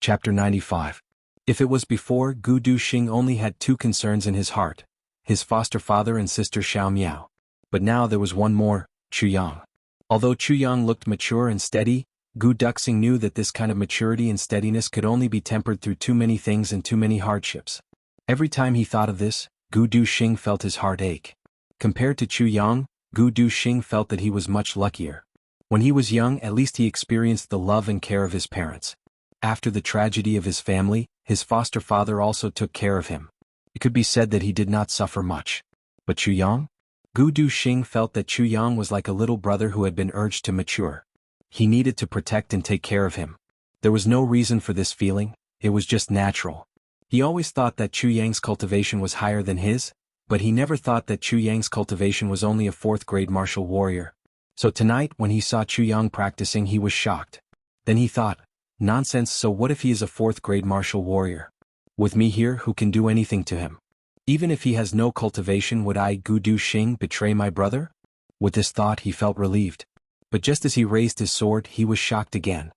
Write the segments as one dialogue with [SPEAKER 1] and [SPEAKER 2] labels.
[SPEAKER 1] Chapter 95. If it was before, Gu Duxing only had two concerns in his heart: his foster father and sister Xiao Miao. But now there was one more, Chu Yang. Although Chu Yang looked mature and steady, Gu Duxing knew that this kind of maturity and steadiness could only be tempered through too many things and too many hardships. Every time he thought of this, Gu Duxing felt his heart ache. Compared to Chu Yang, Gu Duxing felt that he was much luckier. When he was young, at least he experienced the love and care of his parents. After the tragedy of his family, his foster father also took care of him. It could be said that he did not suffer much. But Chu Yang? Gu Duxing felt that Chu Yang was like a little brother who had been urged to mature. He needed to protect and take care of him. There was no reason for this feeling, it was just natural. He always thought that Chu Yang's cultivation was higher than his, but he never thought that Chu Yang's cultivation was only a 4th-grade martial warrior. So tonight, when he saw Chu Yang practicing, he was shocked. Then he thought, nonsense, so what if he is a 4th-grade martial warrior? With me here, who can do anything to him? Even if he has no cultivation, would I, Gu Duxing, betray my brother? With this thought he felt relieved. But just as he raised his sword, he was shocked again.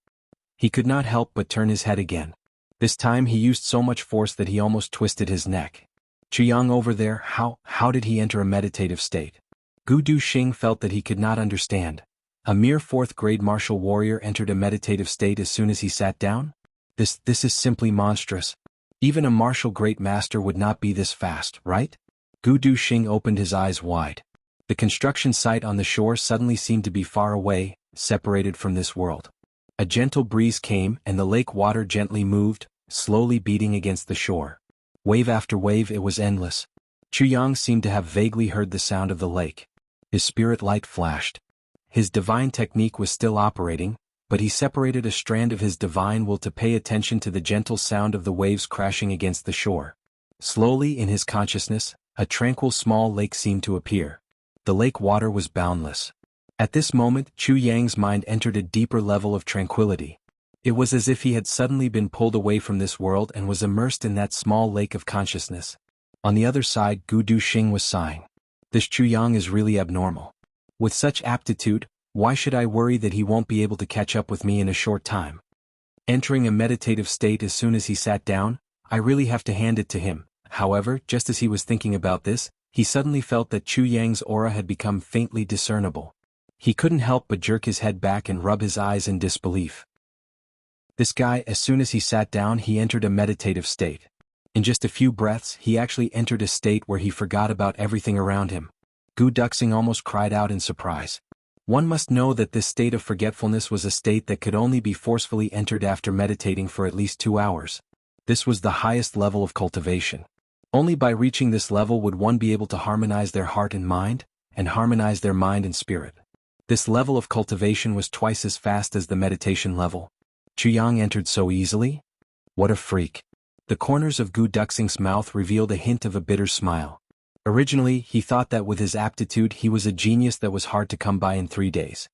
[SPEAKER 1] He could not help but turn his head again. This time he used so much force that he almost twisted his neck. Chu Yang over there, how did he enter a meditative state? Gu Duxing felt that he could not understand. A mere 4th-grade martial warrior entered a meditative state as soon as he sat down? This is simply monstrous. Even a martial great master would not be this fast, right? Gu Duxing opened his eyes wide. The construction site on the shore suddenly seemed to be far away, separated from this world. A gentle breeze came and the lake water gently moved, slowly beating against the shore. Wave after wave, it was endless. Chu Yang seemed to have vaguely heard the sound of the lake. His spirit light flashed. His divine technique was still operating, but he separated a strand of his divine will to pay attention to the gentle sound of the waves crashing against the shore. Slowly in his consciousness, a tranquil small lake seemed to appear. The lake water was boundless. At this moment, Chu Yang's mind entered a deeper level of tranquility. It was as if he had suddenly been pulled away from this world and was immersed in that small lake of consciousness. On the other side, Gu Duxing was sighing. This Chu Yang is really abnormal. With such aptitude, why should I worry that he won't be able to catch up with me in a short time? Entering a meditative state as soon as he sat down, I really have to hand it to him. However, just as he was thinking about this, he suddenly felt that Chu Yang's aura had become faintly discernible. He couldn't help but jerk his head back and rub his eyes in disbelief. This guy, as soon as he sat down, he entered a meditative state. In just a few breaths, he actually entered a state where he forgot about everything around him. Gu Duxing almost cried out in surprise. One must know that this state of forgetfulness was a state that could only be forcefully entered after meditating for at least 2 hours. This was the highest level of cultivation. Only by reaching this level would one be able to harmonize their heart and harmonize their mind and spirit. This level of cultivation was twice as fast as the meditation level. Chu Yang entered so easily? What a freak. The corners of Gu Duxing's mouth revealed a hint of a bitter smile. Originally, he thought that with his aptitude he was a genius that was hard to come by in 3 days.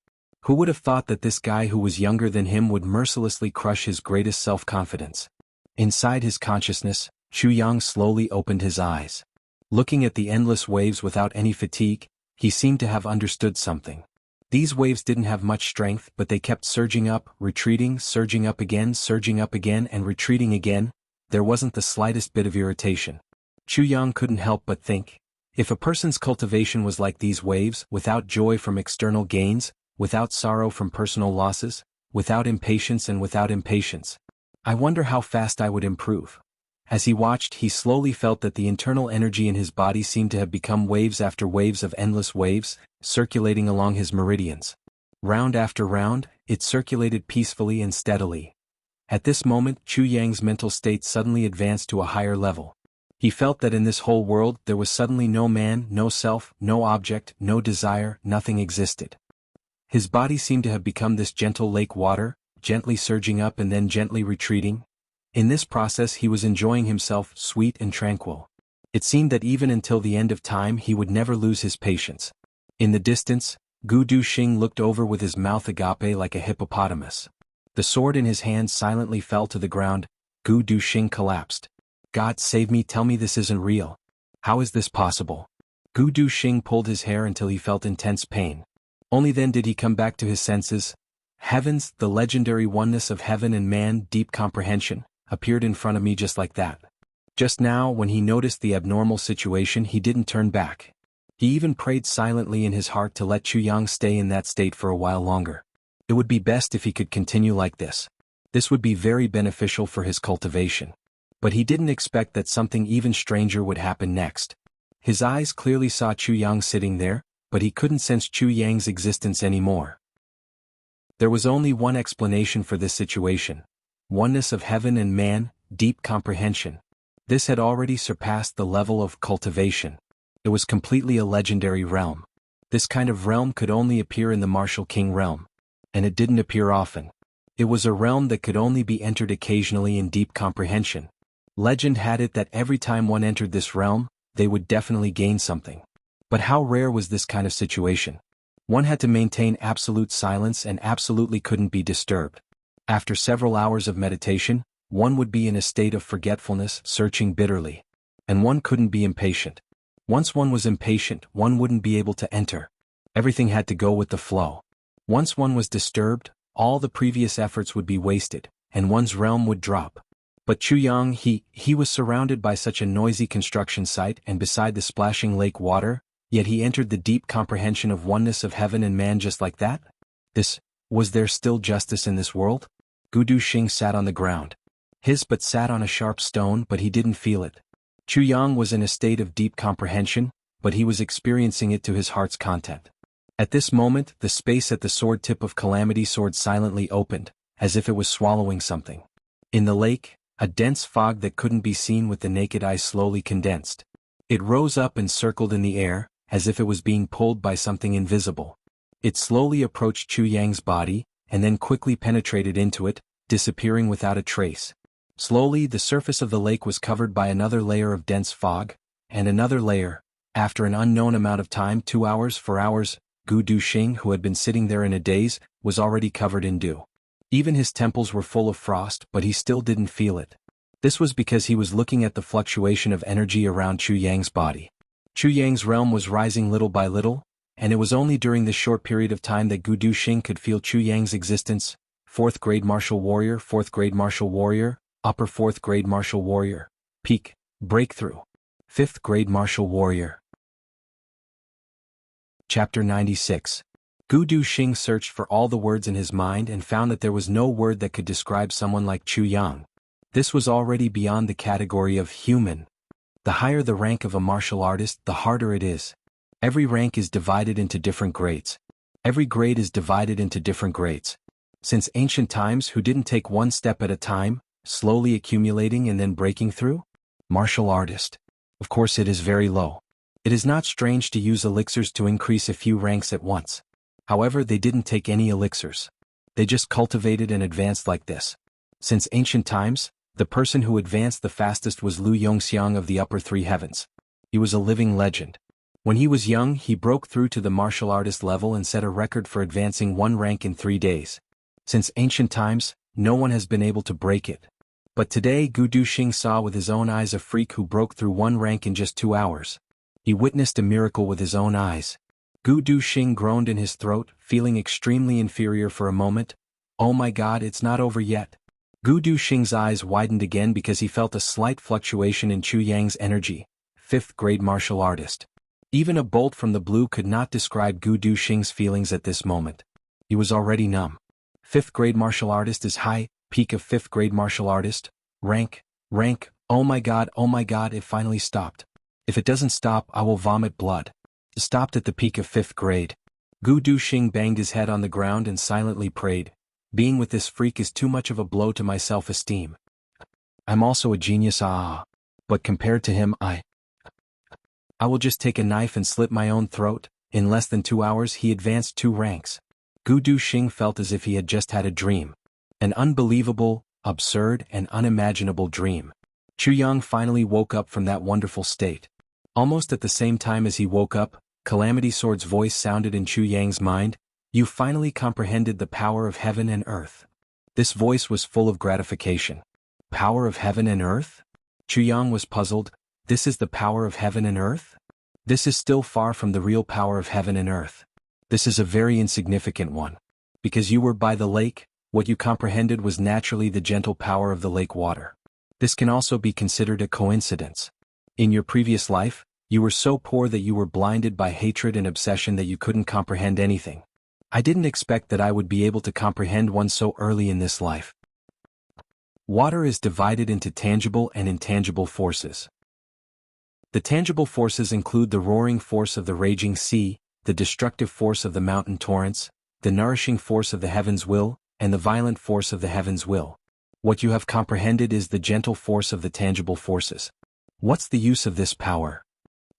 [SPEAKER 1] Who would have thought that this guy who was younger than him would mercilessly crush his greatest self-confidence? Inside his consciousness, Chu Yang slowly opened his eyes. Looking at the endless waves without any fatigue, he seemed to have understood something. These waves didn't have much strength, but they kept surging up, retreating, surging up again, and retreating again. There wasn't the slightest bit of irritation. Chu Yang couldn't help but think, if a person's cultivation was like these waves, without joy from external gains, without sorrow from personal losses, without impatience and without impatience, I wonder how fast I would improve. As he watched, he slowly felt that the internal energy in his body seemed to have become waves after waves of endless waves, circulating along his meridians. Round after round, it circulated peacefully and steadily. At this moment, Chu Yang's mental state suddenly advanced to a higher level. He felt that in this whole world there was suddenly no man, no self, no object, no desire, nothing existed. His body seemed to have become this gentle lake water, gently surging up and then gently retreating. In this process he was enjoying himself, sweet and tranquil. It seemed that even until the end of time he would never lose his patience. In the distance, Gu Duxing looked over with his mouth agape like a hippopotamus. The sword in his hand silently fell to the ground. Gu Duxing collapsed. God save me, tell me this isn't real. How is this possible? Gu Duxing pulled his hair until he felt intense pain. Only then did he come back to his senses. Heavens, the legendary oneness of heaven and man, deep comprehension, appeared in front of me just like that. Just now, when he noticed the abnormal situation, he didn't turn back. He even prayed silently in his heart to let Chuyang stay in that state for a while longer. It would be best if he could continue like this. This would be very beneficial for his cultivation. But he didn't expect that something even stranger would happen next. His eyes clearly saw Chuyang sitting there, but he couldn't sense Chuyang's existence anymore. There was only one explanation for this situation. Oneness of heaven and man, deep comprehension. This had already surpassed the level of cultivation. It was completely a legendary realm. This kind of realm could only appear in the martial king realm. And it didn't appear often. It was a realm that could only be entered occasionally in deep comprehension. Legend had it that every time one entered this realm, they would definitely gain something. But how rare was this kind of situation? One had to maintain absolute silence and absolutely couldn't be disturbed. After several hours of meditation, one would be in a state of forgetfulness, searching bitterly. And one couldn't be impatient. Once one was impatient, one wouldn't be able to enter. Everything had to go with the flow. Once one was disturbed, all the previous efforts would be wasted, and one's realm would drop. But Chuyang, he was surrounded by such a noisy construction site and beside the splashing lake water, yet he entered the deep comprehension of oneness of heaven and man just like that? Was there still justice in this world? Gudu Xing sat on the ground. But sat on a sharp stone, but he didn't feel it. Chuyang was in a state of deep comprehension, but he was experiencing it to his heart's content. At this moment, the space at the sword tip of Calamity Sword silently opened, as if it was swallowing something. In the lake, a dense fog that couldn't be seen with the naked eye slowly condensed. It rose up and circled in the air, as if it was being pulled by something invisible. It slowly approached Chuyang's body, and then quickly penetrated into it, disappearing without a trace. Slowly, the surface of the lake was covered by another layer of dense fog, and another layer. After an unknown amount of time, 2 hours, 4 hours, Gudu Xing, who had been sitting there in a daze, was already covered in dew. Even his temples were full of frost, but he still didn't feel it. This was because he was looking at the fluctuation of energy around Chuyang's body. Chuyang's realm was rising little by little, and it was only during this short period of time that Gudu Xing could feel Chuyang's existence. 4th grade martial warrior, 4th grade martial warrior, upper 4th grade martial warrior, peak, breakthrough, 5th grade martial warrior. Chapter 96. Gudu Xing searched for all the words in his mind and found that there was no word that could describe someone like Chuyang. This was already beyond the category of human. The higher the rank of a martial artist, the harder it is. Every rank is divided into different grades. Every grade is divided into different grades. Since ancient times, who didn't take one step at a time, slowly accumulating and then breaking through? Martial artist. Of course it is very low. It is not strange to use elixirs to increase a few ranks at once. However, they didn't take any elixirs. They just cultivated and advanced like this. Since ancient times, the person who advanced the fastest was Lu Yongxiang of the upper 3 heavens. He was a living legend. When he was young, he broke through to the martial artist level and set a record for advancing 1 rank in 3 days. Since ancient times, no one has been able to break it. But today Gudu Xing saw with his own eyes a freak who broke through 1 rank in just 2 hours. He witnessed a miracle with his own eyes. Gudu Xing groaned in his throat, feeling extremely inferior for a moment. Oh my god, it's not over yet. Gudu Xing's eyes widened again because he felt a slight fluctuation in Chuyang's energy. 5th grade martial artist. Even a bolt from the blue could not describe Gudu Xing's feelings at this moment. He was already numb. 5th grade martial artist is high, peak of 5th grade martial artist, rank, oh my god, it finally stopped. If it doesn't stop, I will vomit blood. It stopped at the peak of 5th grade. Gudu Xing banged his head on the ground and silently prayed. Being with this freak is too much of a blow to my self-esteem. I'm also a genius, but compared to him, I will just take a knife and slit my own throat. In less than 2 hours he advanced 2 ranks. Gudu Xing felt as if he had just had a dream. An unbelievable, absurd, and unimaginable dream. Chuyang finally woke up from that wonderful state. Almost at the same time as he woke up, Calamity Sword's voice sounded in Chuyang's mind. You finally comprehended the power of heaven and earth. This voice was full of gratification. Power of heaven and earth? Chuyang was puzzled. This is the power of heaven and earth? This is still far from the real power of heaven and earth. This is a very insignificant one. Because you were by the lake, what you comprehended was naturally the gentle power of the lake water. This can also be considered a coincidence. In your previous life, you were so poor that you were blinded by hatred and obsession that you couldn't comprehend anything. I didn't expect that I would be able to comprehend one so early in this life. Water is divided into tangible and intangible forces. The tangible forces include the roaring force of the raging sea, the destructive force of the mountain torrents, the nourishing force of the heaven's will, and the violent force of the heaven's will. What you have comprehended is the gentle force of the tangible forces. What's the use of this power?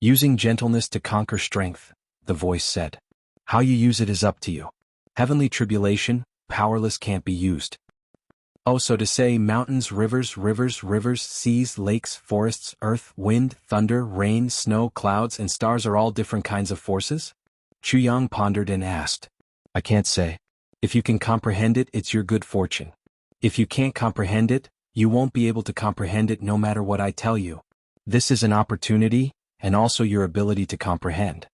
[SPEAKER 1] Using gentleness to conquer strength, the voice said. How you use it is up to you. Heavenly tribulation, powerless can't be used. Oh, so to say mountains, rivers, seas, lakes, forests, earth, wind, thunder, rain, snow, clouds, and stars are all different kinds of forces? Chuyang pondered and asked. I can't say. If you can comprehend it, it's your good fortune. If you can't comprehend it, you won't be able to comprehend it no matter what I tell you. This is an opportunity, and also your ability to comprehend.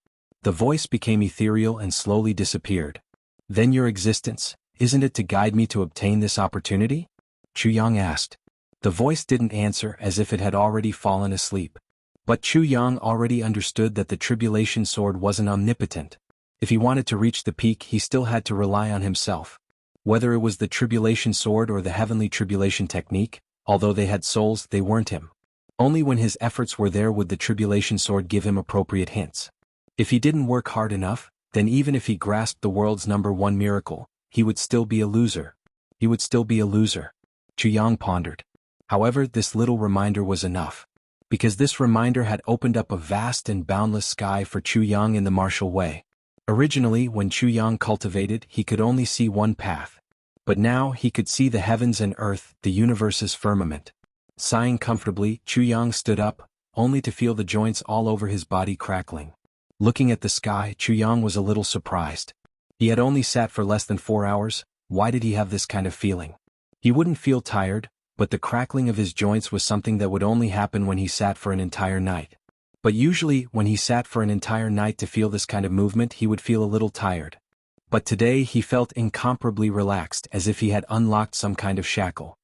[SPEAKER 1] The voice became ethereal and slowly disappeared. Then your existence, isn't it to guide me to obtain this opportunity? Chuyang asked. The voice didn't answer as if it had already fallen asleep. But Chuyang already understood that the tribulation sword wasn't omnipotent. If he wanted to reach the peak, he still had to rely on himself. Whether it was the tribulation sword or the heavenly tribulation technique, although they had souls, they weren't him. Only when his efforts were there would the tribulation sword give him appropriate hints. If he didn't work hard enough, then even if he grasped the world's #1 miracle, he would still be a loser. He would still be a loser. Chuyang pondered. However, this little reminder was enough. Because this reminder had opened up a vast and boundless sky for Chuyang in the martial way. Originally, when Chuyang cultivated, he could only see one path. But now he could see the heavens and earth, the universe's firmament. Sighing comfortably, Chuyang stood up, only to feel the joints all over his body crackling. Looking at the sky, Chuyang was a little surprised. He had only sat for less than 4 hours. Why did he have this kind of feeling? He wouldn't feel tired, but the crackling of his joints was something that would only happen when he sat for an entire night. But usually, when he sat for an entire night to feel this kind of movement, he would feel a little tired. But today he felt incomparably relaxed, as if he had unlocked some kind of shackle.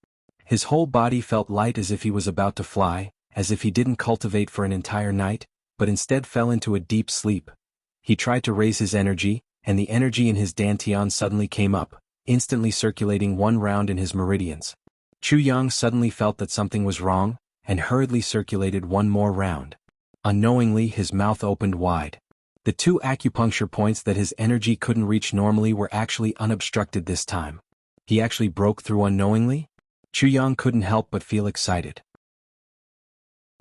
[SPEAKER 1] His whole body felt light, as if he was about to fly, as if he didn't cultivate for an entire night, but instead fell into a deep sleep. He tried to raise his energy, and the energy in his dantian suddenly came up, instantly circulating one round in his meridians. Chuyang suddenly felt that something was wrong, and hurriedly circulated one more round. Unknowingly, his mouth opened wide. The 2 acupuncture points that his energy couldn't reach normally were actually unobstructed this time. He actually broke through unknowingly? Chuyang couldn't help but feel excited.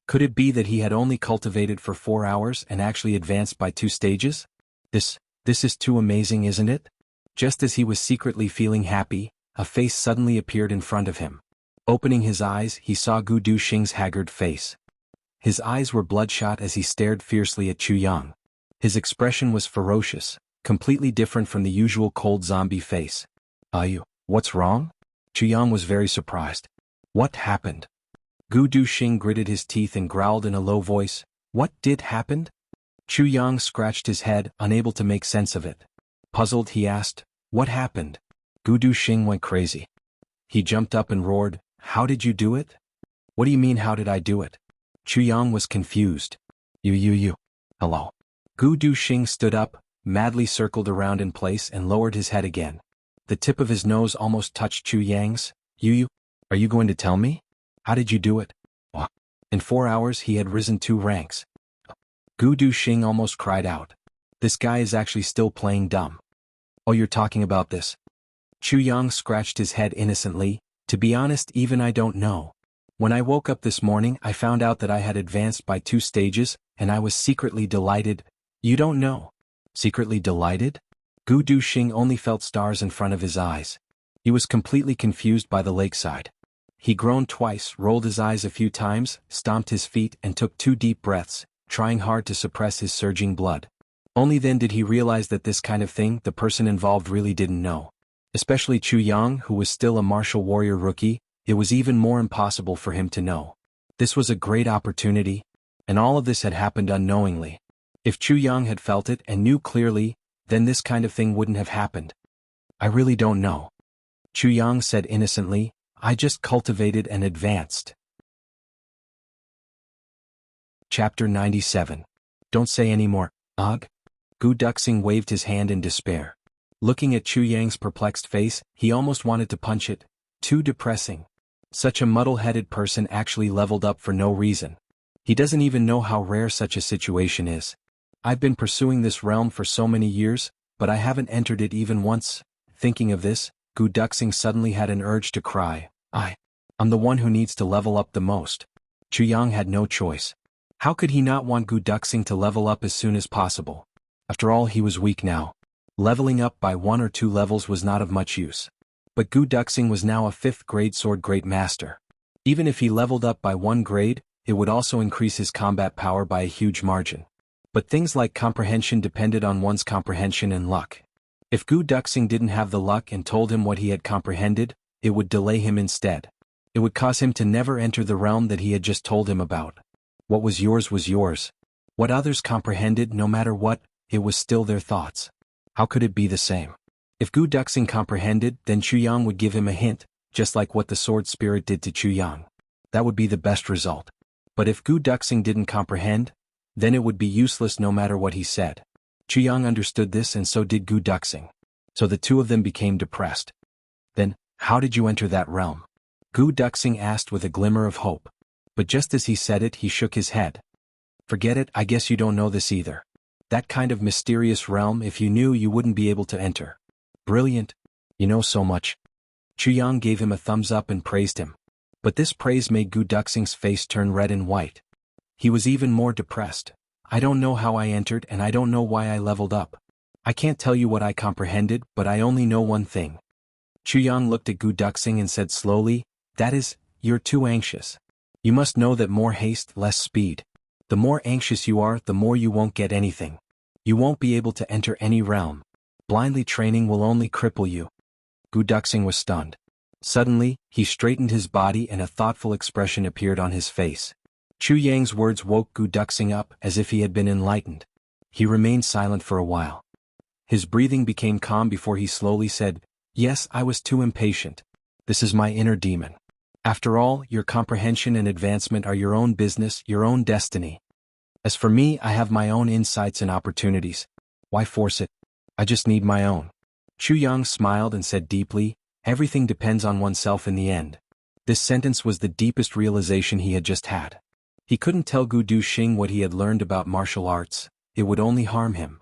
[SPEAKER 1] Could it be that he had only cultivated for 4 hours and actually advanced by 2 stages? This is too amazing, isn't it? Just as he was secretly feeling happy, a face suddenly appeared in front of him. Opening his eyes, he saw Gu Duxing's haggard face. His eyes were bloodshot as he stared fiercely at Chuyang. His expression was ferocious, completely different from the usual cold zombie face. What's wrong? Chuyang was very surprised. What happened? Gu Duxing gritted his teeth and growled in a low voice. What did happen? Chuyang scratched his head, unable to make sense of it. Puzzled, he asked, What happened? Gu Duxing went crazy. He jumped up and roared, How did you do it? What do you mean, how did I do it? Chuyang was confused. You. Hello. Gu Duxing stood up, madly circled around in place and lowered his head again. The tip of his nose almost touched Chuyang's. You. Are you going to tell me? How did you do it? In 4 hours he had risen 2 ranks. Gu Duxing almost cried out. This guy is actually still playing dumb. Oh, you're talking about this? Chuyang scratched his head innocently. To be honest, even I don't know. When I woke up this morning, I found out that I had advanced by 2 stages, and I was secretly delighted. You don't know? Secretly delighted? Gu Duxing only felt stars in front of his eyes. He was completely confused by the lakeside. He groaned twice, rolled his eyes a few times, stomped his feet, and took 2 deep breaths, trying hard to suppress his surging blood. Only then did he realize that this kind of thing the person involved really didn't know. Especially Chuyang, who was still a martial warrior rookie, it was even more impossible for him to know. This was a great opportunity, and all of this had happened unknowingly. If Chuyang had felt it and knew clearly, then this kind of thing wouldn't have happened. I really don't know. Chuyang said innocently, I just cultivated and advanced. Chapter 97. Don't say any more, ugh. Gu Duxing waved his hand in despair. Looking at Chuyang's perplexed face, he almost wanted to punch it. Too depressing. Such a muddle-headed person actually leveled up for no reason. He doesn't even know how rare such a situation is. I've been pursuing this realm for so many years, but I haven't entered it even once. Thinking of this, Gu Duxing suddenly had an urge to cry. I'm the one who needs to level up the most. Chuyang had no choice. How could he not want Gu Duxing to level up as soon as possible? After all, he was weak now. Leveling up by 1 or 2 levels was not of much use. But Gu Duxing was now a 5th grade sword great master. Even if he leveled up by 1 grade, it would also increase his combat power by a huge margin. But things like comprehension depended on one's comprehension and luck. If Gu Duxing didn't have the luck and told him what he had comprehended, it would delay him instead. It would cause him to never enter the realm that he had just told him about. What was yours was yours. What others comprehended, no matter what, it was still their thoughts. How could it be the same? If Gu Duxing comprehended, then Chuyang would give him a hint, just like what the sword spirit did to Chuyang. That would be the best result. But if Gu Duxing didn't comprehend, then it would be useless no matter what he said. Chuyang understood this and so did Gu Duxing. So the two of them became depressed. Then, how did you enter that realm? Gu Duxing asked with a glimmer of hope. But just as he said it, he shook his head. Forget it, I guess you don't know this either. That kind of mysterious realm, if you knew, you wouldn't be able to enter. Brilliant. You know so much. Chuyang gave him a thumbs up and praised him. But this praise made Gu Duxing's face turn red and white. He was even more depressed. I don't know how I entered and I don't know why I leveled up. I can't tell you what I comprehended, but I only know one thing. Chuyang looked at Gu Duxing and said slowly, that is, you're too anxious. You must know that more haste, less speed. The more anxious you are, the more you won't get anything. You won't be able to enter any realm. Blindly training will only cripple you. Gu Duxing was stunned. Suddenly, he straightened his body and a thoughtful expression appeared on his face. Chuyang's words woke Gu Duxing up as if he had been enlightened. He remained silent for a while. His breathing became calm before he slowly said, yes, I was too impatient. This is my inner demon. After all, your comprehension and advancement are your own business, your own destiny. As for me, I have my own insights and opportunities. Why force it? I just need my own. Chuyang smiled and said deeply, everything depends on oneself in the end. This sentence was the deepest realization he had just had. He couldn't tell Gu Duxing what he had learned about martial arts, it would only harm him.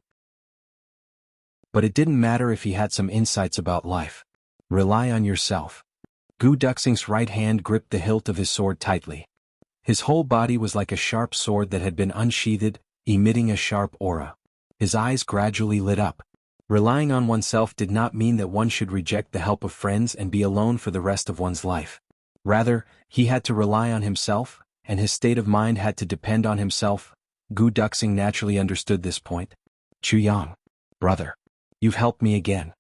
[SPEAKER 1] But it didn't matter if he had some insights about life. Rely on yourself. Gu Duxing's right hand gripped the hilt of his sword tightly. His whole body was like a sharp sword that had been unsheathed, emitting a sharp aura. His eyes gradually lit up. Relying on oneself did not mean that one should reject the help of friends and be alone for the rest of one's life. Rather, he had to rely on himself, and his state of mind had to depend on himself. Gu Duxing naturally understood this point. Chuyang, brother, you've helped me again.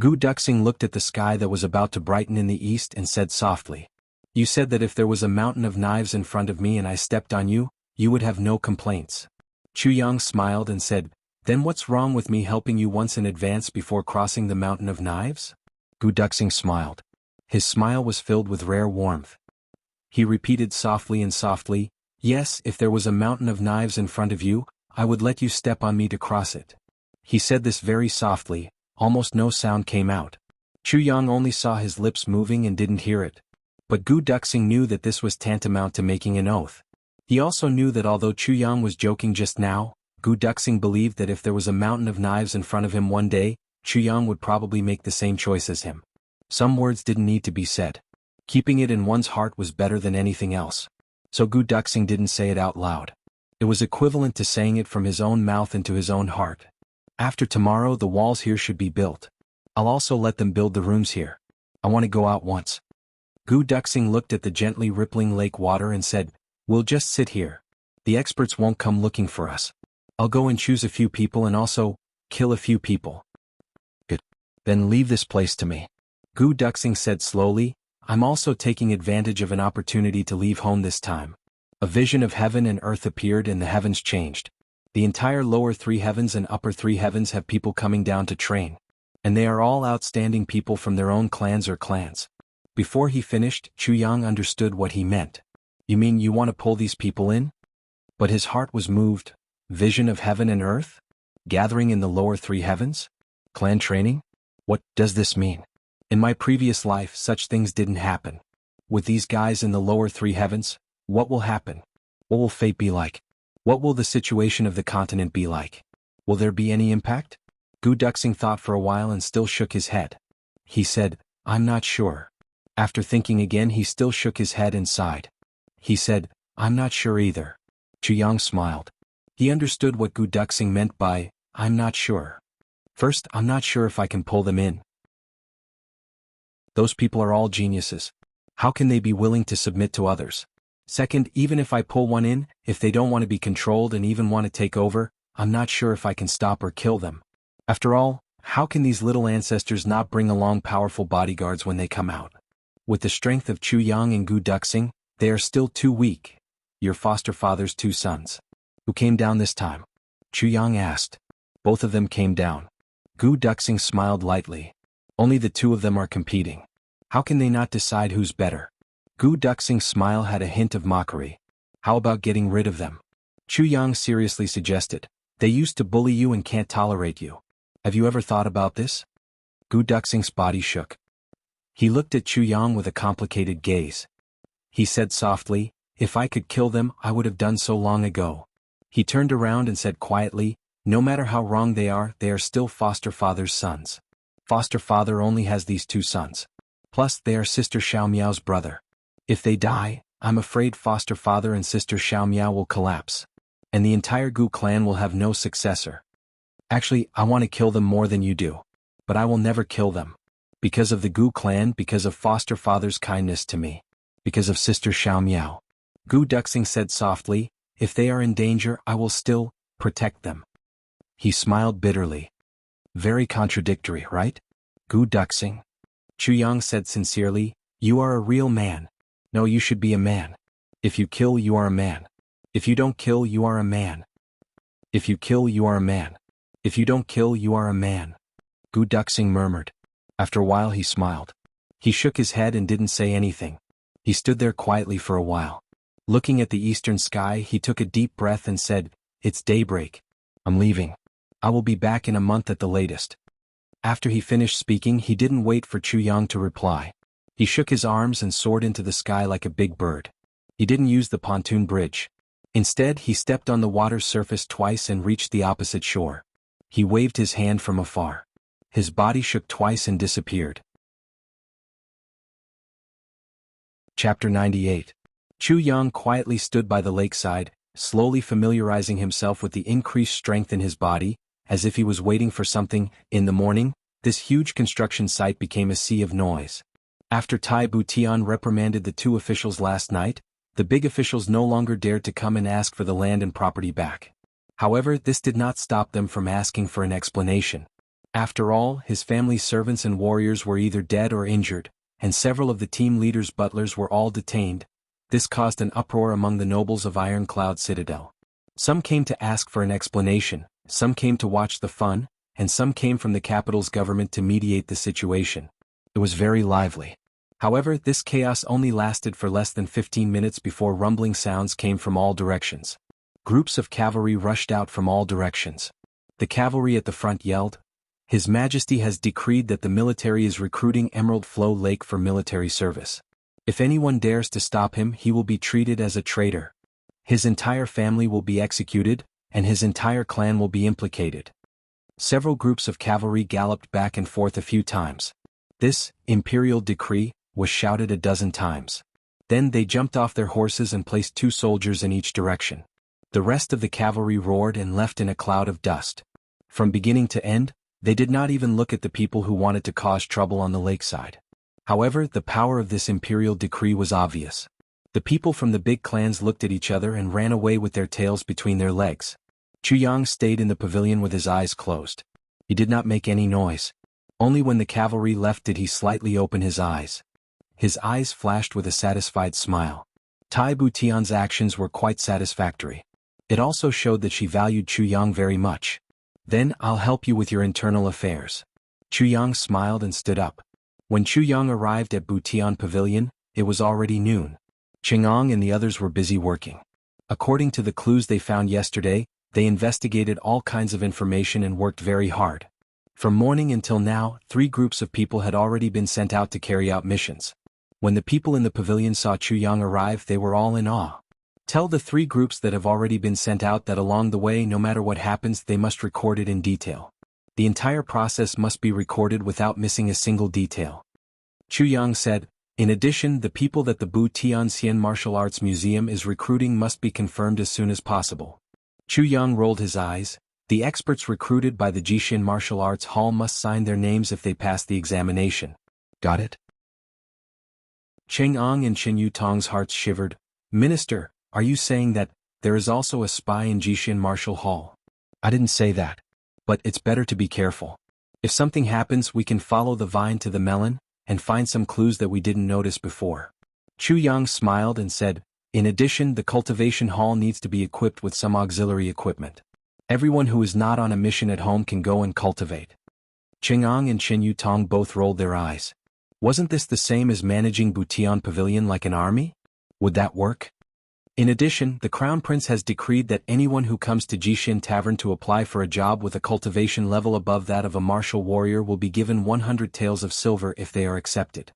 [SPEAKER 1] Gu Duxing looked at the sky that was about to brighten in the east and said softly, you said that if there was a mountain of knives in front of me and I stepped on you, you would have no complaints. Chuyang smiled and said, then what's wrong with me helping you once in advance before crossing the mountain of knives? Gu Duxing smiled. His smile was filled with rare warmth. He repeated softly and softly, yes, if there was a mountain of knives in front of you, I would let you step on me to cross it. He said this very softly, almost no sound came out. Chuyang only saw his lips moving and didn't hear it. But Gu Duxing knew that this was tantamount to making an oath. He also knew that although Chuyang was joking just now, Gu Duxing believed that if there was a mountain of knives in front of him one day, Chuyang would probably make the same choice as him. Some words didn't need to be said. Keeping it in one's heart was better than anything else. So Gu Duxing didn't say it out loud. It was equivalent to saying it from his own mouth into his own heart. After tomorrow, the walls here should be built. I'll also let them build the rooms here. I want to go out once. Gu Duxing looked at the gently rippling lake water and said, we'll just sit here. The experts won't come looking for us. I'll go and choose a few people and also kill a few people. Good. Then leave this place to me. Gu Duxing said slowly, I'm also taking advantage of an opportunity to leave home this time. A vision of heaven and earth appeared and the heavens changed. The entire lower 3 heavens and upper 3 heavens have people coming down to train. And they are all outstanding people from their own clans or clans. Before he finished, Chu Yang understood what he meant. You mean you want to pull these people in? But his heart was moved. Vision of heaven and earth? Gathering in the lower three heavens? Clan training? What does this mean? In my previous life, such things didn't happen. With these guys in the lower three heavens, what will happen? What will fate be like? What will the situation of the continent be like? Will there be any impact? Gu Duxing thought for a while and still shook his head. He said, I'm not sure. After thinking again, he still shook his head and sighed. He said, I'm not sure either. Chu Yang smiled. He understood what Gu Duxing meant by, I'm not sure. First, I'm not sure if I can pull them in. Those people are all geniuses. How can they be willing to submit to others? Second, even if I pull one in, if they don't want to be controlled and even want to take over, I'm not sure if I can stop or kill them. After all, how can these little ancestors not bring along powerful bodyguards when they come out? With the strength of Chu Yang and Gu Duxing, they are still too weak. Your foster father's two sons. Who came down this time? Chu Yang asked. Both of them came down. Gu Duxing smiled lightly. Only the two of them are competing. How can they not decide who's better? Gu Duxing's smile had a hint of mockery. How about getting rid of them? Chu Yang seriously suggested. They used to bully you and can't tolerate you. Have you ever thought about this? Gu Duxing's body shook. He looked at Chu Yang with a complicated gaze. He said softly, if I could kill them, I would have done so long ago. He turned around and said quietly, no matter how wrong they are still foster father's sons. Foster father only has these two sons. Plus, they are Sister Xiao Miao's brother. If they die, I'm afraid foster father and Sister Xiao Miao will collapse. And the entire Gu clan will have no successor. Actually, I want to kill them more than you do. But I will never kill them. Because of the Gu clan, because of foster father's kindness to me. Because of Sister Xiao Miao. Gu Duxing said softly, if they are in danger, I will still protect them. He smiled bitterly. Very contradictory, right? Gu Duxing. Chu Yang said sincerely, you are a real man. No, you should be a man. If you kill, you are a man. If you don't kill, you are a man. If you kill, you are a man. If you don't kill, you are a man. Gu Duxing murmured. After a while he smiled. He shook his head and didn't say anything. He stood there quietly for a while. Looking at the eastern sky, he took a deep breath and said, it's daybreak. I'm leaving. I will be back in a month at the latest. After he finished speaking, he didn't wait for Chu Yang to reply. He shook his arms and soared into the sky like a big bird. He didn't use the pontoon bridge. Instead, he stepped on the water's surface twice and reached the opposite shore. He waved his hand from afar. His body shook twice and disappeared. Chapter 98. Chu Yang quietly stood by the lakeside, slowly familiarizing himself with the increased strength in his body, as if he was waiting for something. In the morning, this huge construction site became a sea of noise. After Tai Butian reprimanded the two officials last night, the big officials no longer dared to come and ask for the land and property back. However, this did not stop them from asking for an explanation. After all, his family's servants and warriors were either dead or injured, and several of the team leaders' butlers were all detained. This caused an uproar among the nobles of Ironcloud Citadel. Some came to ask for an explanation, some came to watch the fun, and some came from the capital's government to mediate the situation. It was very lively. However, this chaos only lasted for less than 15 minutes before rumbling sounds came from all directions. Groups of cavalry rushed out from all directions. The cavalry at the front yelled, His Majesty has decreed that the military is recruiting Emerald Flow Lake for military service. If anyone dares to stop him, he will be treated as a traitor. His entire family will be executed, and his entire clan will be implicated. Several groups of cavalry galloped back and forth a few times. This imperial decree was shouted a dozen times. Then they jumped off their horses and placed 2 soldiers in each direction. The rest of the cavalry roared and left in a cloud of dust. From beginning to end, they did not even look at the people who wanted to cause trouble on the lakeside. However, the power of this imperial decree was obvious. The people from the big clans looked at each other and ran away with their tails between their legs. Chu Yang stayed in the pavilion with his eyes closed. He did not make any noise. Only when the cavalry left did he slightly open his eyes. His eyes flashed with a satisfied smile. Tai Butian's actions were quite satisfactory. It also showed that she valued Chu Yang very much. Then I'll help you with your internal affairs. Chu Yang smiled and stood up. When Chu Yang arrived at Butian Pavilion, it was already noon. Chang'an and the others were busy working. According to the clues they found yesterday, they investigated all kinds of information and worked very hard. From morning until now, 3 groups of people had already been sent out to carry out missions. When the people in the pavilion saw Chu Yang arrive, they were all in awe. Tell the 3 groups that have already been sent out that along the way, no matter what happens, they must record it in detail. The entire process must be recorded without missing a single detail. Chu Yang said, in addition, the people that the Butian Martial Arts Museum is recruiting must be confirmed as soon as possible. Chu Yang rolled his eyes. The experts recruited by the Jishin Martial Arts Hall must sign their names if they pass the examination. Got it? Chang'an and Chen Yutong's hearts shivered. Minister, are you saying that there is also a spy in Jishin Martial Hall? I didn't say that. But it's better to be careful. If something happens, we can follow the vine to the melon and find some clues that we didn't notice before. Chu Yang smiled and said, in addition, the Cultivation Hall needs to be equipped with some auxiliary equipment. Everyone who is not on a mission at home can go and cultivate. Chang'an and Chen Yutong both rolled their eyes. Wasn't this the same as managing Butian Pavilion like an army? Would that work? In addition, the Crown Prince has decreed that anyone who comes to Jishin Tavern to apply for a job with a cultivation level above that of a martial warrior will be given 100 taels of silver if they are accepted.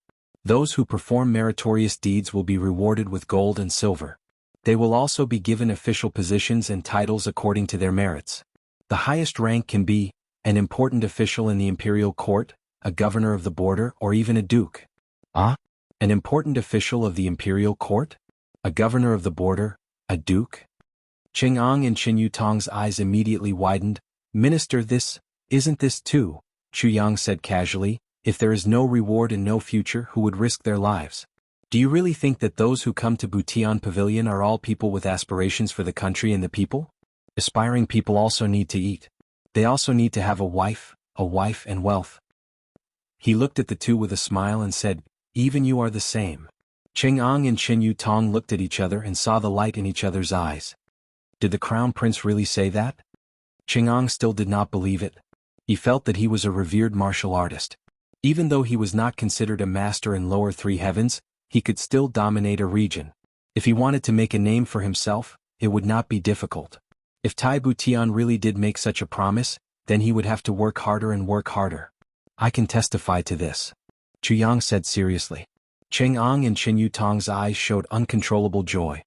[SPEAKER 1] Those who perform meritorious deeds will be rewarded with gold and silver. They will also be given official positions and titles according to their merits. The highest rank can be an important official in the imperial court, a governor of the border, or even a duke. Ah? An important official of the imperial court? A governor of the border, a duke? Chang'an and Chen Yutong's eyes immediately widened. Minister, isn't this too? Chu Yang said casually, if there is no reward and no future, who would risk their lives? Do you really think that those who come to Butian Pavilion are all people with aspirations for the country and the people? Aspiring people also need to eat. They also need to have a wife and wealth. He looked at the two with a smile and said, even you are the same. Chang'an and Chen Yutong looked at each other and saw the light in each other's eyes. Did the Crown Prince really say that? Chang'an still did not believe it. He felt that he was a revered martial artist. Even though he was not considered a master in lower 3 heavens, he could still dominate a region. If he wanted to make a name for himself, it would not be difficult. If Tai Butian really did make such a promise, then he would have to work harder and work harder. I can testify to this. Chu Yang said seriously. Chang'an and Chen Yutong's eyes showed uncontrollable joy.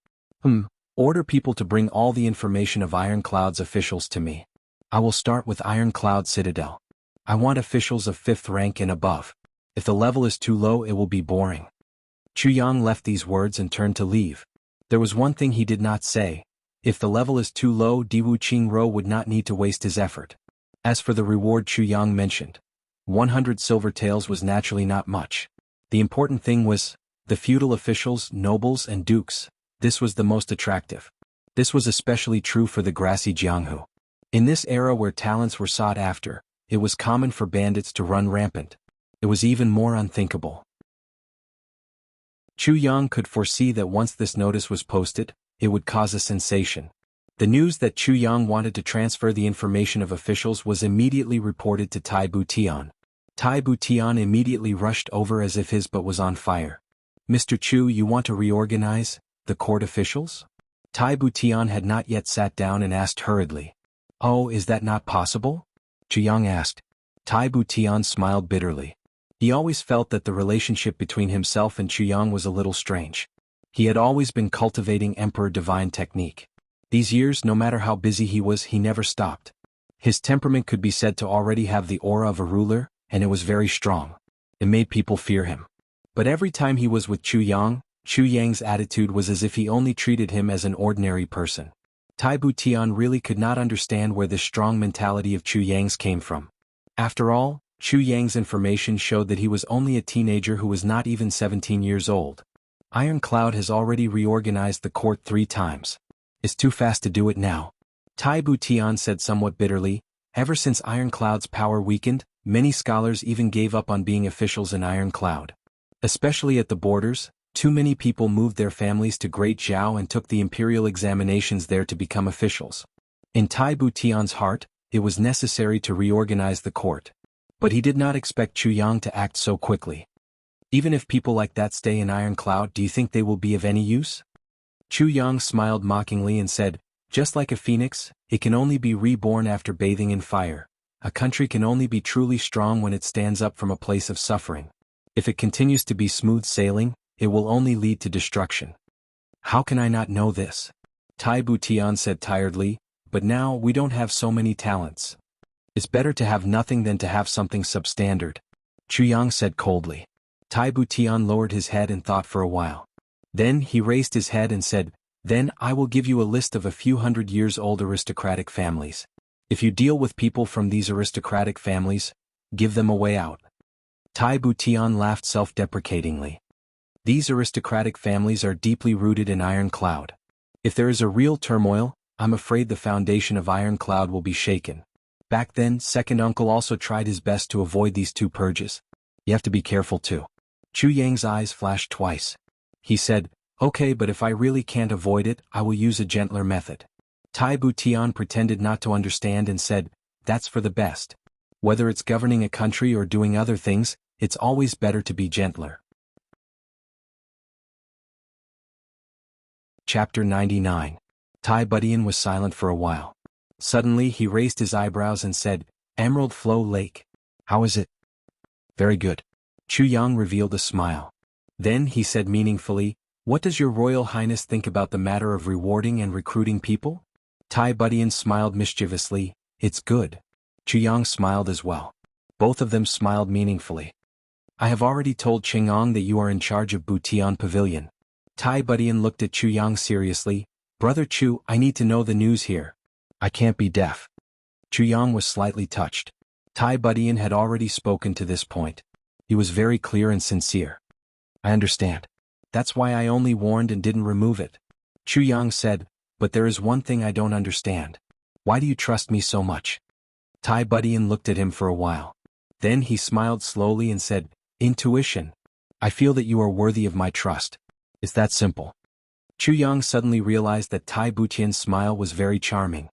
[SPEAKER 1] Order people to bring all the information of Ironcloud's officials to me. I will start with Ironcloud Citadel. I want officials of 5th rank and above. If the level is too low, it will be boring. Chu Yang left these words and turned to leave. There was one thing he did not say. If the level is too low, Diwu Qingro would not need to waste his effort. As for the reward Chu Yang mentioned, 100 silver taels was naturally not much. The important thing was the feudal officials, nobles, and dukes. This was the most attractive. This was especially true for the grassy Jianghu. In this era where talents were sought after, it was common for bandits to run rampant. It was even more unthinkable. Chu Yang could foresee that once this notice was posted, it would cause a sensation. The news that Chu Yang wanted to transfer the information of officials was immediately reported to Tai Butian. Tai Butian immediately rushed over as if his butt was on fire. Mr. Chu, you want to reorganize the court officials? Tai Butian had not yet sat down and asked hurriedly. Oh, is that not possible? Chu Yang asked. Tai Butian smiled bitterly. He always felt that the relationship between himself and Chu Yang was a little strange. He had always been cultivating Emperor Divine technique. These years, no matter how busy he was, he never stopped. His temperament could be said to already have the aura of a ruler, and it was very strong. It made people fear him. But every time he was with Chu Yang's attitude was as if he only treated him as an ordinary person. Tai Butian really could not understand where this strong mentality of Chu Yang's came from. After all, Chu Yang's information showed that he was only a teenager who was not even 17 years old. Ironcloud has already reorganized the court 3 times. It's too fast to do it now. Tai Butian said somewhat bitterly. Ever since Ironcloud's power weakened, many scholars even gave up on being officials in Ironcloud. Especially at the borders, too many people moved their families to Great Zhao and took the imperial examinations there to become officials. In Tai Butian's heart, it was necessary to reorganize the court. But he did not expect Chu Yang to act so quickly. Even if people like that stay in Iron Cloud, do you think they will be of any use? Chu Yang smiled mockingly and said, just like a phoenix, it can only be reborn after bathing in fire. A country can only be truly strong when it stands up from a place of suffering. If it continues to be smooth sailing, it will only lead to destruction. How can I not know this? Tai Butian said tiredly, but now we don't have so many talents. It's better to have nothing than to have something substandard. Chu Yang said coldly. Tai Butian lowered his head and thought for a while. Then he raised his head and said, then I will give you a list of a few 100-years-old aristocratic families. If you deal with people from these aristocratic families, give them a way out. Tai Butian laughed self-deprecatingly. These aristocratic families are deeply rooted in Iron Cloud. If there is a real turmoil, I'm afraid the foundation of Iron Cloud will be shaken. Back then, second uncle also tried his best to avoid these two purges. You have to be careful too. Chu Yang's eyes flashed twice. He said, okay, but if I really can't avoid it, I will use a gentler method. Tai Butian pretended not to understand and said, that's for the best. Whether it's governing a country or doing other things, it's always better to be gentler. Chapter 99. Tai Butian was silent for a while. Suddenly he raised his eyebrows and said, Emerald Flow Lake. How is it? Very good. Chu Yang revealed a smile. Then he said meaningfully, what does your Royal Highness think about the matter of rewarding and recruiting people? Tai Butian smiled mischievously, it's good. Chu Yang smiled as well. Both of them smiled meaningfully. I have already told Chang'an that you are in charge of Butian Pavilion. Tai Butian looked at Chu Yang seriously, Brother Chu, I need to know the news here. I can't be deaf. Chu Yang was slightly touched. Tai Butian had already spoken to this point. He was very clear and sincere. I understand. That's why I only warned and didn't remove it. Chu Yang said, but there is one thing I don't understand. Why do you trust me so much? Tai Butian looked at him for a while. Then he smiled slowly and said, intuition. I feel that you are worthy of my trust. It's that simple. Chu Yang suddenly realized that Tai Butian's smile was very charming.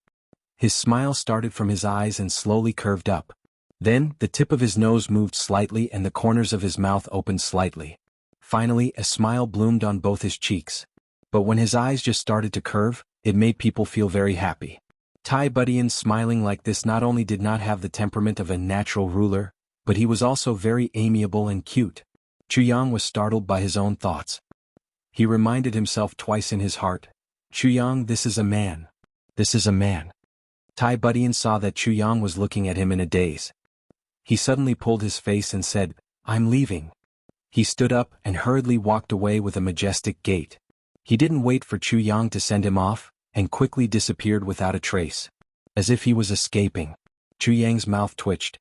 [SPEAKER 1] His smile started from his eyes and slowly curved up. Then, the tip of his nose moved slightly and the corners of his mouth opened slightly. Finally, a smile bloomed on both his cheeks. But when his eyes just started to curve, it made people feel very happy. Tai Butian smiling like this not only did not have the temperament of a natural ruler, but he was also very amiable and cute. Chu Yang was startled by his own thoughts. He reminded himself twice in his heart, Chu Yang, this is a man. This is a man. Tai Butian saw that Chu Yang was looking at him in a daze. He suddenly pulled his face and said, I'm leaving. He stood up and hurriedly walked away with a majestic gait. He didn't wait for Chu Yang to send him off, and quickly disappeared without a trace. As if he was escaping. Chu Yang's mouth twitched.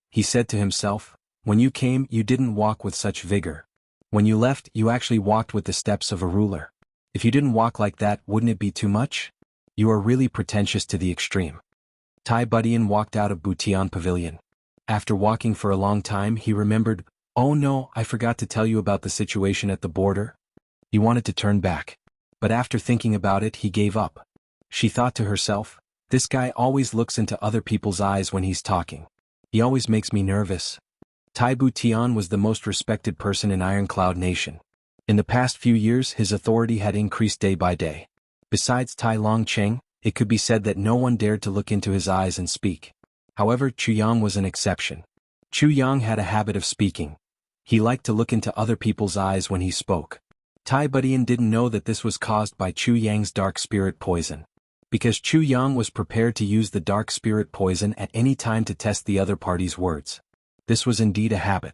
[SPEAKER 1] He said to himself, when you came, you didn't walk with such vigor. When you left, you actually walked with the steps of a ruler. If you didn't walk like that, wouldn't it be too much? You are really pretentious to the extreme. Tai Butian walked out of Butian Pavilion. After walking for a long time, he remembered, oh no, I forgot to tell you about the situation at the border. He wanted to turn back. But after thinking about it, he gave up. She thought to herself, this guy always looks into other people's eyes when he's talking. He always makes me nervous. Tai Butian was the most respected person in Iron Cloud Nation. In the past few years, his authority had increased day by day. Besides Tai Longcheng, it could be said that no one dared to look into his eyes and speak. However, Chu Yang was an exception. Chu Yang had a habit of speaking. He liked to look into other people's eyes when he spoke. Tai Butian didn't know that this was caused by Chu Yang's dark spirit poison. Because Chu Yang was prepared to use the dark spirit poison at any time to test the other party's words. This was indeed a habit.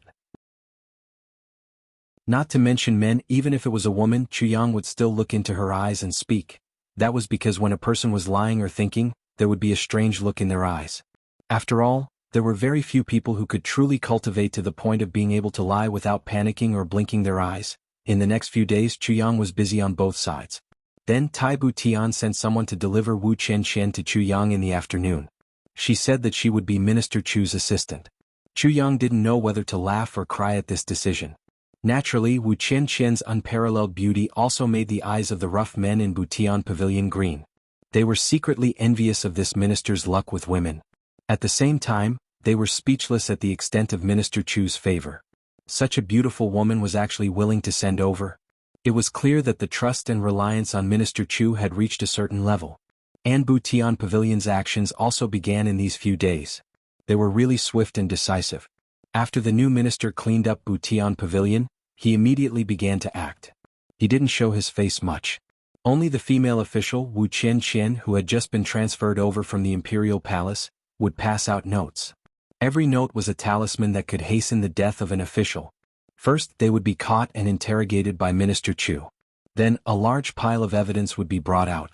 [SPEAKER 1] Not to mention men, even if it was a woman, Chu Yang would still look into her eyes and speak. That was because when a person was lying or thinking, there would be a strange look in their eyes. After all, there were very few people who could truly cultivate to the point of being able to lie without panicking or blinking their eyes. In the next few days, Chu Yang was busy on both sides. Then Tai Butian sent someone to deliver Wu Qianqian to Chu Yang in the afternoon. She said that she would be Minister Chu's assistant. Chu Yang didn't know whether to laugh or cry at this decision. Naturally, Wu Qianqian's unparalleled beauty also made the eyes of the rough men in Butian Pavilion green. They were secretly envious of this minister's luck with women. At the same time, They were speechless at the extent of Minister Chu's favor. Such a beautiful woman was actually willing to send over. It was clear that the trust and reliance on Minister Chu had reached a certain level. Anbu Tian Pavilion's actions also began in these few days. They were really swift and decisive. After the new minister cleaned up Butian Pavilion, he immediately began to act. He didn't show his face much. Only the female official Wu Qian, who had just been transferred over from the imperial palace, would pass out notes. Every note was a talisman that could hasten the death of an official. First, they would be caught and interrogated by Minister Chu. Then, a large pile of evidence would be brought out.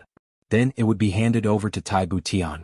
[SPEAKER 1] Then, it would be handed over to Tai Butian.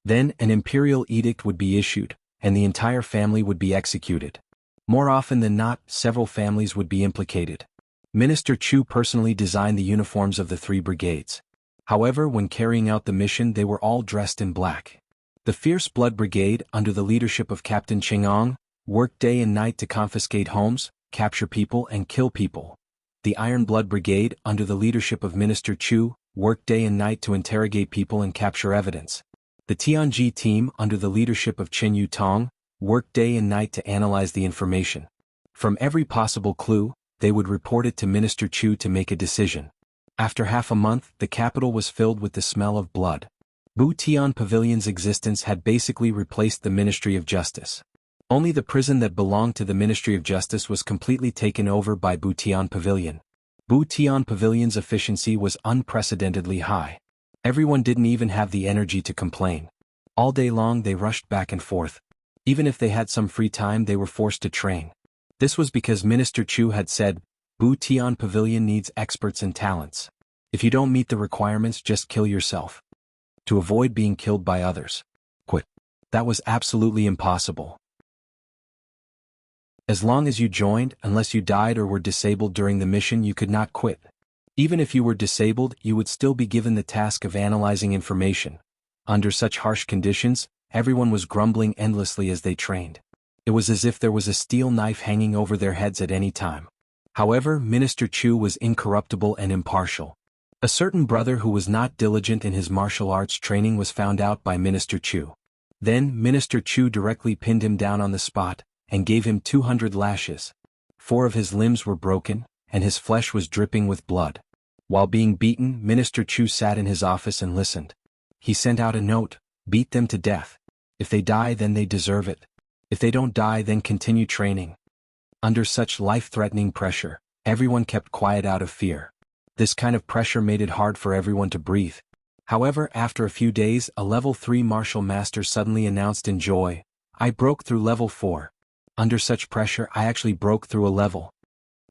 [SPEAKER 1] Then, an imperial edict would be issued, and the entire family would be executed. More often than not, several families would be implicated. Minister Chu personally designed the uniforms of the 3 brigades. However, when carrying out the mission, they were all dressed in black. The Fierce Blood Brigade, under the leadership of Captain Chengong, worked day and night to confiscate homes, capture people and kill people. The Iron Blood Brigade, under the leadership of Minister Chu, worked day and night to interrogate people and capture evidence. The Tianji team, under the leadership of Chen Yutong, worked day and night to analyze the information. From every possible clue, they would report it to Minister Chu to make a decision. After half a month, the capital was filled with the smell of blood. Butian Pavilion's existence had basically replaced the Ministry of Justice. Only the prison that belonged to the Ministry of Justice was completely taken over by Butian Pavilion. Butian Pavilion's efficiency was unprecedentedly high. Everyone didn't even have the energy to complain. All day long they rushed back and forth. Even if they had some free time, they were forced to train. This was because Minister Chu had said, Butian Pavilion needs experts and talents. If you don't meet the requirements, just kill yourself. To avoid being killed by others. Quit. That was absolutely impossible. As long as you joined, unless you died or were disabled during the mission, you could not quit. Even if you were disabled, you would still be given the task of analyzing information. Under such harsh conditions, everyone was grumbling endlessly as they trained. It was as if there was a steel knife hanging over their heads at any time. However, Minister Chu was incorruptible and impartial. A certain brother who was not diligent in his martial arts training was found out by Minister Chu. Then, Minister Chu directly pinned him down on the spot, and gave him 200 lashes. 4 of his limbs were broken, and his flesh was dripping with blood. While being beaten, Minister Chu sat in his office and listened. He sent out a note, beat them to death. If they die, then they deserve it. If they don't die, then continue training. Under such life-threatening pressure, everyone kept quiet out of fear. This kind of pressure made it hard for everyone to breathe. However, after a few days, a level 3 martial master suddenly announced in joy, I broke through level 4. Under such pressure, I actually broke through a level.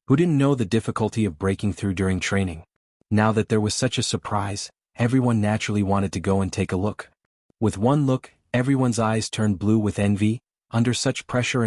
[SPEAKER 1] Who didn't know the difficulty of breaking through during training? Now that there was such a surprise, everyone naturally wanted to go and take a look. With one look, everyone's eyes turned blue with envy. Under such pressure,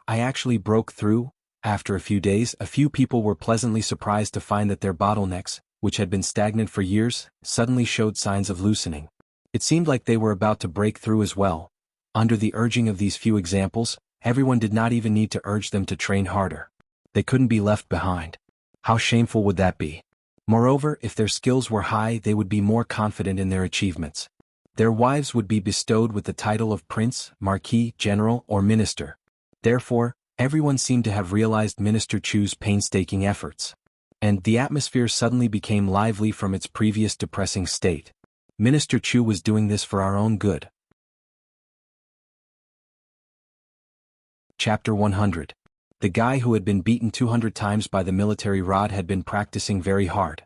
[SPEAKER 1] I actually broke through. After a few days, a few people were pleasantly surprised to find that their bottlenecks, which had been stagnant for years, suddenly showed signs of loosening. It seemed like they were about to break through as well. Under the urging of these few examples, everyone did not even need to urge them to train harder. They couldn't be left behind. How shameful would that be? Moreover, if their skills were high, they would be more confident in their achievements. Their wives would be bestowed with the title of prince, marquis, general, or minister. Therefore, everyone seemed to have realized Minister Chu's painstaking efforts. And the atmosphere suddenly became lively from its previous depressing state. Minister Chu was doing this for our own good. Chapter 100. The guy who had been beaten 200 times by the military rod had been practicing very hard.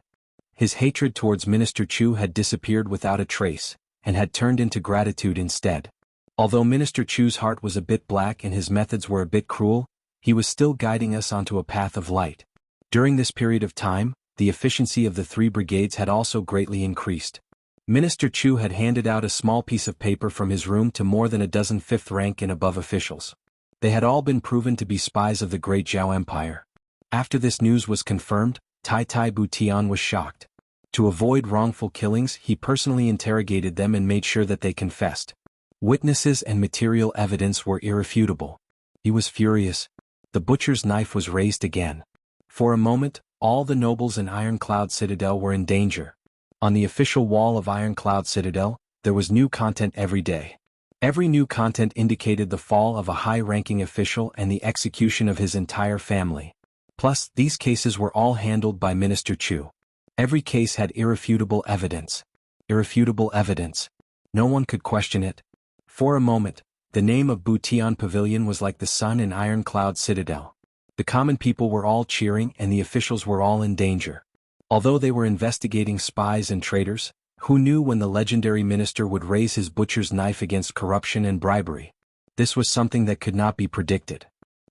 [SPEAKER 1] His hatred towards Minister Chu had disappeared without a trace, and had turned into gratitude instead. Although Minister Chu's heart was a bit black and his methods were a bit cruel, he was still guiding us onto a path of light. During this period of time, the efficiency of the 3 brigades had also greatly increased. Minister Chu had handed out a small piece of paper from his room to more than a dozen 5th rank and above officials. They had all been proven to be spies of the Great Zhao Empire. After this news was confirmed, Tai Butian was shocked. To avoid wrongful killings, he personally interrogated them and made sure that they confessed. Witnesses and material evidence were irrefutable. He was furious. The butcher's knife was raised again. For a moment, all the nobles in Ironcloud Citadel were in danger. On the official wall of Ironcloud Citadel, there was new content every day. Every new content indicated the fall of a high-ranking official and the execution of his entire family. Plus, these cases were all handled by Minister Chu. Every case had irrefutable evidence. Irrefutable evidence. No one could question it. For a moment, the name of Butian Pavilion was like the sun in Ironcloud Citadel. The common people were all cheering and the officials were all in danger. Although they were investigating spies and traitors, who knew when the legendary minister would raise his butcher's knife against corruption and bribery? This was something that could not be predicted.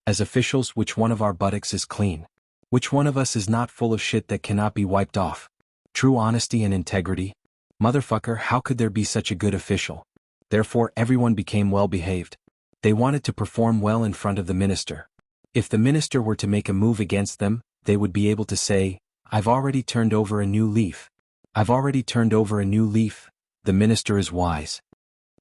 [SPEAKER 1] As officials, which one of our buttocks is clean? Which one of us is not full of shit that cannot be wiped off? True honesty and integrity? Motherfucker, how could there be such a good official? Therefore everyone became well-behaved. They wanted to perform well in front of the minister. If the minister were to make a move against them, they would be able to say, "I've already turned over a new leaf. I've already turned over a new leaf. The minister is wise."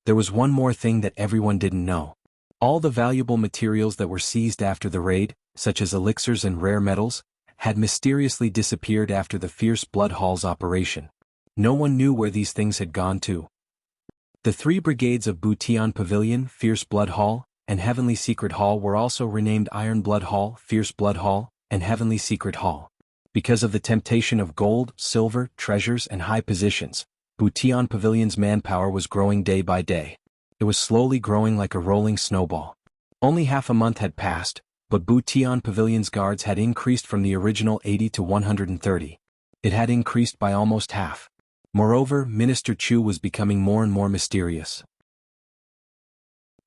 [SPEAKER 1] There was one more thing that everyone didn't know. All the valuable materials that were seized after the raid, such as elixirs and rare metals, had mysteriously disappeared after the Fierce Blood Hall's operation. No one knew where these things had gone to. The 3 brigades of Butian Pavilion, Fierce Blood Hall, and Heavenly Secret Hall were also renamed Iron Blood Hall, Fierce Blood Hall, and Heavenly Secret Hall. Because of the temptation of gold, silver, treasures and high positions, Butian Pavilion's manpower was growing day by day. It was slowly growing like a rolling snowball. Only half a month had passed, but Butian Pavilion's guards had increased from the original 80 to 130. It had increased by almost half. Moreover, Minister Chu was becoming more and more mysterious.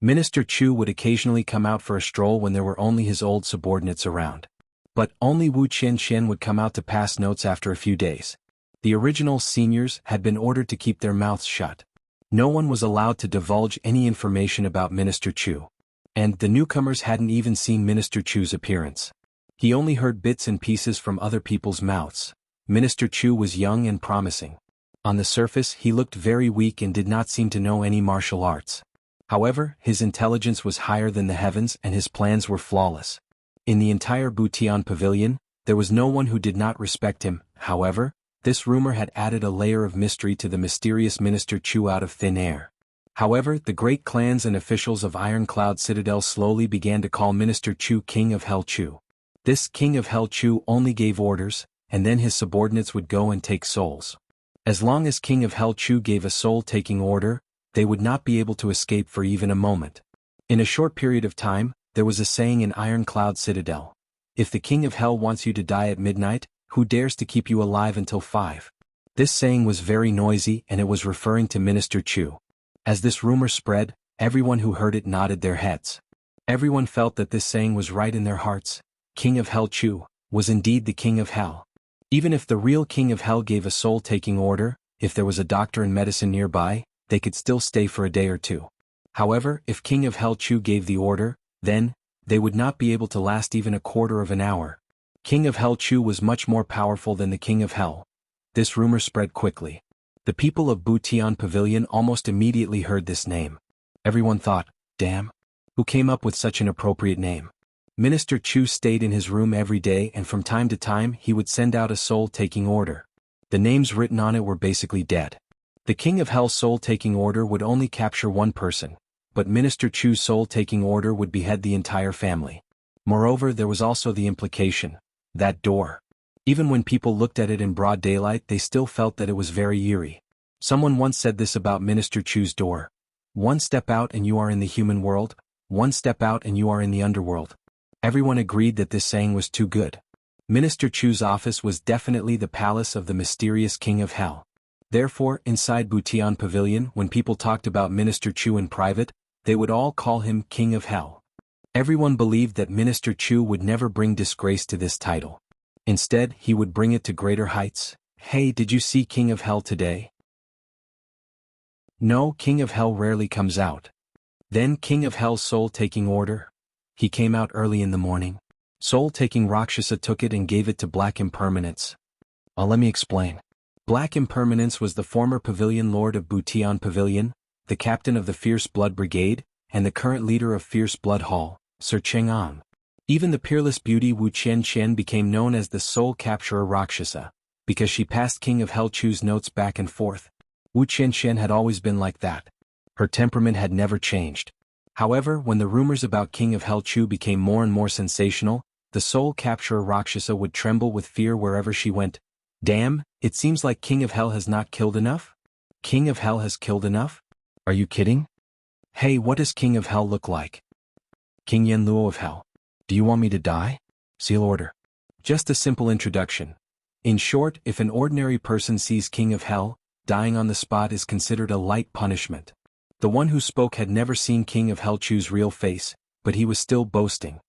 [SPEAKER 1] Minister Chu would occasionally come out for a stroll when there were only his old subordinates around. But only Wu Qianqian would come out to pass notes after a few days. The original seniors had been ordered to keep their mouths shut. No one was allowed to divulge any information about Minister Chu. And the newcomers hadn't even seen Minister Chu's appearance. He only heard bits and pieces from other people's mouths. Minister Chu was young and promising. On the surface, he looked very weak and did not seem to know any martial arts. However, his intelligence was higher than the heavens and his plans were flawless. In the entire Butian Pavilion, there was no one who did not respect him. However, this rumor had added a layer of mystery to the mysterious Minister Chu out of thin air. However, the great clans and officials of Ironcloud Citadel slowly began to call Minister Chu King of Hell Chu. This King of Hell Chu only gave orders, and then his subordinates would go and take souls. As long as King of Hell Chu gave a soul-taking order, they would not be able to escape for even a moment. In a short period of time, there was a saying in Ironcloud Citadel. If the King of Hell wants you to die at midnight, who dares to keep you alive until 5? This saying was very noisy and it was referring to Minister Chu. As this rumor spread, everyone who heard it nodded their heads. Everyone felt that this saying was right in their hearts. King of Hell Chu was indeed the King of Hell. Even if the real King of Hell gave a soul-taking order, if there was a doctor and medicine nearby, they could still stay for a day or two. However, if King of Hell Chu gave the order, then, they would not be able to last even a quarter of an hour. King of Hell Chu was much more powerful than the King of Hell. This rumor spread quickly. The people of Butian Pavilion almost immediately heard this name. Everyone thought, damn, who came up with such an appropriate name? Minister Chu stayed in his room every day and from time to time he would send out a soul-taking order. The names written on it were basically dead. The King of Hell's soul-taking order would only capture one person, but Minister Chu's soul-taking order would behead the entire family. Moreover, there was also the implication, that door. Even when people looked at it in broad daylight, they still felt that it was very eerie. Someone once said this about Minister Chu's door. One step out and you are in the human world, one step out and you are in the underworld. Everyone agreed that this saying was too good. Minister Chu's office was definitely the palace of the mysterious King of Hell. Therefore, inside Butian Pavilion, when people talked about Minister Chu in private, they would all call him King of Hell. Everyone believed that Minister Chu would never bring disgrace to this title. Instead, he would bring it to greater heights. Hey, did you see King of Hell today? No, King of Hell rarely comes out. Then King of Hell's soul-taking order. He came out early in the morning. Soul-taking Rakshasa took it and gave it to Black Impermanence. Let me explain. Black Impermanence was the former Pavilion Lord of Butian Pavilion, the captain of the Fierce Blood Brigade, and the current leader of Fierce Blood Hall, Sir Chang'an. Even the peerless beauty Wu Qianqian became known as the Soul Capturer Rakshasa, because she passed King of Hell Chu's notes back and forth. Wu Qianqian had always been like that. Her temperament had never changed. However, when the rumors about King of Hell Chu became more and more sensational, the soul capturer Rakshasa would tremble with fear wherever she went. Damn, it seems like King of Hell has not killed enough? King of Hell has killed enough? Are you kidding? Hey, what does King of Hell look like? King Yen Luo of Hell. Do you want me to die? Seal order. Just a simple introduction. In short, if an ordinary person sees King of Hell, dying on the spot is considered a light punishment. The one who spoke had never seen King of Hell Chu's real face, but he was still boasting.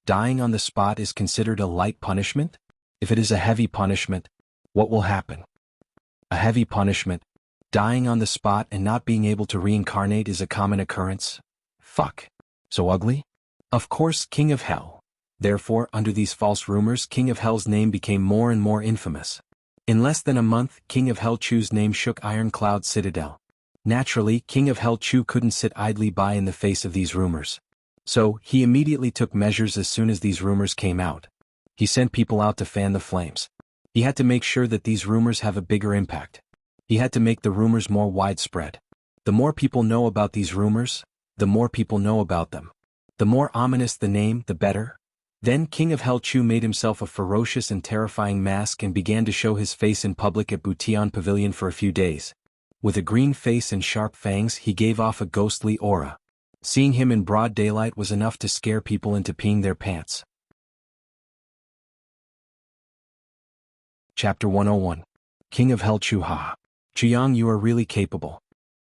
[SPEAKER 1] Dying on the spot is considered a light punishment? If it is a heavy punishment, what will happen? A heavy punishment. Dying on the spot and not being able to reincarnate is a common occurrence. Fuck. So ugly? Of course, King of Hell. Therefore, under these false rumors, King of Hell's name became more and more infamous. In less than a month, King of Hell Chu's name shook Ironcloud Citadel. Naturally, King of Hell Chu couldn't sit idly by in the face of these rumors. So, he immediately took measures as soon as these rumors came out. He sent people out to fan the flames. He had to make sure that these rumors have a bigger impact. He had to make the rumors more widespread. The more people know about these rumors, the more people know about them. The more ominous the name, the better. Then King of Hell Chu made himself a ferocious and terrifying mask and began to show his face in public at Butian Pavilion for a few days. With a green face and sharp fangs, he gave off a ghostly aura. Seeing him in broad daylight was enough to scare people into peeing their pants. Chapter 101. King of Hell Chu Ha. Chuyang, you are really capable.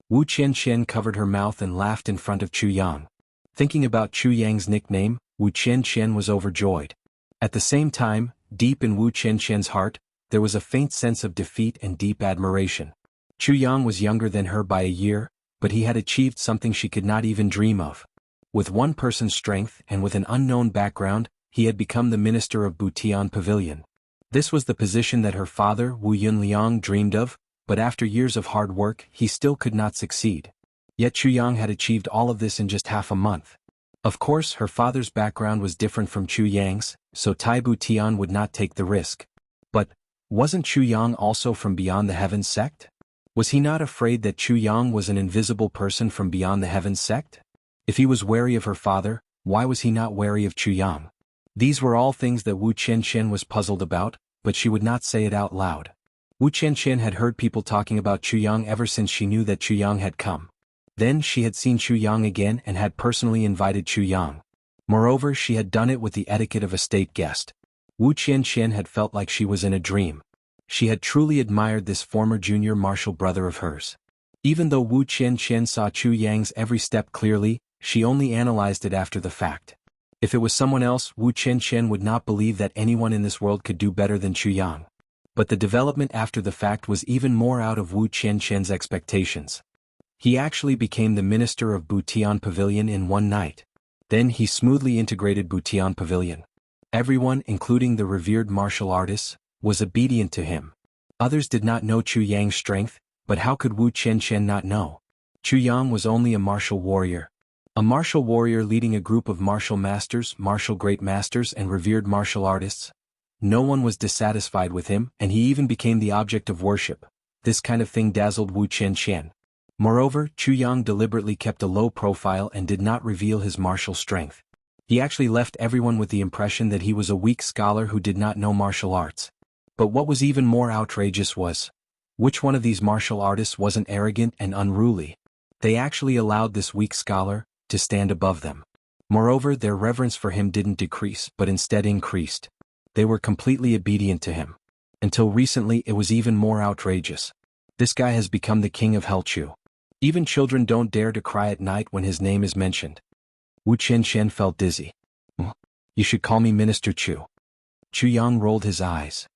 [SPEAKER 1] Wu Qianqian covered her mouth and laughed in front of Chuyang. Thinking about Chu Yang's nickname, Wu Qianqian was overjoyed. At the same time, deep in Wu Qianqian's heart, there was a faint sense of defeat and deep admiration. Chuyang was younger than her by a year, but he had achieved something she could not even dream of. With one person's strength and with an unknown background, he had become the minister of Butian Pavilion. This was the position that her father, Wu Yunliang, dreamed of, but after years of hard work, he still could not succeed. Yet Chuyang had achieved all of this in just half a month. Of course, her father's background was different from Chuyang's, so Tai Butian would not take the risk. But, wasn't Chuyang also from beyond the heavens sect? Was he not afraid that Chuyang was an invisible person from beyond the heavens sect? If he was wary of her father, why was he not wary of Chuyang? These were all things that Wu Qianqian was puzzled about, but she would not say it out loud. Wu Qianqian had heard people talking about Chuyang ever since she knew that Chuyang had come. Then she had seen Chuyang again and had personally invited Chuyang. Moreover, she had done it with the etiquette of a state guest. Wu Qianqian had felt like she was in a dream. She had truly admired this former junior martial brother of hers. Even though Wu Qianqian saw Chuyang's every step clearly, she only analyzed it after the fact. If it was someone else, Wu Qianqian would not believe that anyone in this world could do better than Chuyang. But the development after the fact was even more out of Wu Qianqian's expectations. He actually became the minister of Butian Pavilion in one night. Then he smoothly integrated Butian Pavilion. Everyone, including the revered martial artists, was obedient to him. Others did not know Chuyang's strength, but how could Wu Qianqian not know? Chuyang was only a martial warrior. A martial warrior leading a group of martial masters, martial great masters and revered martial artists. No one was dissatisfied with him, and he even became the object of worship. This kind of thing dazzled Wu Qianqian. Moreover, Chuyang deliberately kept a low profile and did not reveal his martial strength. He actually left everyone with the impression that he was a weak scholar who did not know martial arts. But what was even more outrageous was, which one of these martial artists wasn't arrogant and unruly? They actually allowed this weak scholar to stand above them. Moreover, their reverence for him didn't decrease but instead increased. They were completely obedient to him. Until recently it was even more outrageous. This guy has become the king of Hell Chu. Even children don't dare to cry at night when his name is mentioned. Wu Qianqian felt dizzy. You should call me Minister Chu. Chuyang rolled his eyes.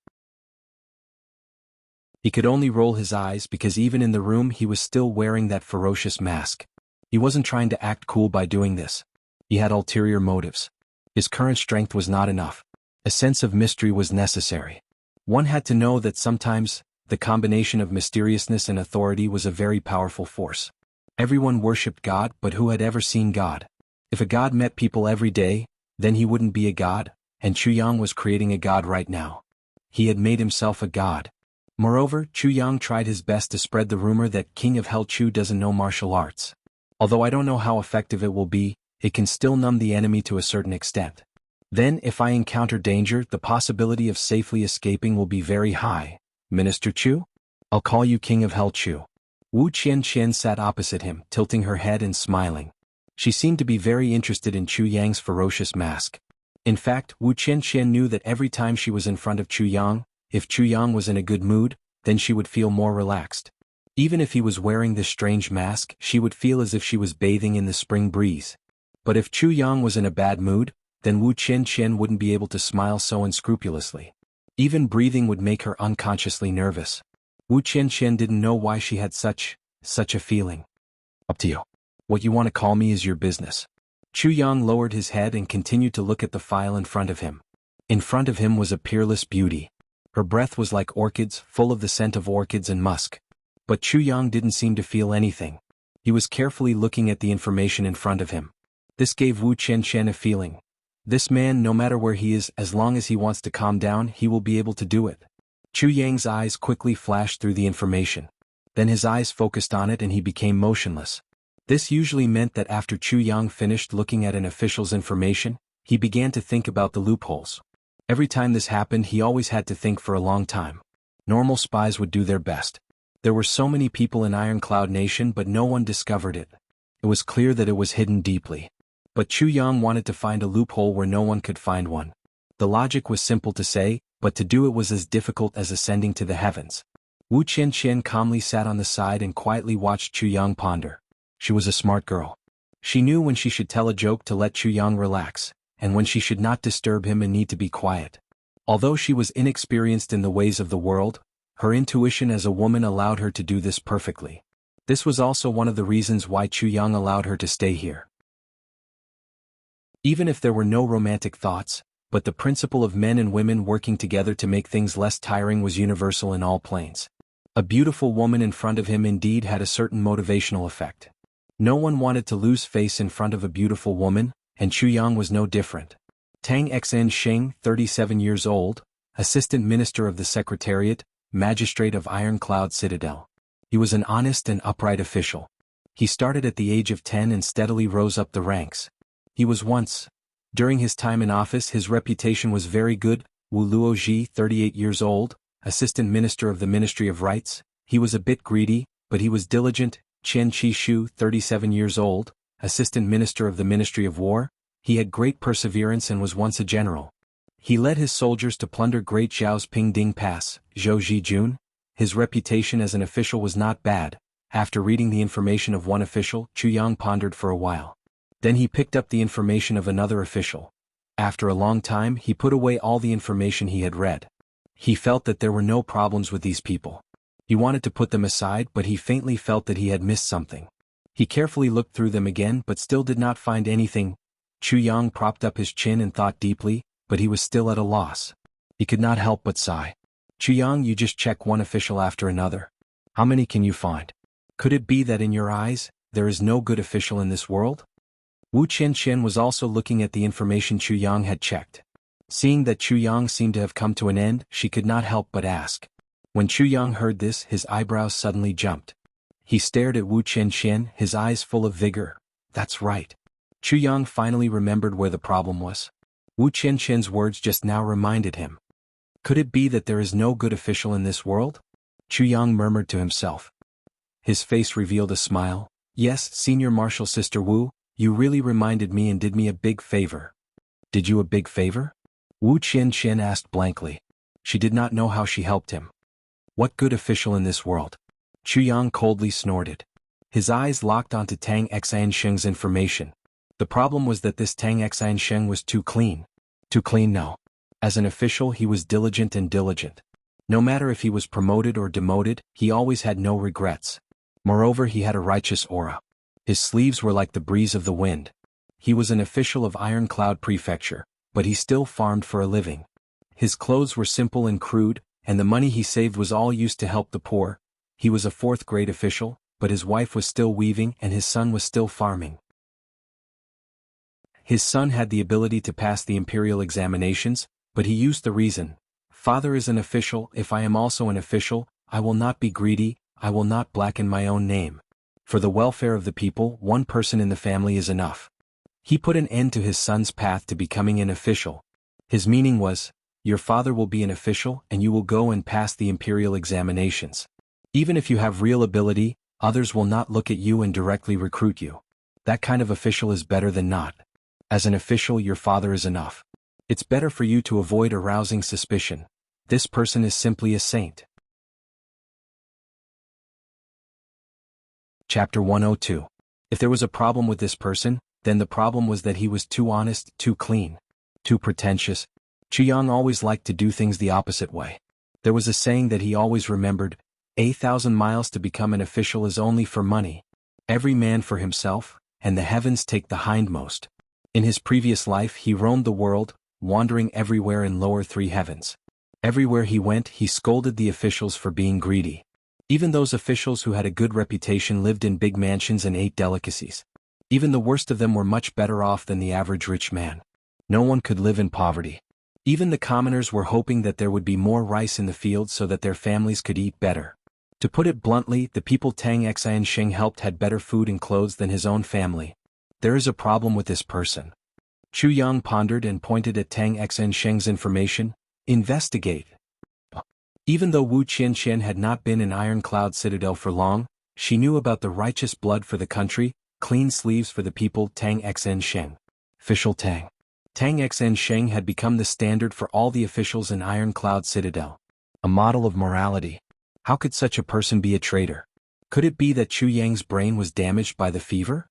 [SPEAKER 1] He could only roll his eyes because even in the room he was still wearing that ferocious mask. He wasn't trying to act cool by doing this. He had ulterior motives. His current strength was not enough. A sense of mystery was necessary. One had to know that sometimes, the combination of mysteriousness and authority was a very powerful force. Everyone worshipped God, but who had ever seen God? If a god met people every day, then he wouldn't be a god, and Chuyang was creating a god right now. He had made himself a god. Moreover, Chu Yang tried his best to spread the rumor that King of Hell Chu doesn't know martial arts. Although I don't know how effective it will be, it can still numb the enemy to a certain extent. Then if I encounter danger, the possibility of safely escaping will be very high. Minister Chu? I'll call you King of Hell Chu. Wu Qianqian sat opposite him, tilting her head and smiling. She seemed to be very interested in Chu Yang's ferocious mask. In fact, Wu Qianqian knew that every time she was in front of Chu Yang, if Chu Yang was in a good mood, then she would feel more relaxed. Even if he was wearing this strange mask, she would feel as if she was bathing in the spring breeze. But if Chu Yang was in a bad mood, then Wu Qianqian wouldn't be able to smile so unscrupulously. Even breathing would make her unconsciously nervous. Wu Qianqian didn't know why she had such a feeling. Up to you. What you want to call me is your business. Chu Yang lowered his head and continued to look at the file in front of him. In front of him was a peerless beauty. Her breath was like orchids, full of the scent of orchids and musk. But Chu Yang didn't seem to feel anything. He was carefully looking at the information in front of him. This gave Wu Qianqian a feeling. This man, no matter where he is, as long as he wants to calm down, he will be able to do it. Chu Yang's eyes quickly flashed through the information. Then his eyes focused on it and he became motionless. This usually meant that after Chu Yang finished looking at an official's information, he began to think about the loopholes. Every time this happened, he always had to think for a long time. Normal spies would do their best. There were so many people in Ironcloud Nation, but no one discovered it. It was clear that it was hidden deeply. But Chu Yang wanted to find a loophole where no one could find one. The logic was simple to say, but to do it was as difficult as ascending to the heavens. Wu Qianqian calmly sat on the side and quietly watched Chu Yang ponder. She was a smart girl. She knew when she should tell a joke to let Chu Yang relax, and when she should not disturb him and need to be quiet. Although she was inexperienced in the ways of the world, her intuition as a woman allowed her to do this perfectly. This was also one of the reasons why Chu Yang allowed her to stay here. Even if there were no romantic thoughts, but the principle of men and women working together to make things less tiring was universal in all planes. A beautiful woman in front of him indeed had a certain motivational effect. No one wanted to lose face in front of a beautiful woman, and Chu Yang was no different. Tang Xen Sheng, 37 years old, Assistant Minister of the Secretariat, Magistrate of Ironcloud Citadel. He was an honest and upright official. He started at the age of 10 and steadily rose up the ranks. During his time in office, his reputation was very good. Wu Luoji, 38 years old, Assistant Minister of the Ministry of Rights. He was a bit greedy, but he was diligent. Chen Qishu, 37 years old, Assistant Minister of the Ministry of War. He had great perseverance and was once a general. He led his soldiers to plunder Great Zhao's Pingding Pass. Zhou Zijun. His reputation as an official was not bad. After reading the information of one official, Chu Yang pondered for a while. Then he picked up the information of another official. After a long time, he put away all the information he had read. He felt that there were no problems with these people. He wanted to put them aside, but he faintly felt that he had missed something. He carefully looked through them again but still did not find anything. Chu Yang propped up his chin and thought deeply, but he was still at a loss. He could not help but sigh. Chu Yang, you just check one official after another. How many can you find? Could it be that in your eyes, there is no good official in this world? Wu Qianqian was also looking at the information Chu Yang had checked. Seeing that Chu Yang seemed to have come to an end, she could not help but ask. When Chu Yang heard this, his eyebrows suddenly jumped. He stared at Wu Qianqian, his eyes full of vigor. That's right. Chu Yang finally remembered where the problem was. Wu Qianqian's words just now reminded him. Could it be that there is no good official in this world? Chu Yang murmured to himself. His face revealed a smile. Yes, Senior Marshal Sister Wu, you really reminded me and did me a big favor. Did you a big favor? Wu Qianqian asked blankly. She did not know how she helped him. What good official in this world? Chu Yang coldly snorted. His eyes locked onto Tang Xansheng's information. The problem was that this Tang Xansheng was too clean. Too clean, no. As an official, he was diligent and diligent. No matter if he was promoted or demoted, he always had no regrets. Moreover, he had a righteous aura. His sleeves were like the breeze of the wind. He was an official of Ironcloud Prefecture, but he still farmed for a living. His clothes were simple and crude, and the money he saved was all used to help the poor. He was a fourth-grade official, but his wife was still weaving and his son was still farming. His son had the ability to pass the imperial examinations, but he used the reason Father is an official. If I am also an official, I will not be greedy, I will not blacken my own name. For the welfare of the people, one person in the family is enough. He put an end to his son's path to becoming an official. His meaning was, your father will be an official and you will go and pass the imperial examinations. Even if you have real ability, others will not look at you and directly recruit you. That kind of official is better than not. As an official, your father is enough. It's better for you to avoid arousing suspicion. This person is simply a saint. Chapter 102. If there was a problem with this person, then the problem was that he was too honest, too clean, too pretentious. Jianghu always liked to do things the opposite way. There was a saying that he always remembered, 1,000 miles to become an official is only for money. Every man for himself, and the heavens take the hindmost. In his previous life he roamed the world, wandering everywhere in lower three heavens. Everywhere he went he scolded the officials for being greedy. Even those officials who had a good reputation lived in big mansions and ate delicacies. Even the worst of them were much better off than the average rich man. No one could live in poverty. Even the commoners were hoping that there would be more rice in the fields so that their families could eat better. To put it bluntly, the people Tang Xiansheng helped had better food and clothes than his own family. There is a problem with this person. Chu Yang pondered and pointed at Tang Xiansheng's information. Investigate. Even though Wu Qianqian had not been in Ironcloud Citadel for long, she knew about the righteous blood for the country, clean sleeves for the people. Tang Xiansheng. Official Tang. Tang Xiansheng had become the standard for all the officials in Ironcloud Citadel. A model of morality. How could such a person be a traitor? Could it be that Chu Yang's brain was damaged by the fever?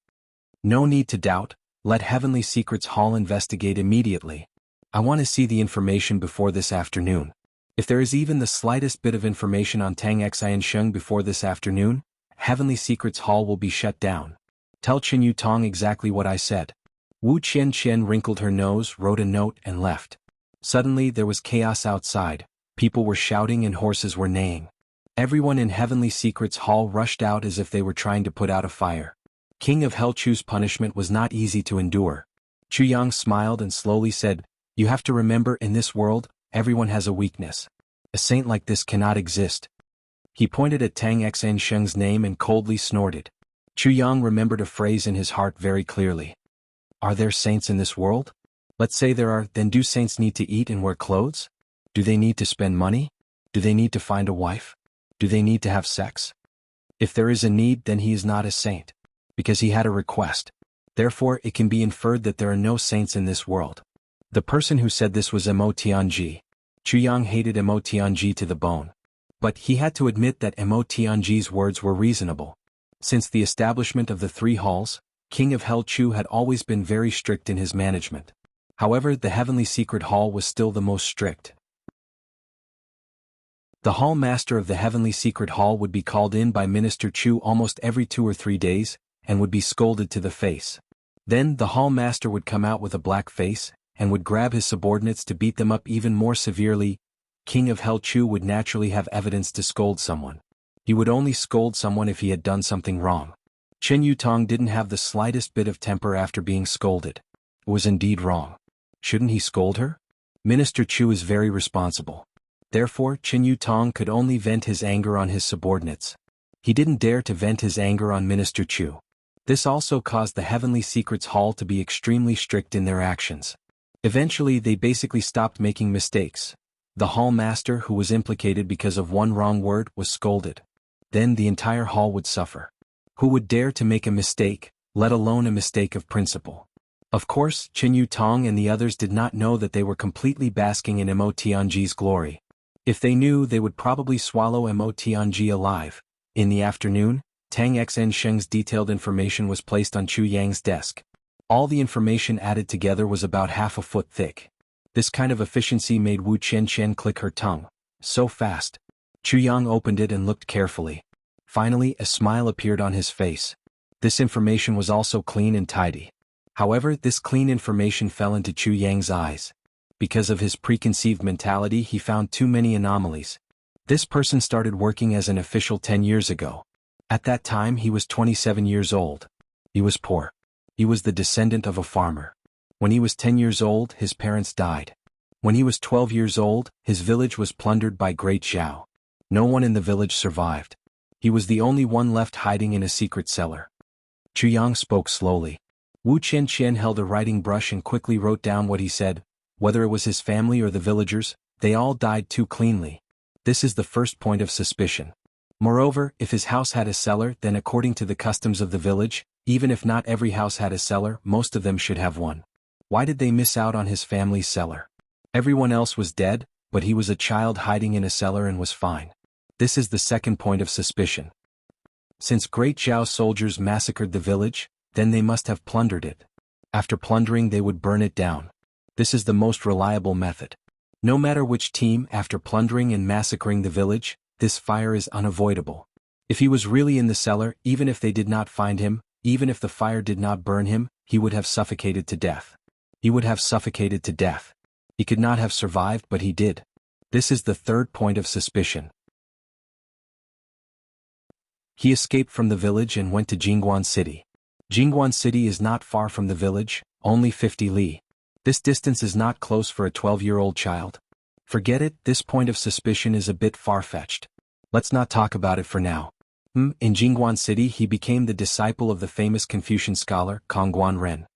[SPEAKER 1] No need to doubt, let Heavenly Secrets Hall investigate immediately. I want to see the information before this afternoon. If there is even the slightest bit of information on Tang Xiansheng before this afternoon, Heavenly Secrets Hall will be shut down. Tell Qin Yutong exactly what I said. Wu Qianqian wrinkled her nose, wrote a note and left. Suddenly there was chaos outside. People were shouting and horses were neighing. Everyone in Heavenly Secrets Hall rushed out as if they were trying to put out a fire. King of Hell Chu's punishment was not easy to endure. Chu Yang smiled and slowly said, you have to remember, in this world, everyone has a weakness. A saint like this cannot exist. He pointed at Tang Xiansheng's name and coldly snorted. Chu Yang remembered a phrase in his heart very clearly. Are there saints in this world? Let's say there are, then do saints need to eat and wear clothes? Do they need to spend money? Do they need to find a wife? Do they need to have sex? If there is a need, then he is not a saint. Because he had a request. Therefore it can be inferred that there are no saints in this world. The person who said this was Mo Tianji. Chu Yang hated Mo Tianji to the bone. But he had to admit that Mo Tianji's words were reasonable. Since the establishment of the three halls, King of Hell Chu had always been very strict in his management. However, the Heavenly Secret Hall was still the most strict. The hall master of the Heavenly Secret Hall would be called in by Minister Chu almost every 2 or 3 days, and would be scolded to the face. Then the hall master would come out with a black face, and would grab his subordinates to beat them up even more severely. King of Hell Chu would naturally have evidence to scold someone. He would only scold someone if he had done something wrong. Qin Yutong didn't have the slightest bit of temper after being scolded. It was indeed wrong. Shouldn't he scold her? Minister Chu is very responsible. Therefore, Qin Yutong could only vent his anger on his subordinates. He didn't dare to vent his anger on Minister Chu. This also caused the Heavenly Secrets Hall to be extremely strict in their actions. Eventually they basically stopped making mistakes. The hall master who was implicated because of one wrong word was scolded. Then the entire hall would suffer. Who would dare to make a mistake, let alone a mistake of principle? Of course, Qin Yutong and the others did not know that they were completely basking in Mo Tianji's glory. If they knew, they would probably swallow Mo Tianji alive. In the afternoon, Tang Xiansheng's detailed information was placed on Chu Yang's desk. All the information added together was about half a foot thick. This kind of efficiency made Wu Qianqian click her tongue. So fast. Chu Yang opened it and looked carefully. Finally, a smile appeared on his face. This information was also clean and tidy. However, this clean information fell into Chu Yang's eyes. Because of his preconceived mentality, he found too many anomalies. This person started working as an official 10 years ago. At that time he was 27 years old. He was poor. He was the descendant of a farmer. When he was 10 years old, his parents died. When he was 12 years old, his village was plundered by Great Zhao. No one in the village survived. He was the only one left hiding in a secret cellar. Chuyang spoke slowly. Wu Qianqian held a writing brush and quickly wrote down what he said. Whether it was his family or the villagers, they all died too cleanly. This is the first point of suspicion. Moreover, if his house had a cellar, then according to the customs of the village, even if not every house had a cellar, most of them should have one. Why did they miss out on his family's cellar? Everyone else was dead, but he was a child hiding in a cellar and was fine. This is the second point of suspicion. Since Great Zhao soldiers massacred the village, then they must have plundered it. After plundering they would burn it down. This is the most reliable method. No matter which team, after plundering and massacring the village, this fire is unavoidable. If he was really in the cellar, even if they did not find him, even if the fire did not burn him, he would have suffocated to death. He would have suffocated to death. He could not have survived, but he did. This is the third point of suspicion. He escaped from the village and went to Jingguan City. Jingguan City is not far from the village, only 50 li. This distance is not close for a 12-year-old child. Forget it, this point of suspicion is a bit far-fetched. Let's not talk about it for now. In Jingguan City he became the disciple of the famous Confucian scholar Kongguan Ren.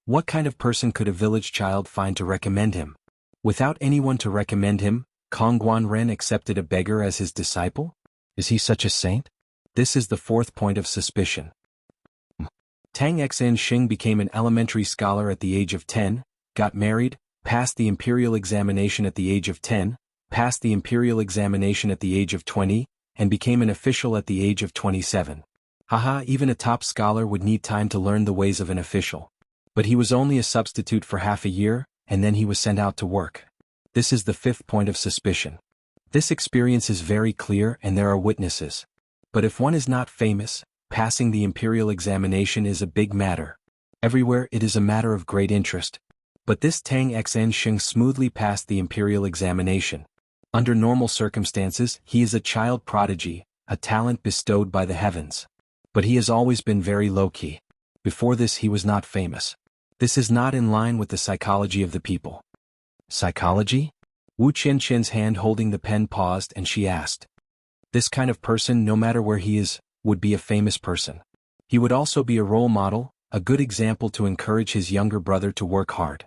[SPEAKER 1] What kind of person could a village child find to recommend him? Without anyone to recommend him, Kongguan Ren accepted a beggar as his disciple? Is he such a saint? This is the fourth point of suspicion. Tang Xen Xing became an elementary scholar at the age of 10, got married, passed the imperial examination at the age of 10, passed the imperial examination at the age of 20, and became an official at the age of 27. Haha, even a top scholar would need time to learn the ways of an official. But he was only a substitute for half a year, and then he was sent out to work. This is the fifth point of suspicion. This experience is very clear and there are witnesses. But if one is not famous, passing the imperial examination is a big matter. Everywhere it is a matter of great interest. But this Tang Xen Xing smoothly passed the imperial examination. Under normal circumstances, he is a child prodigy, a talent bestowed by the heavens. But he has always been very low-key. Before this he was not famous. This is not in line with the psychology of the people. Psychology? Wu Qianqian's hand holding the pen paused and she asked. This kind of person, no matter where he is, would be a famous person. He would also be a role model, a good example to encourage his younger brother to work hard.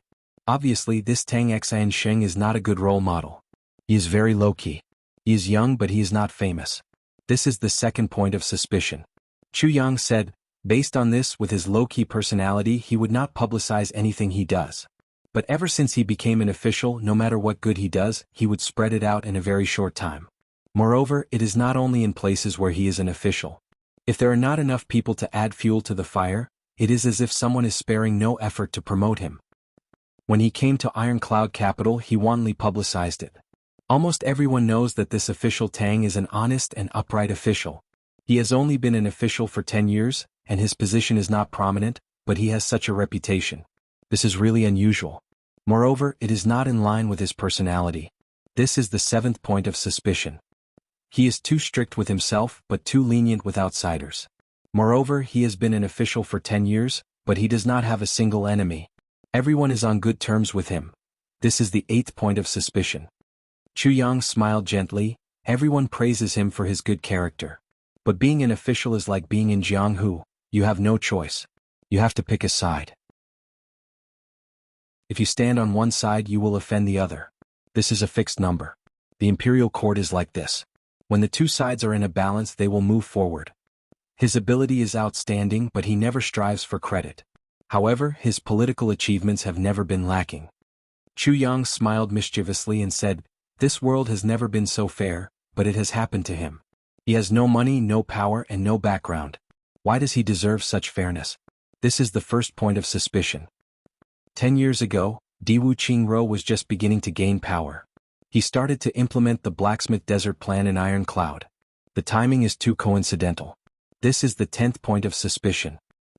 [SPEAKER 1] Obviously this Tang Xen Sheng is not a good role model. He is very low-key. He is young but he is not famous. This is the second point of suspicion. Chuyang said, based on this, with his low-key personality he would not publicize anything he does. But ever since he became an official, no matter what good he does, he would spread it out in a very short time. Moreover, it is not only in places where he is an official. If there are not enough people to add fuel to the fire, it is as if someone is sparing no effort to promote him. When he came to Iron Cloud capital he wantonly publicized it. Almost everyone knows that this official Tang is an honest and upright official. He has only been an official for 10 years, and his position is not prominent, but he has such a reputation. This is really unusual. Moreover, it is not in line with his personality. This is the seventh point of suspicion. He is too strict with himself but too lenient with outsiders. Moreover, he has been an official for 10 years, but he does not have a single enemy. Everyone is on good terms with him. This is the eighth point of suspicion. Chuyang smiled gently. Everyone praises him for his good character. But being an official is like being in Jianghu. You have no choice. You have to pick a side. If you stand on one side you will offend the other. This is a fixed number. The imperial court is like this. When the two sides are in a balance they will move forward. His ability is outstanding but he never strives for credit. However, his political achievements have never been lacking. Chuyang smiled mischievously and said, this world has never been so fair, but it has happened to him. He has no money, no power and no background. Why does he deserve such fairness? This is the first point of suspicion. 10 years ago, Diwu Qingro was just beginning to gain power. He started to implement the Blacksmith Desert Plan in Iron Cloud. The timing is too coincidental. This is the 10th point of suspicion.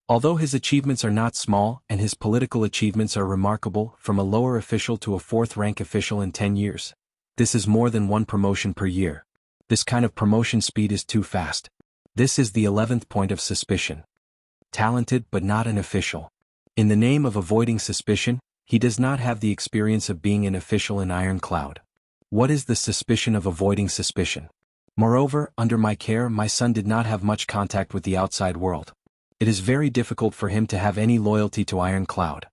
[SPEAKER 1] Although his achievements are not small and his political achievements are remarkable, from a lower official to a fourth-rank official in 10 years. This is more than one promotion per year. This kind of promotion speed is too fast. This is the 11th point of suspicion. Talented but not an official. In the name of avoiding suspicion, he does not have the experience of being an official in Iron Cloud. What is the suspicion of avoiding suspicion? Moreover, under my care my son did not have much contact with the outside world. It is very difficult for him to have any loyalty to Iron Cloud.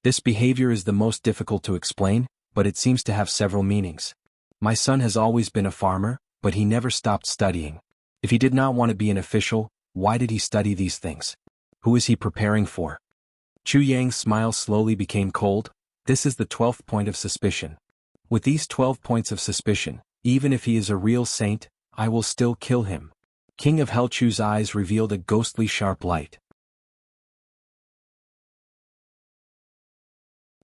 [SPEAKER 1] This behavior is the most difficult to explain, but it seems to have several meanings. My son has always been a farmer, but he never stopped studying. If he did not want to be an official, why did he study these things? Who is he preparing for? Chu Yang's smile slowly became cold. This is the 12th point of suspicion. With these 12 points of suspicion, even if he is a real saint, I will still kill him. King of Helchu's eyes revealed a ghostly sharp light.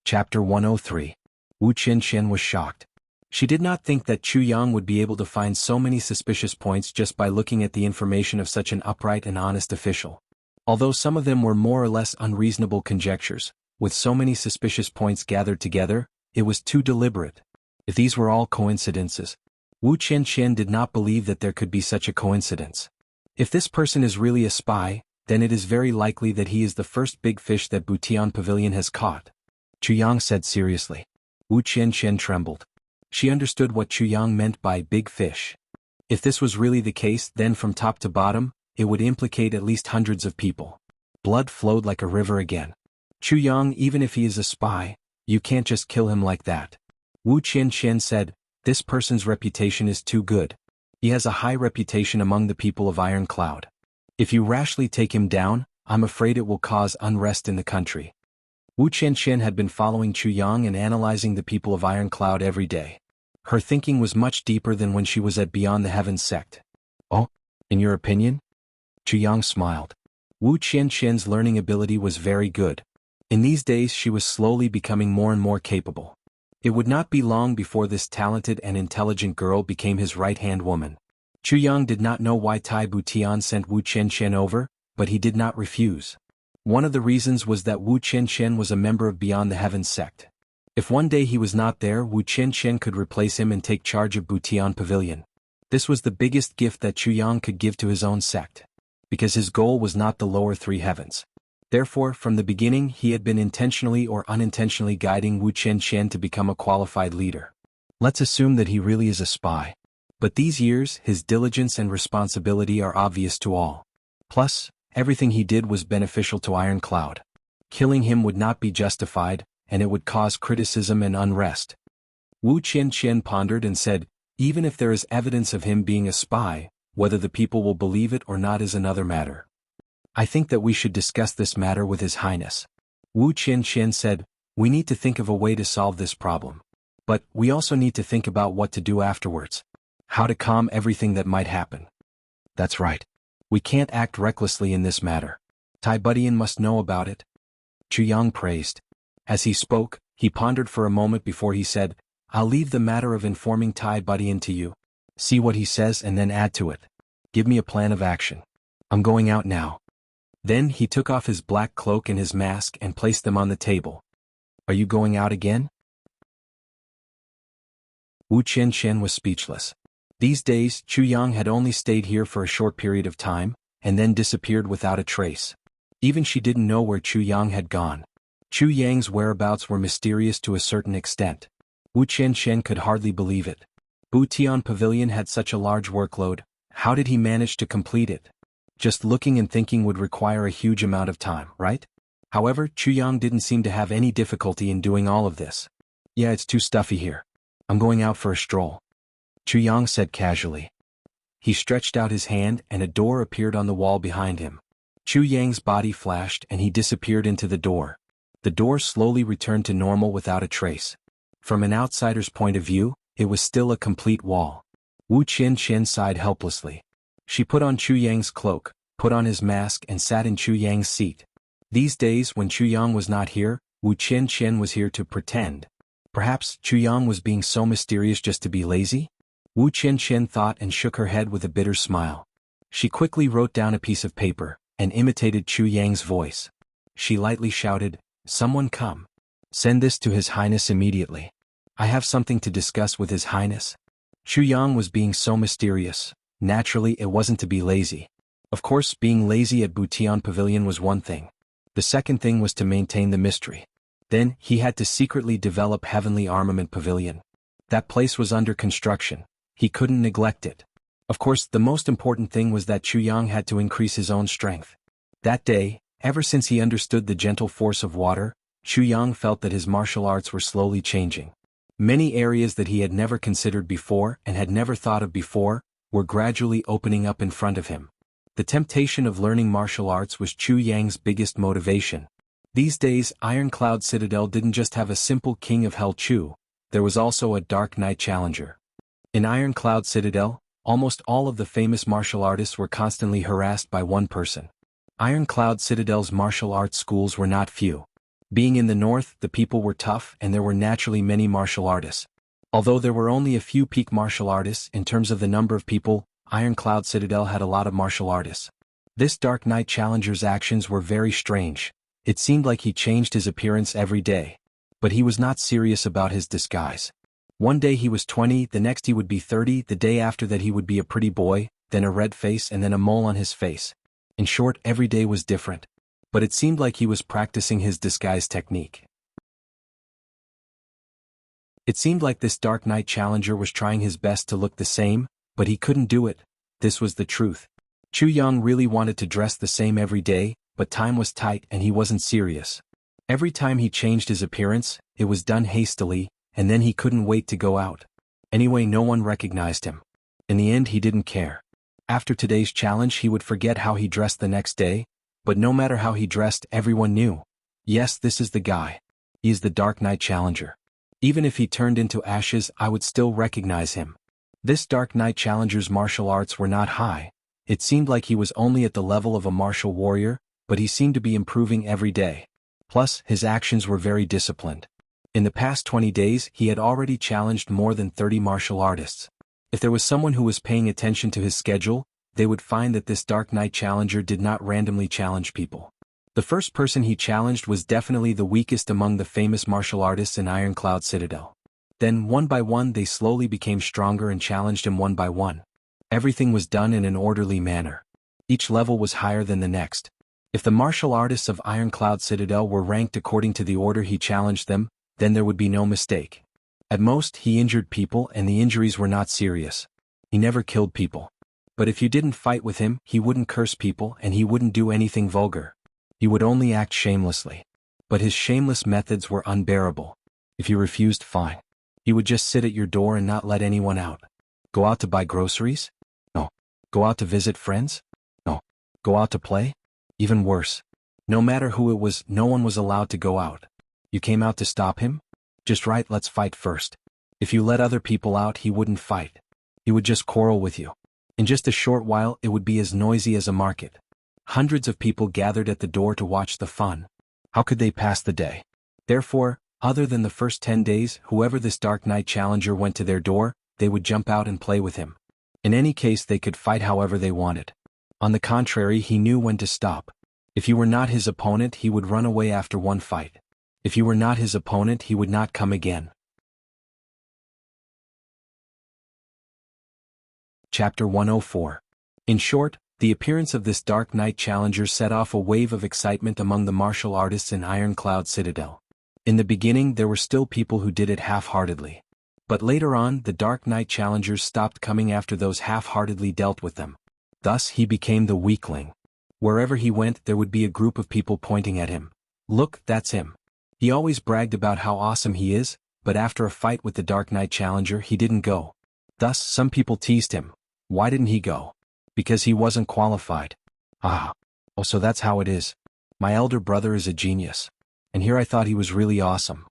[SPEAKER 1] Chapter 103. Wu Qianqian was shocked. She did not think that Chu Yang would be able to find so many suspicious points just by looking at the information of such an upright and honest official. Although some of them were more or less unreasonable conjectures, with so many suspicious points gathered together, it was too deliberate. If these were all coincidences, Wu Qianqian did not believe that there could be such a coincidence. If this person is really a spy, then it is very likely that he is the first big fish that Butian Pavilion has caught. Chu Yang said seriously. Wu Qianqian trembled. She understood what Chu Yang meant by big fish. If this was really the case, then from top to bottom, it would implicate at least hundreds of people. Blood flowed like a river again. Chu Yang, even if he is a spy, you can't just kill him like that. Wu Qianqian said, this person's reputation is too good. He has a high reputation among the people of Iron Cloud. If you rashly take him down, I'm afraid it will cause unrest in the country. Wu Qianqian had been following Chu Yang and analyzing the people of Iron Cloud every day. Her thinking was much deeper than when she was at Beyond the Heavens sect. Oh, in your opinion? Chu Yang smiled. Wu Qianqian's learning ability was very good. In these days she was slowly becoming more and more capable. It would not be long before this talented and intelligent girl became his right-hand woman. Chu Yang did not know why Tai Butian sent Wu Qianqian over, but he did not refuse. One of the reasons was that Wu Qianqian was a member of Beyond the Heavens sect. If one day he was not there, Wu Qianqian could replace him and take charge of Butian Pavilion. This was the biggest gift that Chu Yang could give to his own sect. Because his goal was not the lower three heavens. Therefore, from the beginning he had been intentionally or unintentionally guiding Wu Qianqian to become a qualified leader. Let's assume that he really is a spy. But these years, his diligence and responsibility are obvious to all. Plus, everything he did was beneficial to Iron Cloud. Killing him would not be justified, and it would cause criticism and unrest. Wu Qianqian pondered and said, even if there is evidence of him being a spy, whether the people will believe it or not is another matter. I think that we should discuss this matter with His Highness. Wu Qianqian said, we need to think of a way to solve this problem. But we also need to think about what to do afterwards. How to calm everything that might happen. That's right. We can't act recklessly in this matter. Tai Butian must know about it. Chu Yang praised. As he spoke, he pondered for a moment before he said, I'll leave the matter of informing Tai Butian to you. See what he says and then add to it. Give me a plan of action. I'm going out now. Then he took off his black cloak and his mask and placed them on the table. Are you going out again? Wu Qianqian was speechless. These days, Chu Yang had only stayed here for a short period of time, and then disappeared without a trace. Even she didn't know where Chu Yang had gone. Chu Yang's whereabouts were mysterious to a certain extent. Wu Qianqian could hardly believe it. Butian Pavilion had such a large workload, how did he manage to complete it? Just looking and thinking would require a huge amount of time, right? However, Chu Yang didn't seem to have any difficulty in doing all of this. Yeah, it's too stuffy here. I'm going out for a stroll. Chu Yang said casually. He stretched out his hand and a door appeared on the wall behind him. Chu Yang's body flashed and he disappeared into the door. The door slowly returned to normal without a trace. From an outsider's point of view, it was still a complete wall. Wu Qianqian sighed helplessly. She put on Chu Yang's cloak, put on his mask and sat in Chu Yang's seat. These days when Chu Yang was not here, Wu Qianqian was here to pretend. Perhaps Chu Yang was being so mysterious just to be lazy? Wu Qianqian thought and shook her head with a bitter smile. She quickly wrote down a piece of paper, and imitated Chu Yang's voice. She lightly shouted, Someone come. Send this to His Highness immediately. I have something to discuss with His Highness. Chu Yang was being so mysterious. Naturally, it wasn't to be lazy. Of course, being lazy at Butian Pavilion was one thing. The second thing was to maintain the mystery. Then, he had to secretly develop Heavenly Armament Pavilion. That place was under construction. He couldn't neglect it. Of course, the most important thing was that Chu Yang had to increase his own strength. That day, ever since he understood the gentle force of water, Chu Yang felt that his martial arts were slowly changing. Many areas that he had never considered before and had never thought of before were gradually opening up in front of him. The temptation of learning martial arts was Chu Yang's biggest motivation. These days, Iron Cloud Citadel didn't just have a simple King of Hell Chu, there was also a Dark Knight challenger. In Iron Cloud Citadel, almost all of the famous martial artists were constantly harassed by one person. Iron Cloud Citadel's martial arts schools were not few. Being in the north, the people were tough and there were naturally many martial artists. Although there were only a few peak martial artists in terms of the number of people, Iron Cloud Citadel had a lot of martial artists. This Dark Knight challenger's actions were very strange. It seemed like he changed his appearance every day. But he was not serious about his disguise. One day he was 20, the next he would be 30, the day after that he would be a pretty boy, then a red face and then a mole on his face. In short, every day was different. But it seemed like he was practicing his disguise technique. It seemed like this Dark Knight challenger was trying his best to look the same, but he couldn't do it. This was the truth. Chu Yang really wanted to dress the same every day, but time was tight and he wasn't serious. Every time he changed his appearance, it was done hastily, and then he couldn't wait to go out. Anyway, no one recognized him. In the end, he didn't care. After today's challenge, he would forget how he dressed the next day, but no matter how he dressed, everyone knew. Yes, this is the guy. He is the Dark Knight challenger. Even if he turned into ashes, I would still recognize him. This Dark Knight challenger's martial arts were not high. It seemed like he was only at the level of a martial warrior, but he seemed to be improving every day. Plus, his actions were very disciplined. In the past 20 days, he had already challenged more than 30 martial artists. If there was someone who was paying attention to his schedule, they would find that this Dark Knight challenger did not randomly challenge people. The first person he challenged was definitely the weakest among the famous martial artists in Iron Cloud Citadel. Then, one by one, they slowly became stronger and challenged him one by one. Everything was done in an orderly manner. Each level was higher than the next. If the martial artists of Iron Cloud Citadel were ranked according to the order he challenged them, then there would be no mistake. At most, he injured people and the injuries were not serious. He never killed people. But if you didn't fight with him, he wouldn't curse people and he wouldn't do anything vulgar. He would only act shamelessly. But his shameless methods were unbearable. If you refused, fine. He would just sit at your door and not let anyone out. Go out to buy groceries? No. Go out to visit friends? No. Go out to play? Even worse. No matter who it was, no one was allowed to go out. You came out to stop him? Just right, let's fight first. If you let other people out, he wouldn't fight. He would just quarrel with you. In just a short while, it would be as noisy as a market. Hundreds of people gathered at the door to watch the fun. How could they pass the day? Therefore, other than the first 10 days, whoever this Dark Knight challenger went to their door, they would jump out and play with him. In any case, they could fight however they wanted. On the contrary, he knew when to stop. If you were not his opponent, he would run away after one fight. If you were not his opponent, he would not come again. Chapter 104. In short, the appearance of this Dark Knight challenger set off a wave of excitement among the martial artists in Iron Cloud Citadel. In the beginning, there were still people who did it half-heartedly. But later on, the Dark Knight challengers stopped coming after those half-heartedly dealt with them. Thus, he became the weakling. Wherever he went, there would be a group of people pointing at him. Look, that's him. He always bragged about how awesome he is, but after a fight with the Dark Knight challenger, he didn't go. Thus, some people teased him. Why didn't he go? Because he wasn't qualified. Ah. Oh, so that's how it is. My elder brother is a genius. And here I thought he was really awesome.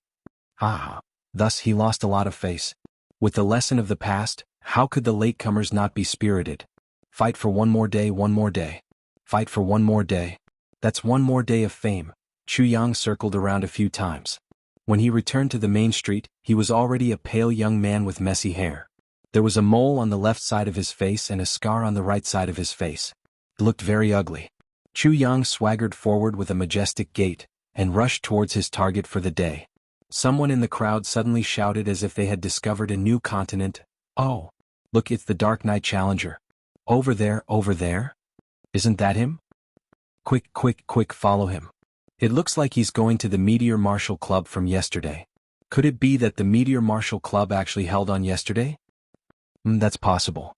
[SPEAKER 1] Ah. Thus he lost a lot of face. With the lesson of the past, how could the latecomers not be spirited? Fight for one more day, one more day. Fight for one more day. That's one more day of fame. Chu Yang circled around a few times. When he returned to the main street, he was already a pale young man with messy hair. There was a mole on the left side of his face and a scar on the right side of his face. It looked very ugly. Chu Yang swaggered forward with a majestic gait, and rushed towards his target for the day. Someone in the crowd suddenly shouted as if they had discovered a new continent. Oh! Look, it's the Dark Knight challenger. Over there, over there? Isn't that him? Quick, quick, quick, follow him. It looks like he's going to the Meteor Martial Club from yesterday. Could it be that the Meteor Martial Club actually held on yesterday? That's possible.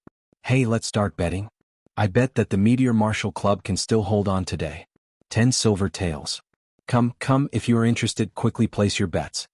[SPEAKER 1] Hey, let's start betting. I bet that the Meteor Martial Club can still hold on today. 10 silver taels. Come, if you are interested, quickly place your bets.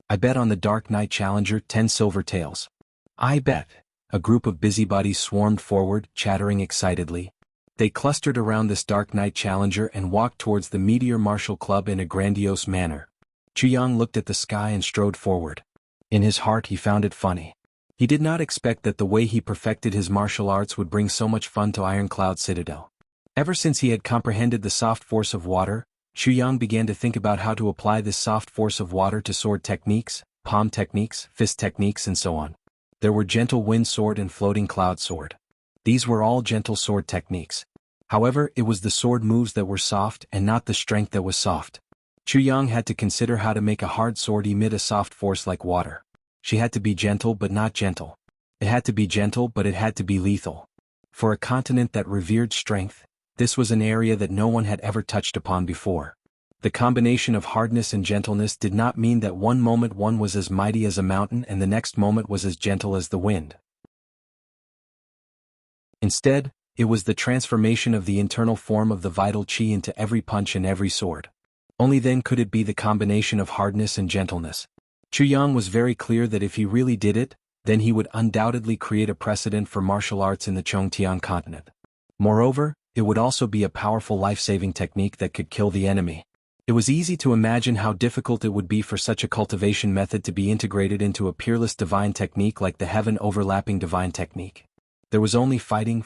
[SPEAKER 1] I bet on the Dark Knight Challenger 10 silver taels. I bet. A group of busybodies swarmed forward, chattering excitedly. They clustered around this Dark Knight Challenger and walked towards the Meteor Martial Club in a grandiose manner. Chuyang looked at the sky and strode forward. In his heart he found it funny. He did not expect that the way he perfected his martial arts would bring so much fun to Ironcloud Citadel. Ever since he had comprehended the soft force of water, Chuyang began to think about how to apply this soft force of water to sword techniques, palm techniques, fist techniques and so on. There were gentle wind sword and floating cloud sword. These were all gentle sword techniques. However, it was the sword moves that were soft and not the strength that was soft. Chuyang had to consider how to make a hard sword emit a soft force like water. She had to be gentle but not gentle. It had to be gentle but it had to be lethal. For a continent that revered strength, this was an area that no one had ever touched upon before. The combination of hardness and gentleness did not mean that one moment one was as mighty as a mountain and the next moment was as gentle as the wind. Instead, it was the transformation of the internal form of the vital qi into every punch and every sword. Only then could it be the combination of hardness and gentleness. Chuyang was very clear that if he really did it, then he would undoubtedly create a precedent for martial arts in the Chongtian continent. Moreover, it would also be a powerful life-saving technique that could kill the enemy. It was easy to imagine how difficult it would be for such a cultivation method to be integrated into a peerless divine technique like the heaven-overlapping divine technique. There was only fighting,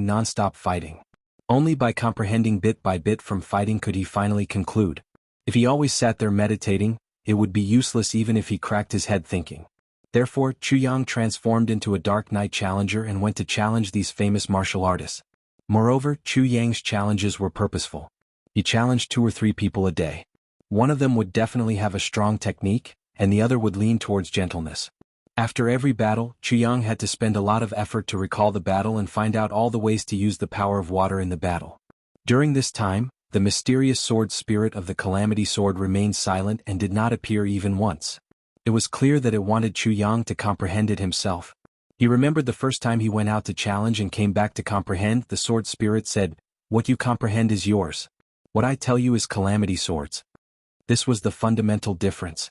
[SPEAKER 1] non-stop fighting. Only by comprehending bit by bit from fighting could he finally conclude. If he always sat there meditating, it would be useless even if he cracked his head thinking. Therefore, Chuyang transformed into a Dark Knight Challenger and went to challenge these famous martial artists. Moreover, Chuyang's challenges were purposeful. He challenged 2 or 3 people a day. One of them would definitely have a strong technique, and the other would lean towards gentleness. After every battle, Chuyang had to spend a lot of effort to recall the battle and find out all the ways to use the power of water in the battle. During this time, the mysterious sword spirit of the Calamity Sword remained silent and did not appear even once. It was clear that it wanted Chuyang to comprehend it himself. He remembered the first time he went out to challenge and came back to comprehend. The sword spirit said, "What you comprehend is yours. What I tell you is Calamity Swords." This was the fundamental difference.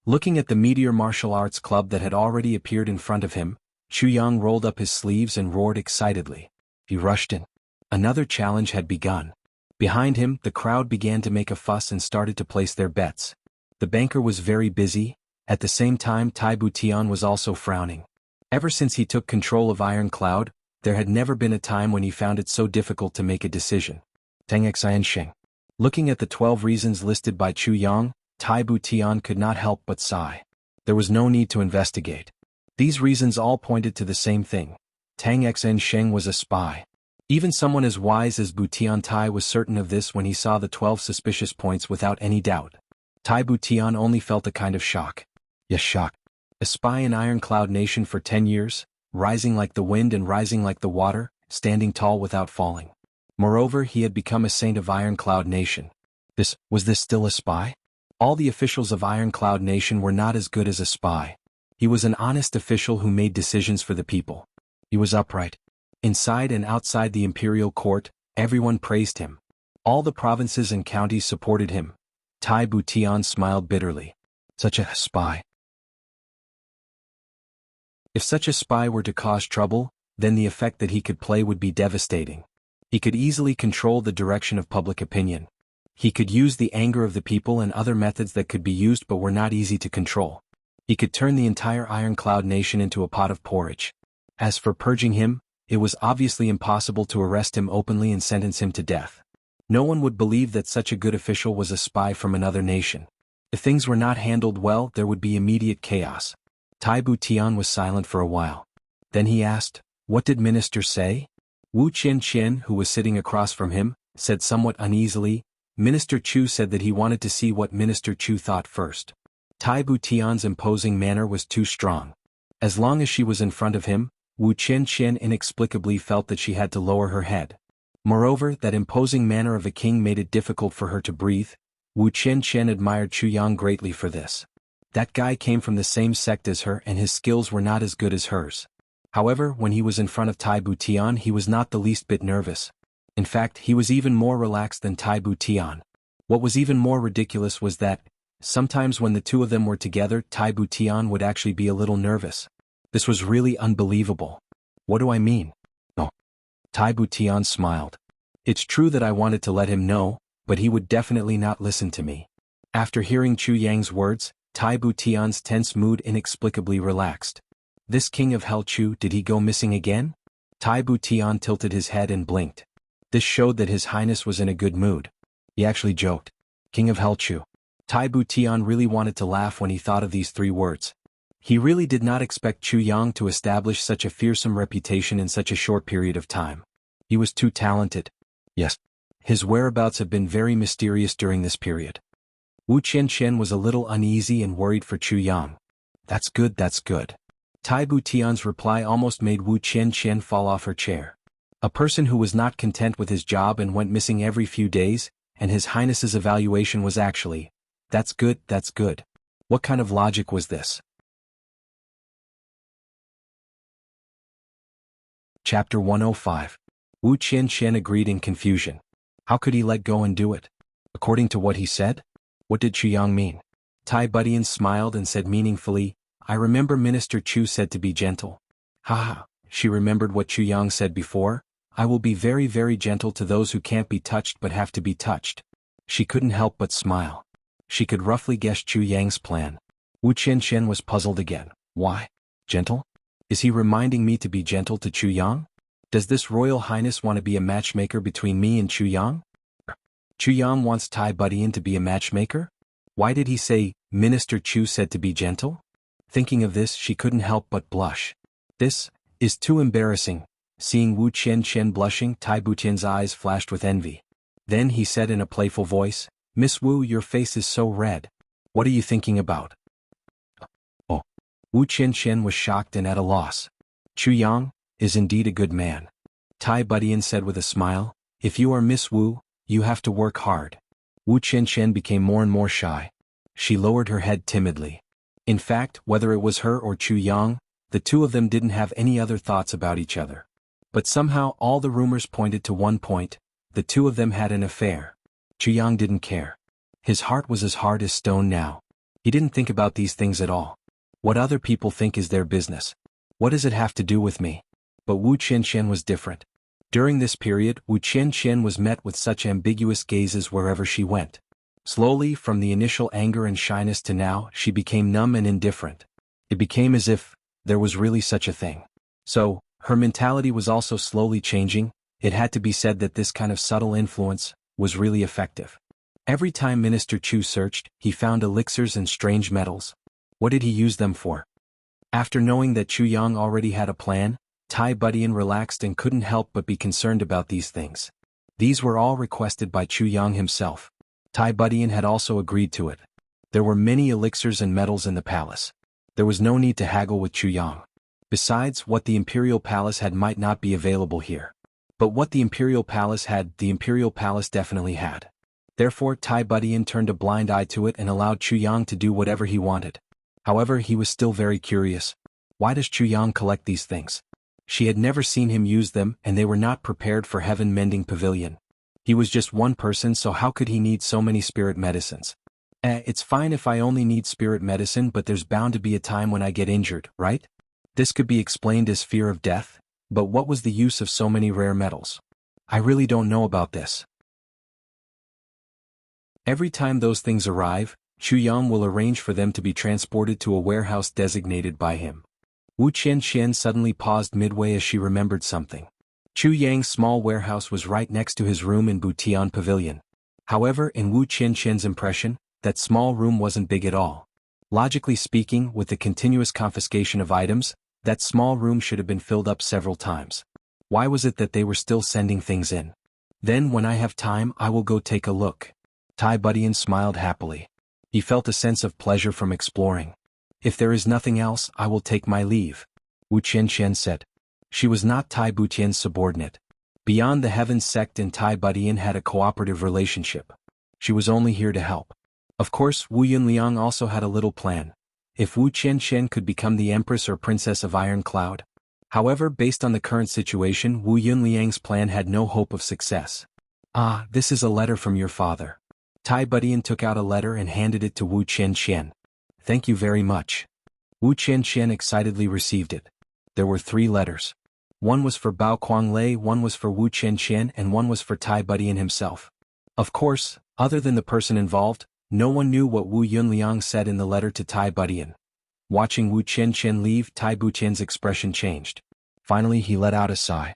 [SPEAKER 1] Looking at the Meteor Martial Arts Club that had already appeared in front of him, Chuyang rolled up his sleeves and roared excitedly. He rushed in. Another challenge had begun. Behind him, the crowd began to make a fuss and started to place their bets. The banker was very busy. At the same time, Tai Butian was also frowning. Ever since he took control of Iron Cloud, there had never been a time when he found it so difficult to make a decision. Teng Xian Sheng. Looking at the 12 reasons listed by Chuyang, Tai Butian could not help but sigh. There was no need to investigate. These reasons all pointed to the same thing. Tang Xian Sheng was a spy. Even someone as wise as Butian Tai was certain of this when he saw the 12 suspicious points without any doubt. Tai Butian only felt a kind of shock. Yes, shock. A spy in Iron Cloud Nation for 10 years, rising like the wind and rising like the water, standing tall without falling. Moreover, he had become a saint of Iron Cloud Nation. Was this still a spy? All the officials of Iron Cloud Nation were not as good as a spy. He was an honest official who made decisions for the people. He was upright. Inside and outside the imperial court, everyone praised him. All the provinces and counties supported him. Tai Butian smiled bitterly. Such a spy. If such a spy were to cause trouble, then the effect that he could play would be devastating. He could easily control the direction of public opinion. He could use the anger of the people and other methods that could be used but were not easy to control. He could turn the entire Iron Cloud Nation into a pot of porridge. As for purging him, it was obviously impossible to arrest him openly and sentence him to death. No one would believe that such a good official was a spy from another nation. If things were not handled well, there would be immediate chaos. Tai Butian was silent for a while. Then he asked, "What did Minister say?" Wu Qianqian, who was sitting across from him, said somewhat uneasily, "Minister Chu said that he wanted to see what Minister Chu thought first." Tai Butian's imposing manner was too strong. As long as she was in front of him, Wu Qianqian inexplicably felt that she had to lower her head. Moreover, that imposing manner of a king made it difficult for her to breathe. Wu Qianqian admired Chu Yang greatly for this. That guy came from the same sect as her and his skills were not as good as hers. However, when he was in front of Tai Butian he was not the least bit nervous. In fact, he was even more relaxed than Tai Butian. What was even more ridiculous was that, sometimes when the two of them were together, Tai Butian would actually be a little nervous. This was really unbelievable. What do I mean? Oh. Tai Butian smiled. It's true that I wanted to let him know, but he would definitely not listen to me. After hearing Chu Yang's words, Tai Butian's tense mood inexplicably relaxed. This king of Hell Chu, did he go missing again? Tai Butian tilted his head and blinked. This showed that his highness was in a good mood. He actually joked. King of Hell Chu. Tai Butian really wanted to laugh when he thought of these 3 words. He really did not expect Chu Yang to establish such a fearsome reputation in such a short period of time. He was too talented. Yes. His whereabouts have been very mysterious during this period. Wu Qianqian was a little uneasy and worried for Chu Yang. That's good, that's good. Tai Butian's reply almost made Wu Qianqian fall off her chair. A person who was not content with his job and went missing every few days, and His Highness's evaluation was actually, that's good, that's good. What kind of logic was this? Chapter 105. Wu Qianqian agreed in confusion. How could he let go and do it? According to what he said? What did Chu Yang mean? Tai Butian smiled and said meaningfully, I remember Minister Chu said to be gentle. Haha, she remembered what Chu Yang said before, I will be very very gentle to those who can't be touched but have to be touched. She couldn't help but smile. She could roughly guess Chu Yang's plan. Wu Qianqian was puzzled again. Why? Gentle? Is he reminding me to be gentle to Chu Yang? Does this Royal Highness want to be a matchmaker between me and Chu Yang? Chu Yang wants Tai Butian to be a matchmaker? Why did he say, Minister Chu said to be gentle? Thinking of this she couldn't help but blush. This is too embarrassing. Seeing Wu Qianqian blushing, Tai Butian's eyes flashed with envy. Then he said in a playful voice, Miss Wu, your face is so red. What are you thinking about? Oh. Wu Qianqian was shocked and at a loss. Chu Yang is indeed a good man. Tai Butian said with a smile, if you are Miss Wu, you have to work hard. Wu Qianqian became more and more shy. She lowered her head timidly. In fact, whether it was her or Chu Yang, the two of them didn't have any other thoughts about each other. But somehow all the rumors pointed to one point, the two of them had an affair. Chu Yang didn't care. His heart was as hard as stone now. He didn't think about these things at all. What other people think is their business. What does it have to do with me? But Wu Qianqian was different. During this period, Wu Qianqian was met with such ambiguous gazes wherever she went. Slowly, from the initial anger and shyness to now, she became numb and indifferent. It became as if there was really such a thing. So, her mentality was also slowly changing. It had to be said that this kind of subtle influence was really effective. Every time Minister Chu searched, he found elixirs and strange metals. What did he use them for? After knowing that Chu Yang already had a plan, Tai Butian relaxed and couldn't help but be concerned about these things. These were all requested by Chu Yang himself. Tai Butian had also agreed to it. There were many elixirs and metals in the palace. There was no need to haggle with Chu Yang. Besides, what the Imperial Palace had might not be available here. But what the Imperial Palace had, the Imperial Palace definitely had. Therefore, Tai Butian turned a blind eye to it and allowed Chu Yang to do whatever he wanted. However, he was still very curious. Why does Chu Yang collect these things? She had never seen him use them and they were not prepared for Heaven Mending Pavilion. He was just one person, so how could he need so many spirit medicines? It's fine if I only need spirit medicine, but there's bound to be a time when I get injured, right? This could be explained as fear of death, but what was the use of so many rare metals? I really don't know about this. Every time those things arrive, Chu Yang will arrange for them to be transported to a warehouse designated by him. Wu Qianqian suddenly paused midway as she remembered something. Chu Yang's small warehouse was right next to his room in Butian Pavilion. However, in Wu Qianqian's impression, that small room wasn't big at all. Logically speaking, with the continuous confiscation of items, that small room should have been filled up several times. Why was it that they were still sending things in? Then when I have time I will go take a look. Tai Butian smiled happily. He felt a sense of pleasure from exploring. If there is nothing else, I will take my leave. Wu Qianqian said. She was not Tai Butian's subordinate. Beyond the Heavens sect and Tai Butian had a cooperative relationship. She was only here to help. Of course, Wu Yunliang also had a little plan. If Wu Qianqian could become the Empress or Princess of Iron Cloud. However, based on the current situation, Wu Yunliang's plan had no hope of success. Ah, this is a letter from your father. Tai Budian took out a letter and handed it to Wu Qianqian. Thank you very much. Wu Qianqian excitedly received it. There were 3 letters. One was for Bao Kuanglei, one was for Wu Qianqian, and one was for Tai Budian himself. Of course, other than the person involved, no one knew what Wu Yunliang said in the letter to Tai Budian. Watching Wu Qianqian leave, Tai Budian's expression changed. Finally he let out a sigh.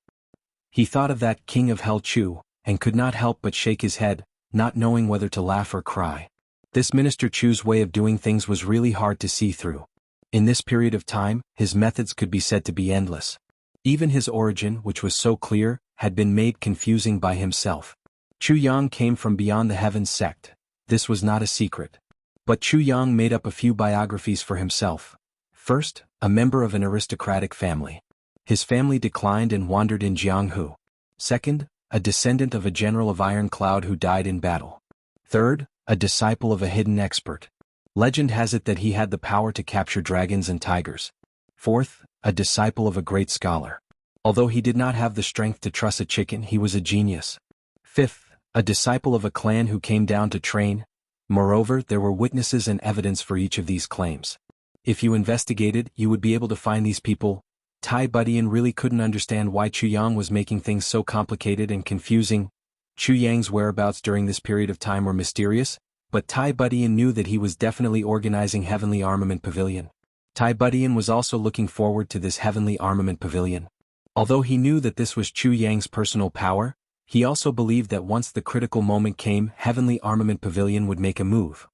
[SPEAKER 1] He thought of that king of Hell Chu, and could not help but shake his head, not knowing whether to laugh or cry. This Minister Chu's way of doing things was really hard to see through. In this period of time, his methods could be said to be endless. Even his origin, which was so clear, had been made confusing by himself. Chu Yang came from beyond the heavens sect. This was not a secret. But Chu Yang made up a few biographies for himself. First, a member of an aristocratic family. His family declined and wandered in Jianghu. Second, a descendant of a general of Iron Cloud who died in battle. Third, a disciple of a hidden expert. Legend has it that he had the power to capture dragons and tigers. Fourth, a disciple of a great scholar. Although he did not have the strength to truss a chicken, he was a genius. Fifth, a disciple of a clan who came down to train. Moreover, there were witnesses and evidence for each of these claims. If you investigated, you would be able to find these people. Tai Budian really couldn't understand why Chu Yang was making things so complicated and confusing. Chu Yang's whereabouts during this period of time were mysterious, but Tai Budian knew that he was definitely organizing Heavenly Armament Pavilion. Tai Budian was also looking forward to this Heavenly Armament Pavilion. Although he knew that this was Chu Yang's personal power, he also believed that once the critical moment came, Heavenly Armament Pavilion would make a move.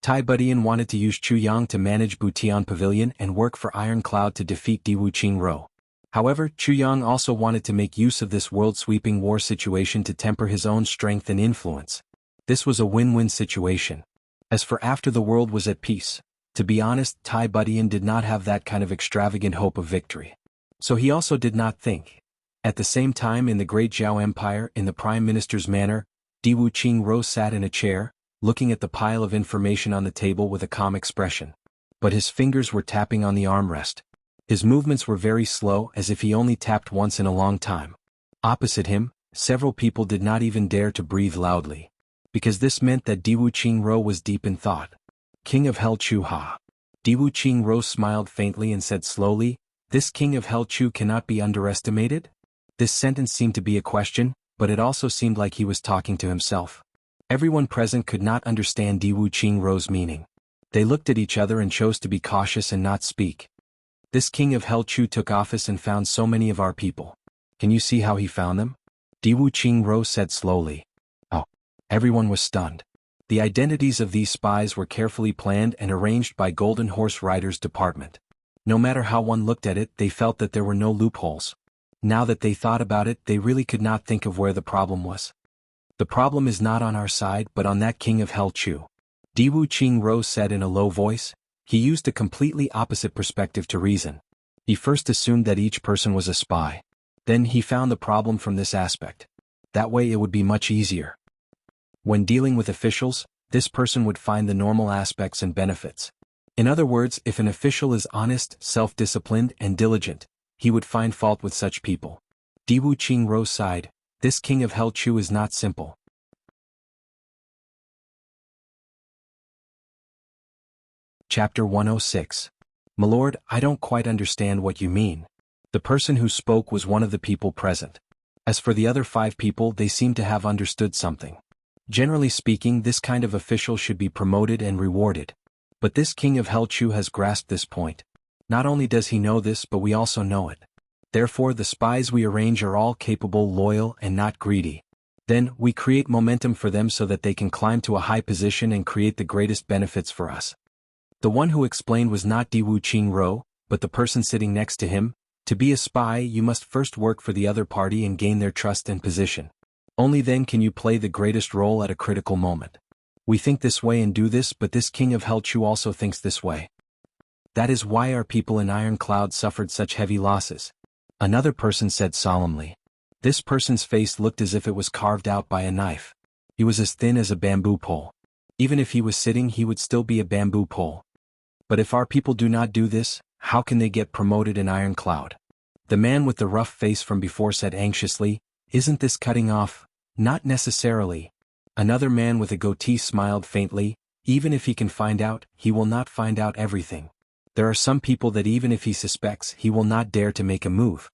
[SPEAKER 1] Tai Budian wanted to use Chu Yang to manage Butian Pavilion and work for Iron Cloud to defeat Diwu Qingro. However, Chu Yang also wanted to make use of this world-sweeping war situation to temper his own strength and influence. This was a win-win situation. As for after the world was at peace, to be honest, Tai Budian did not have that kind of extravagant hope of victory. So he also did not think. At the same time in the Great Zhao Empire, in the Prime Minister's manor, Diwu Qingro sat in a chair, looking at the pile of information on the table with a calm expression. But his fingers were tapping on the armrest. His movements were very slow, as if he only tapped once in a long time. Opposite him, several people did not even dare to breathe loudly. Because this meant that Diwu Qingro was deep in thought. King of Hell Chu ha. Diwu Qingro smiled faintly and said slowly, "This King of Hell Chu cannot be underestimated?" This sentence seemed to be a question, but it also seemed like he was talking to himself. Everyone present could not understand Diwu Qingro's meaning. They looked at each other and chose to be cautious and not speak. This King of Hell Chu took office and found so many of our people. Can you see how he found them? Diwu Qingro said slowly. Oh. Everyone was stunned. The identities of these spies were carefully planned and arranged by Golden Horse Riders Department. No matter how one looked at it, they felt that there were no loopholes. Now that they thought about it, they really could not think of where the problem was. The problem is not on our side but on that King of Hell Chu. Diwu Qingro said in a low voice. He used a completely opposite perspective to reason. He first assumed that each person was a spy. Then he found the problem from this aspect. That way it would be much easier. When dealing with officials, this person would find the normal aspects and benefits. In other words, if an official is honest, self-disciplined, and diligent, he would find fault with such people. Diwu Qingro sighed. This King of Hell Chu is not simple. Chapter 106. My lord, I don't quite understand what you mean. The person who spoke was one of the people present. As for the other 5 people, they seem to have understood something. Generally speaking, this kind of official should be promoted and rewarded. But this King of Hell Chu has grasped this point. Not only does he know this, but we also know it. Therefore the spies we arrange are all capable, loyal, and not greedy. Then, we create momentum for them so that they can climb to a high position and create the greatest benefits for us. The one who explained was not Diwu Qingro, but the person sitting next to him. To be a spy, you must first work for the other party and gain their trust and position. Only then can you play the greatest role at a critical moment. We think this way and do this, but this King of Hell Chu also thinks this way. That is why our people in Iron Cloud suffered such heavy losses. Another person said solemnly. This person's face looked as if it was carved out by a knife. He was as thin as a bamboo pole. Even if he was sitting, he would still be a bamboo pole. But if our people do not do this, how can they get promoted in Iron Cloud? The man with the rough face from before said anxiously, "Isn't this cutting off?" "Not necessarily." Another man with a goatee smiled faintly, "Even if he can find out, he will not find out everything. There are some people that even if he suspects, he will not dare to make a move.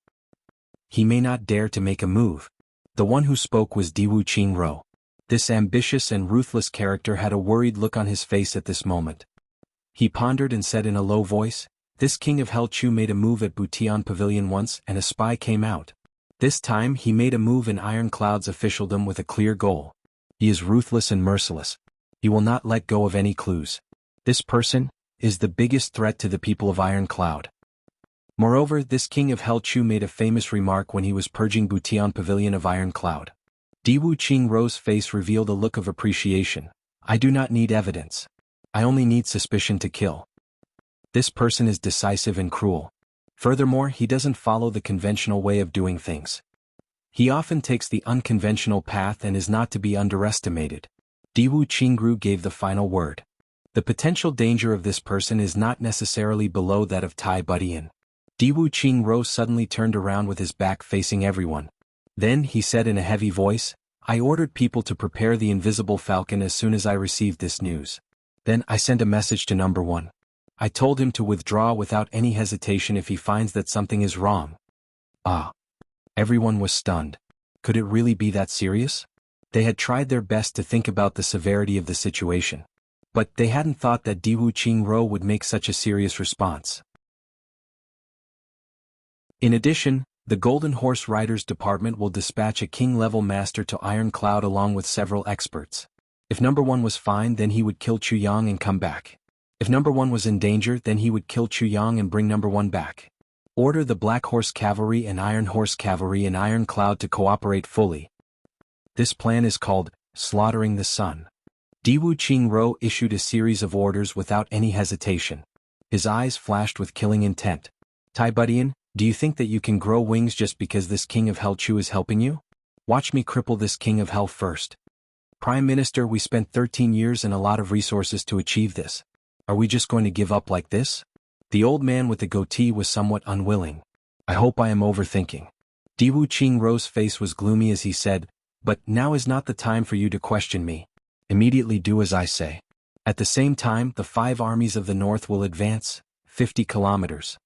[SPEAKER 1] He may not dare to make a move." The one who spoke was Diwu Qingro. This ambitious and ruthless character had a worried look on his face at this moment. He pondered and said in a low voice, "This king of Hell Chu made a move at Butian Pavilion once and a spy came out. This time he made a move in Iron Cloud's officialdom with a clear goal. He is ruthless and merciless. He will not let go of any clues. This person is the biggest threat to the people of Iron Cloud." Moreover, this king of Hell Chu made a famous remark when he was purging Butian Pavilion of Iron Cloud. Diwu Qingro's face revealed a look of appreciation. "I do not need evidence. I only need suspicion to kill. This person is decisive and cruel. Furthermore, he doesn't follow the conventional way of doing things. He often takes the unconventional path and is not to be underestimated." Diwu Qingru gave the final word. "The potential danger of this person is not necessarily below that of Tai Budian." Diwu Qingro suddenly turned around with his back facing everyone. Then he said in a heavy voice, "I ordered people to prepare the invisible falcon as soon as I received this news. Then I sent a message to number 1. I told him to withdraw without any hesitation if he finds that something is wrong." Ah! Everyone was stunned. Could it really be that serious? They had tried their best to think about the severity of the situation. But they hadn't thought that Diwu Qingro would make such a serious response. In addition, the Golden Horse Riders Department will dispatch a king-level master to Iron Cloud along with several experts. If number 1 was fine, then he would kill Chuyang and come back. If number 1 was in danger, then he would kill Chuyang and bring number 1 back. Order the Black Horse Cavalry and Iron Horse Cavalry in Iron Cloud to cooperate fully. This plan is called Slaughtering the Sun. Diwu Qingro issued a series of orders without any hesitation. His eyes flashed with killing intent. "Tai Budian, do you think that you can grow wings just because this King of Hell Chu is helping you? Watch me cripple this King of Hell first. Prime Minister, we spent 13 years and a lot of resources to achieve this. Are we just going to give up like this?" The old man with the goatee was somewhat unwilling. "I hope I am overthinking." Diwu Qingro's face was gloomy as he said, "But now is not the time for you to question me. Immediately do as I say. At the same time, the 5 armies of the north will advance 50 kilometers.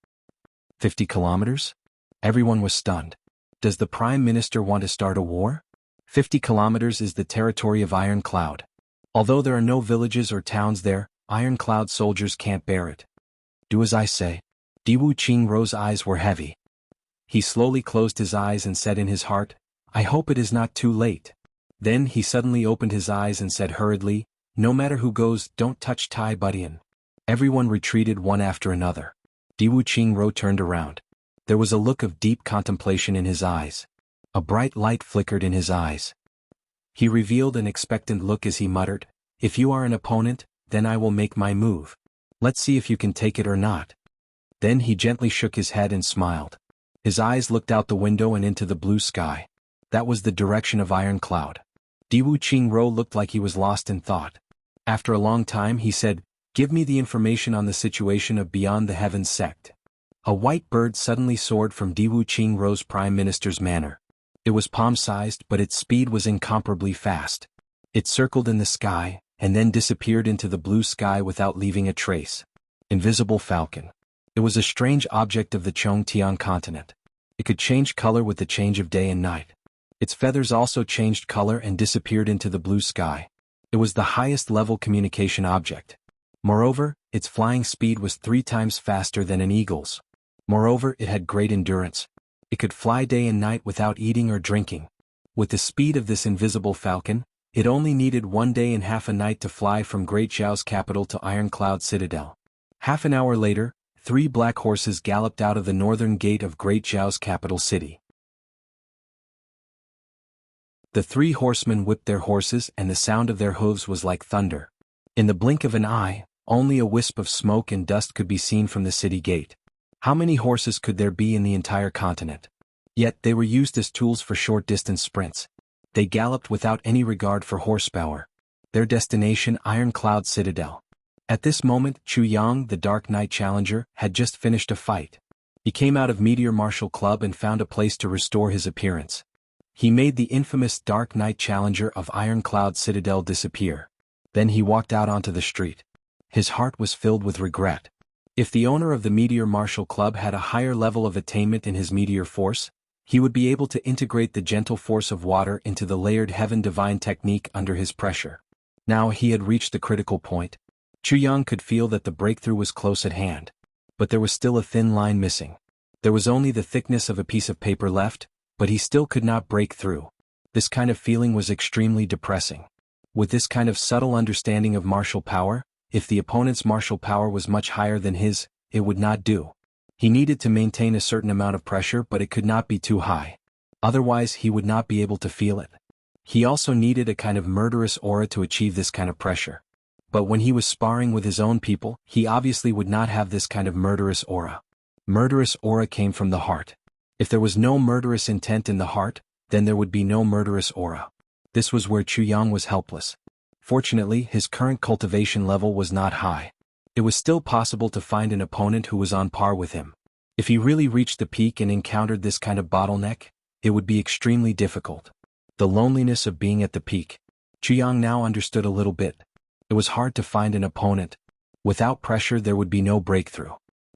[SPEAKER 1] 50 kilometers? Everyone was stunned. Does the Prime Minister want to start a war? 50 kilometers is the territory of Iron Cloud. Although there are no villages or towns there, Iron Cloud soldiers can't bear it. Do as I say." Diwu Qingro's eyes were heavy. He slowly closed his eyes and said in his heart, "I hope it is not too late." Then he suddenly opened his eyes and said hurriedly, "No matter who goes, don't touch Tai Budian." Everyone retreated one after another. Diwu Qingro turned around. There was a look of deep contemplation in his eyes. A bright light flickered in his eyes. He revealed an expectant look as he muttered, "If you are an opponent, then I will make my move. Let's see if you can take it or not." Then he gently shook his head and smiled. His eyes looked out the window and into the blue sky. That was the direction of Iron Cloud. Diwu Qingro looked like he was lost in thought. After a long time he said, "Give me the information on the situation of Beyond the Heavens sect." A white bird suddenly soared from Diwu Qingro's Prime Minister's manor. It was palm-sized, but its speed was incomparably fast. It circled in the sky, and then disappeared into the blue sky without leaving a trace. Invisible Falcon. It was a strange object of the Chongtian continent. It could change color with the change of day and night. Its feathers also changed color and disappeared into the blue sky. It was the highest level communication object. Moreover, its flying speed was 3 times faster than an eagle's. Moreover, it had great endurance. It could fly day and night without eating or drinking. With the speed of this invisible falcon, it only needed 1 day and half a night to fly from Great Zhao's capital to Iron Cloud Citadel. Half an hour later, 3 black horses galloped out of the northern gate of Great Zhao's capital city. The 3 horsemen whipped their horses and the sound of their hooves was like thunder. In the blink of an eye, only a wisp of smoke and dust could be seen from the city gate. How many horses could there be in the entire continent? Yet they were used as tools for short-distance sprints. They galloped without any regard for horsepower. Their destination, Ironcloud Citadel. At this moment, Chu Yang, the Dark Knight Challenger, had just finished a fight. He came out of Meteor Martial Club and found a place to restore his appearance. He made the infamous Dark Knight Challenger of Ironcloud Citadel disappear. Then he walked out onto the street. His heart was filled with regret. If the owner of the Meteor Martial Club had a higher level of attainment in his meteor force, he would be able to integrate the gentle force of water into the layered heaven divine technique under his pressure. Now he had reached the critical point. Chu Yang could feel that the breakthrough was close at hand. But there was still a thin line missing. There was only the thickness of a piece of paper left, but he still could not break through. This kind of feeling was extremely depressing. With this kind of subtle understanding of martial power, if the opponent's martial power was much higher than his, it would not do. He needed to maintain a certain amount of pressure, but it could not be too high. Otherwise he would not be able to feel it. He also needed a kind of murderous aura to achieve this kind of pressure. But when he was sparring with his own people, he obviously would not have this kind of murderous aura. Murderous aura came from the heart. If there was no murderous intent in the heart, then there would be no murderous aura. This was where Chu Yang was helpless. Fortunately, his current cultivation level was not high. It was still possible to find an opponent who was on par with him. If he really reached the peak and encountered this kind of bottleneck, it would be extremely difficult. The loneliness of being at the peak. Chu Yang now understood a little bit. It was hard to find an opponent. Without pressure there would be no breakthrough.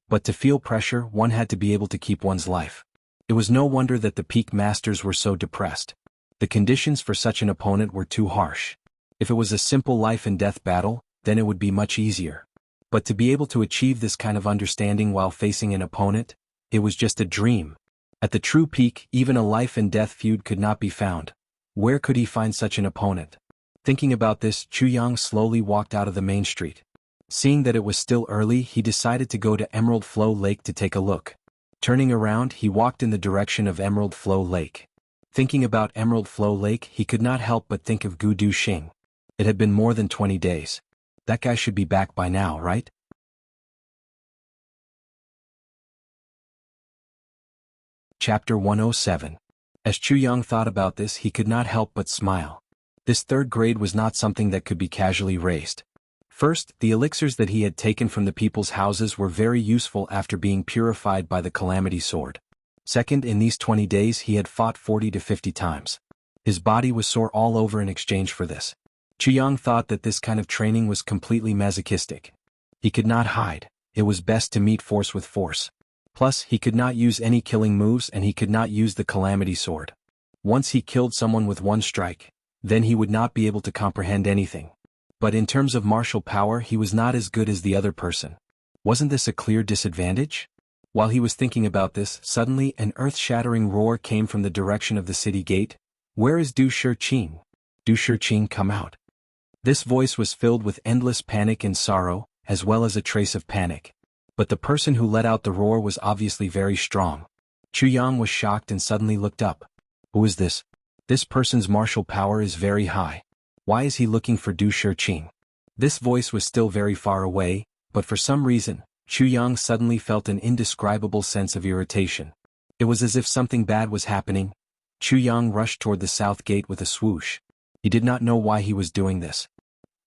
[SPEAKER 1] But to feel pressure, one had to be able to keep one's life. It was no wonder that the peak masters were so depressed. The conditions for such an opponent were too harsh. If it was a simple life and death battle, then it would be much easier. But to be able to achieve this kind of understanding while facing an opponent, it was just a dream. At the true peak, even a life and death feud could not be found. Where could he find such an opponent? Thinking about this, Chu Yang slowly walked out of the main street. Seeing that it was still early, he decided to go to Emerald Flow Lake to take a look. Turning around, he walked in the direction of Emerald Flow Lake. Thinking about Emerald Flow Lake, he could not help but think of Gu Duxing. It had been more than 20 days. That guy should be back by now, right? Chapter 107. As Chu Yang thought about this, he could not help but smile. This third grade was not something that could be casually raised. First, the elixirs that he had taken from the people's houses were very useful after being purified by the Calamity Sword. Second, in these 20 days he had fought 40 to 50 times. His body was sore all over in exchange for this. Chu Yang thought that this kind of training was completely masochistic. He could not hide. It was best to meet force with force. Plus, he could not use any killing moves and he could not use the Calamity Sword. Once he killed someone with one strike, then he would not be able to comprehend anything. But in terms of martial power he was not as good as the other person. Wasn't this a clear disadvantage? While he was thinking about this, suddenly an earth-shattering roar came from the direction of the city gate. "Where is Du Shiqing? Du Shiqing, come out." This voice was filled with endless panic and sorrow, as well as a trace of panic. But the person who let out the roar was obviously very strong. Chu Yang was shocked and suddenly looked up. Who is this? This person's martial power is very high. Why is he looking for Du Shiqing? This voice was still very far away, but for some reason, Chu Yang suddenly felt an indescribable sense of irritation. It was as if something bad was happening. Chu Yang rushed toward the south gate with a swoosh. He did not know why he was doing this.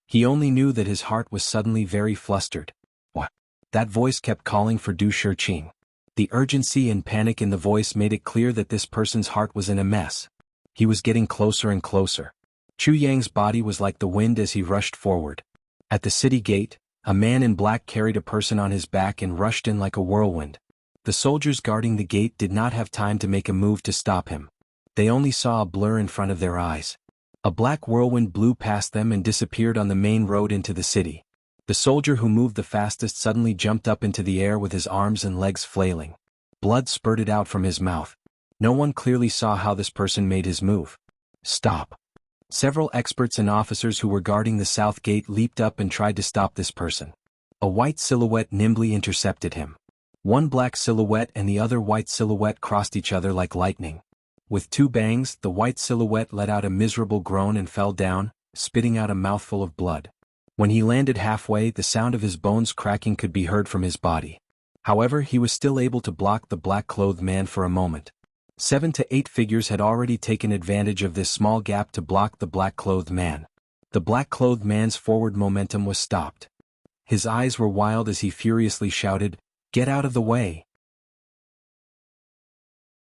[SPEAKER 1] He only knew that his heart was suddenly very flustered. What? That voice kept calling for Du Shiqing. The urgency and panic in the voice made it clear that this person's heart was in a mess. He was getting closer and closer. Chu Yang's body was like the wind as he rushed forward. At the city gate, a man in black carried a person on his back and rushed in like a whirlwind. The soldiers guarding the gate did not have time to make a move to stop him. They only saw a blur in front of their eyes. A black whirlwind blew past them and disappeared on the main road into the city. The soldier who moved the fastest suddenly jumped up into the air with his arms and legs flailing. Blood spurted out from his mouth. No one clearly saw how this person made his move. Stop. Several experts and officers who were guarding the south gate leaped up and tried to stop this person. A white silhouette nimbly intercepted him. One black silhouette and the other white silhouette crossed each other like lightning. With two bangs, the white silhouette let out a miserable groan and fell down, spitting out a mouthful of blood. When he landed halfway, the sound of his bones cracking could be heard from his body. However, he was still able to block the black-clothed man for a moment. 7 to 8 figures had already taken advantage of this small gap to block the black-clothed man. The black-clothed man's forward momentum was stopped. His eyes were wild as he furiously shouted, "Get out of the way!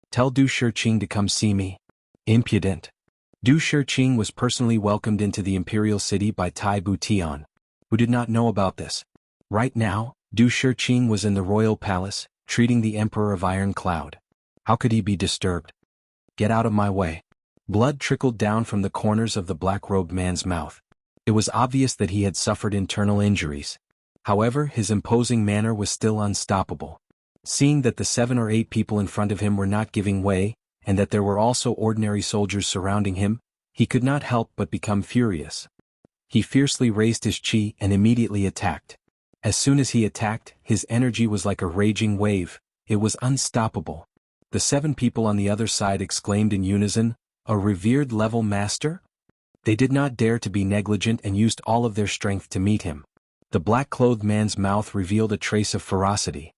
[SPEAKER 1] Tell Du Shiqing to come see me." Impudent. Du Shiqing was personally welcomed into the imperial city by Tai Butian, who did not know about this. Right now, Du Shiqing was in the royal palace, treating the Emperor of Iron Cloud. How could he be disturbed? "Get out of my way." Blood trickled down from the corners of the black-robed man's mouth. It was obvious that he had suffered internal injuries. However, his imposing manner was still unstoppable. Seeing that the 7 or 8 people in front of him were not giving way, and that there were also ordinary soldiers surrounding him, he could not help but become furious. He fiercely raised his chi and immediately attacked. As soon as he attacked, his energy was like a raging wave. It was unstoppable. The 7 people on the other side exclaimed in unison, "A revered level master?" They did not dare to be negligent and used all of their strength to meet him. The black-clothed man's mouth revealed a trace of ferocity.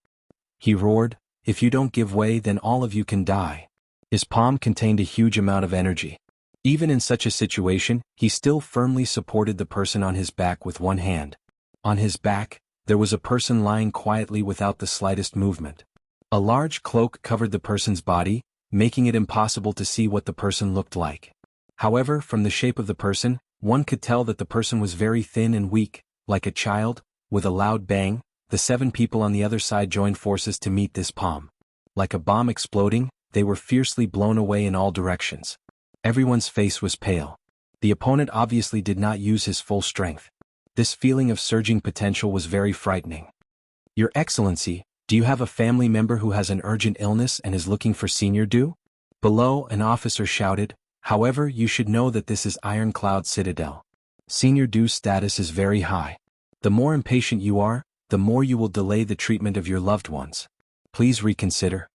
[SPEAKER 1] He roared, "If you don't give way, then all of you can die." His palm contained a huge amount of energy. Even in such a situation, he still firmly supported the person on his back with one hand. On his back, there was a person lying quietly without the slightest movement. A large cloak covered the person's body, making it impossible to see what the person looked like. However, from the shape of the person, one could tell that the person was very thin and weak, like a child. With a loud bang, the 7 people on the other side joined forces to meet this palm. Like a bomb exploding, they were fiercely blown away in all directions. Everyone's face was pale. The opponent obviously did not use his full strength. This feeling of surging potential was very frightening. "Your Excellency, do you have a family member who has an urgent illness and is looking for Senior Du?" Below, an officer shouted, "However, you should know that this is Iron Cloud Citadel. Senior Du's status is very high. The more impatient you are, the more you will delay the treatment of your loved ones. Please reconsider."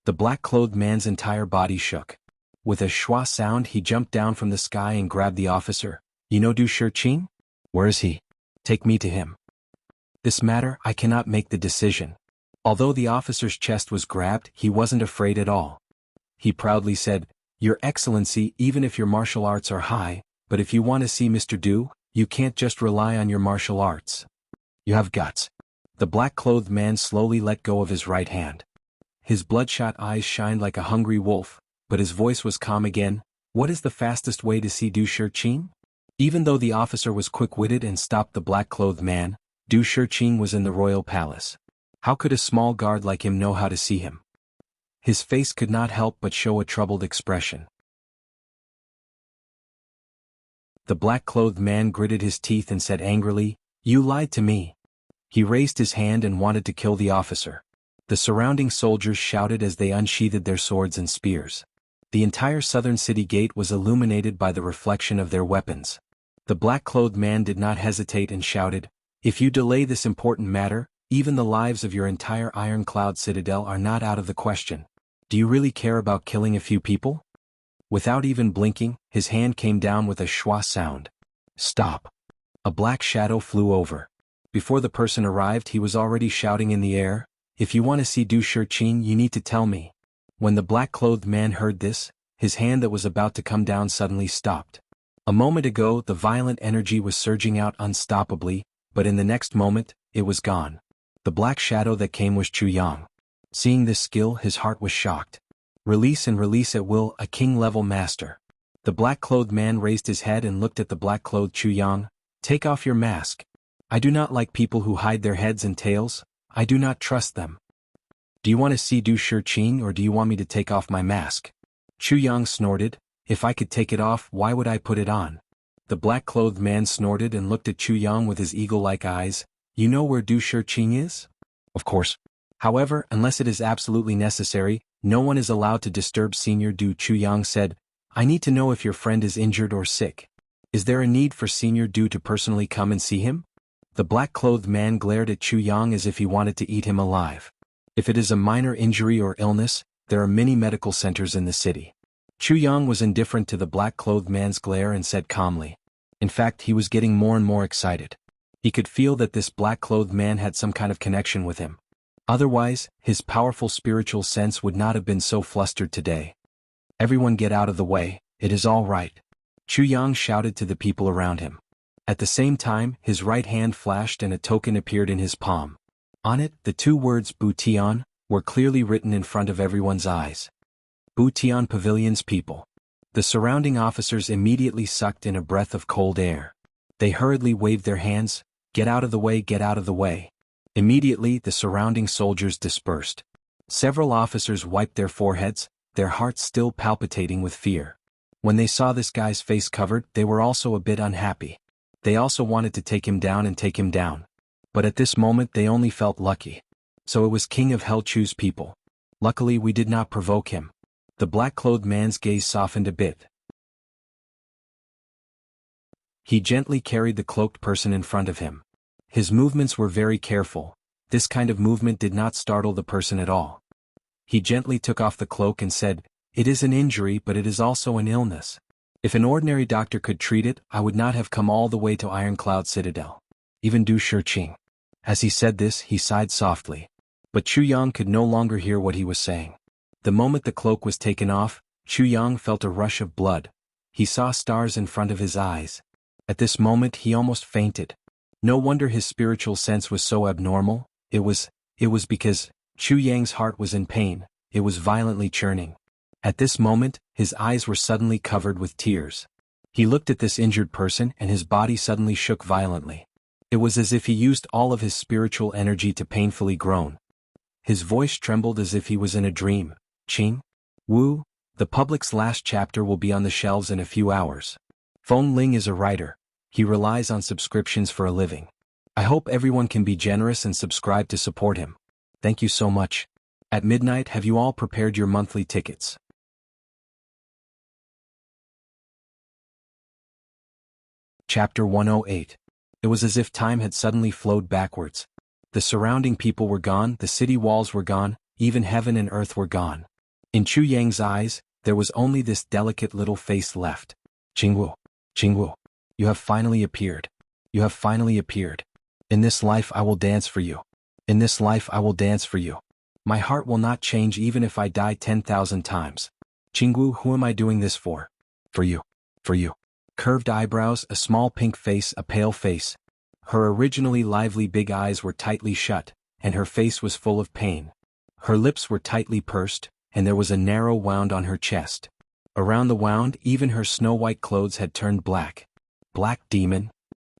[SPEAKER 1] The black-clothed man's entire body shook. With a schwa sound, he jumped down from the sky and grabbed the officer. "You know Du Shiqing? Where is he? Take me to him." "This matter, I cannot make the decision." Although the officer's chest was grabbed, he wasn't afraid at all. He proudly said, "Your Excellency, even if your martial arts are high, but if you want to see Mr. Du, you can't just rely on your martial arts. You have guts." The black-clothed man slowly let go of his right hand. His bloodshot eyes shined like a hungry wolf, but his voice was calm again. "What is the fastest way to see Du Shiqing?" Even though the officer was quick-witted and stopped the black-clothed man, Du Shiqing was in the royal palace. How could a small guard like him know how to see him? His face could not help but show a troubled expression. The black-clothed man gritted his teeth and said angrily, "You lied to me." He raised his hand and wanted to kill the officer. The surrounding soldiers shouted as they unsheathed their swords and spears. The entire southern city gate was illuminated by the reflection of their weapons. The black-clothed man did not hesitate and shouted, "If you delay this important matter, even the lives of your entire Iron Cloud Citadel are not out of the question. Do you really care about killing a few people?" Without even blinking, his hand came down with a schwa sound. "Stop." A black shadow flew over. Before the person arrived, he was already shouting in the air, "If you want to see Du Shiqing, you need to tell me." When the black-clothed man heard this, his hand that was about to come down suddenly stopped. A moment ago, the violent energy was surging out unstoppably, but in the next moment, it was gone. The black shadow that came was Chu Yang. Seeing this skill, his heart was shocked. Release and release at will, a king-level master. The black-clothed man raised his head and looked at the black-clothed Chu Yang. "Take off your mask. I do not like people who hide their heads and tails. I do not trust them. Do you want to see Du Shiqing or do you want me to take off my mask?" Chu Yang snorted, "If I could take it off, why would I put it on?" The black-clothed man snorted and looked at Chu Yang with his eagle-like eyes. "You know where Du Shiqing is?" "Of course. However, unless it is absolutely necessary, no one is allowed to disturb Senior Du." Chu Yang said, "I need to know if your friend is injured or sick. Is there a need for Senior Du to personally come and see him?" The black-clothed man glared at Chu Yang as if he wanted to eat him alive. "If it is a minor injury or illness, there are many medical centers in the city." Chu Yang was indifferent to the black-clothed man's glare and said calmly. In fact, he was getting more and more excited. He could feel that this black-clothed man had some kind of connection with him. Otherwise, his powerful spiritual sense would not have been so flustered today. Everyone get out of the way, it is all right. Chu Yang shouted to the people around him. At the same time, his right hand flashed and a token appeared in his palm. On it, the two words Bu Tian were clearly written in front of everyone's eyes. Bu Tian Pavilion's people. The surrounding officers immediately sucked in a breath of cold air. They hurriedly waved their hands, get out of the way, get out of the way. Immediately, the surrounding soldiers dispersed. Several officers wiped their foreheads, their hearts still palpitating with fear. When they saw this guy's face covered, they were also a bit unhappy. They also wanted to take him down and take him down. But at this moment they only felt lucky. So it was King of Hell Chu's people. Luckily we did not provoke him. The black-clothed man's gaze softened a bit. He gently carried the cloaked person in front of him. His movements were very careful. This kind of movement did not startle the person at all. He gently took off the cloak and said, "It is an injury, but it is also an illness. If an ordinary doctor could treat it, I would not have come all the way to Ironcloud Citadel. Even Du Shiqing." As he said this, he sighed softly. But Chu Yang could no longer hear what he was saying. The moment the cloak was taken off, Chu Yang felt a rush of blood. He saw stars in front of his eyes. At this moment he almost fainted. No wonder his spiritual sense was so abnormal. It was because Chu Yang's heart was in pain. It was violently churning. At this moment, his eyes were suddenly covered with tears. He looked at this injured person and his body suddenly shook violently. It was as if he used all of his spiritual energy to painfully groan. His voice trembled as if he was in a dream. "Qing Wu, the public's last chapter will be on the shelves in a few hours. Feng Ling is a writer. He relies on subscriptions for a living. I hope everyone can be generous and subscribe to support him. Thank you so much. At midnight, have you all prepared your monthly tickets?" Chapter 108. It was as if time had suddenly flowed backwards. The surrounding people were gone, the city walls were gone, even heaven and earth were gone. In Chu Yang's eyes, there was only this delicate little face left. Jingwu, Jingwu, you have finally appeared. You have finally appeared. In this life I will dance for you. In this life I will dance for you. My heart will not change even if I die 10,000 times. Jingwu, who am I doing this for? For you. For you. Curved eyebrows, a small pink face, a pale face. Her originally lively big eyes were tightly shut, and her face was full of pain. Her lips were tightly pursed, and there was a narrow wound on her chest. Around the wound, even her snow-white clothes had turned black. Black demon?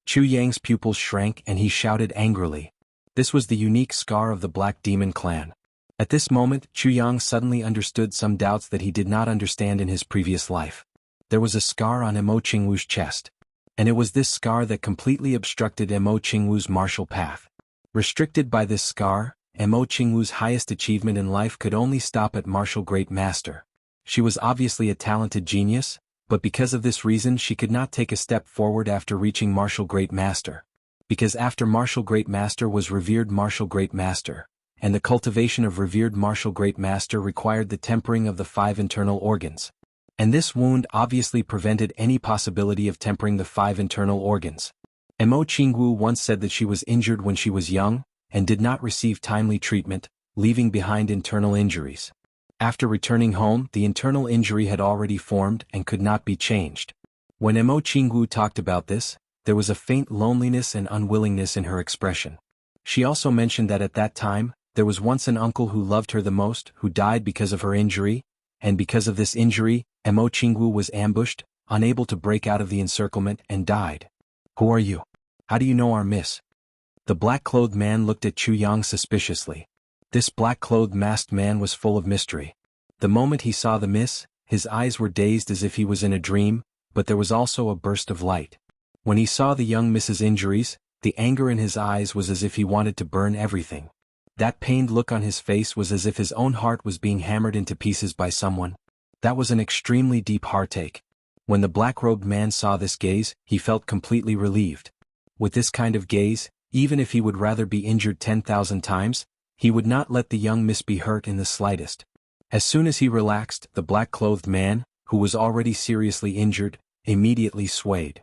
[SPEAKER 1] Chu Yang's pupils shrank and he shouted angrily. This was the unique scar of the Black Demon clan. At this moment, Chu Yang suddenly understood some doubts that he did not understand in his previous life. There was a scar on Emo Qingwu's chest. And it was this scar that completely obstructed Emo Qingwu's martial path. Restricted by this scar, Emo Qingwu's highest achievement in life could only stop at Martial Great Master. She was obviously a talented genius, but because of this reason she could not take a step forward after reaching Martial Great Master. Because after Martial Great Master was Revered Martial Great Master, and the cultivation of Revered Martial Great Master required the tempering of the 5 internal organs. And this wound obviously prevented any possibility of tempering the 5 internal organs. Emo Qingwu once said that she was injured when she was young, and did not receive timely treatment, leaving behind internal injuries. After returning home, the internal injury had already formed and could not be changed. When Emo Qingwu talked about this, there was a faint loneliness and unwillingness in her expression. She also mentioned that at that time, there was once an uncle who loved her the most, who died because of her injury, and because of this injury, Emo Qingwu was ambushed, unable to break out of the encirclement, and died. Who are you? How do you know our miss? The black-clothed man looked at Chu Yang suspiciously. This black-clothed masked man was full of mystery. The moment he saw the miss, his eyes were dazed as if he was in a dream, but there was also a burst of light. When he saw the young miss's injuries, the anger in his eyes was as if he wanted to burn everything. That pained look on his face was as if his own heart was being hammered into pieces by someone. That was an extremely deep heartache. When the black-robed man saw this gaze, he felt completely relieved. With this kind of gaze, even if he would rather be injured 10,000 times, he would not let the young miss be hurt in the slightest. As soon as he relaxed, the black-clothed man, who was already seriously injured, immediately swayed.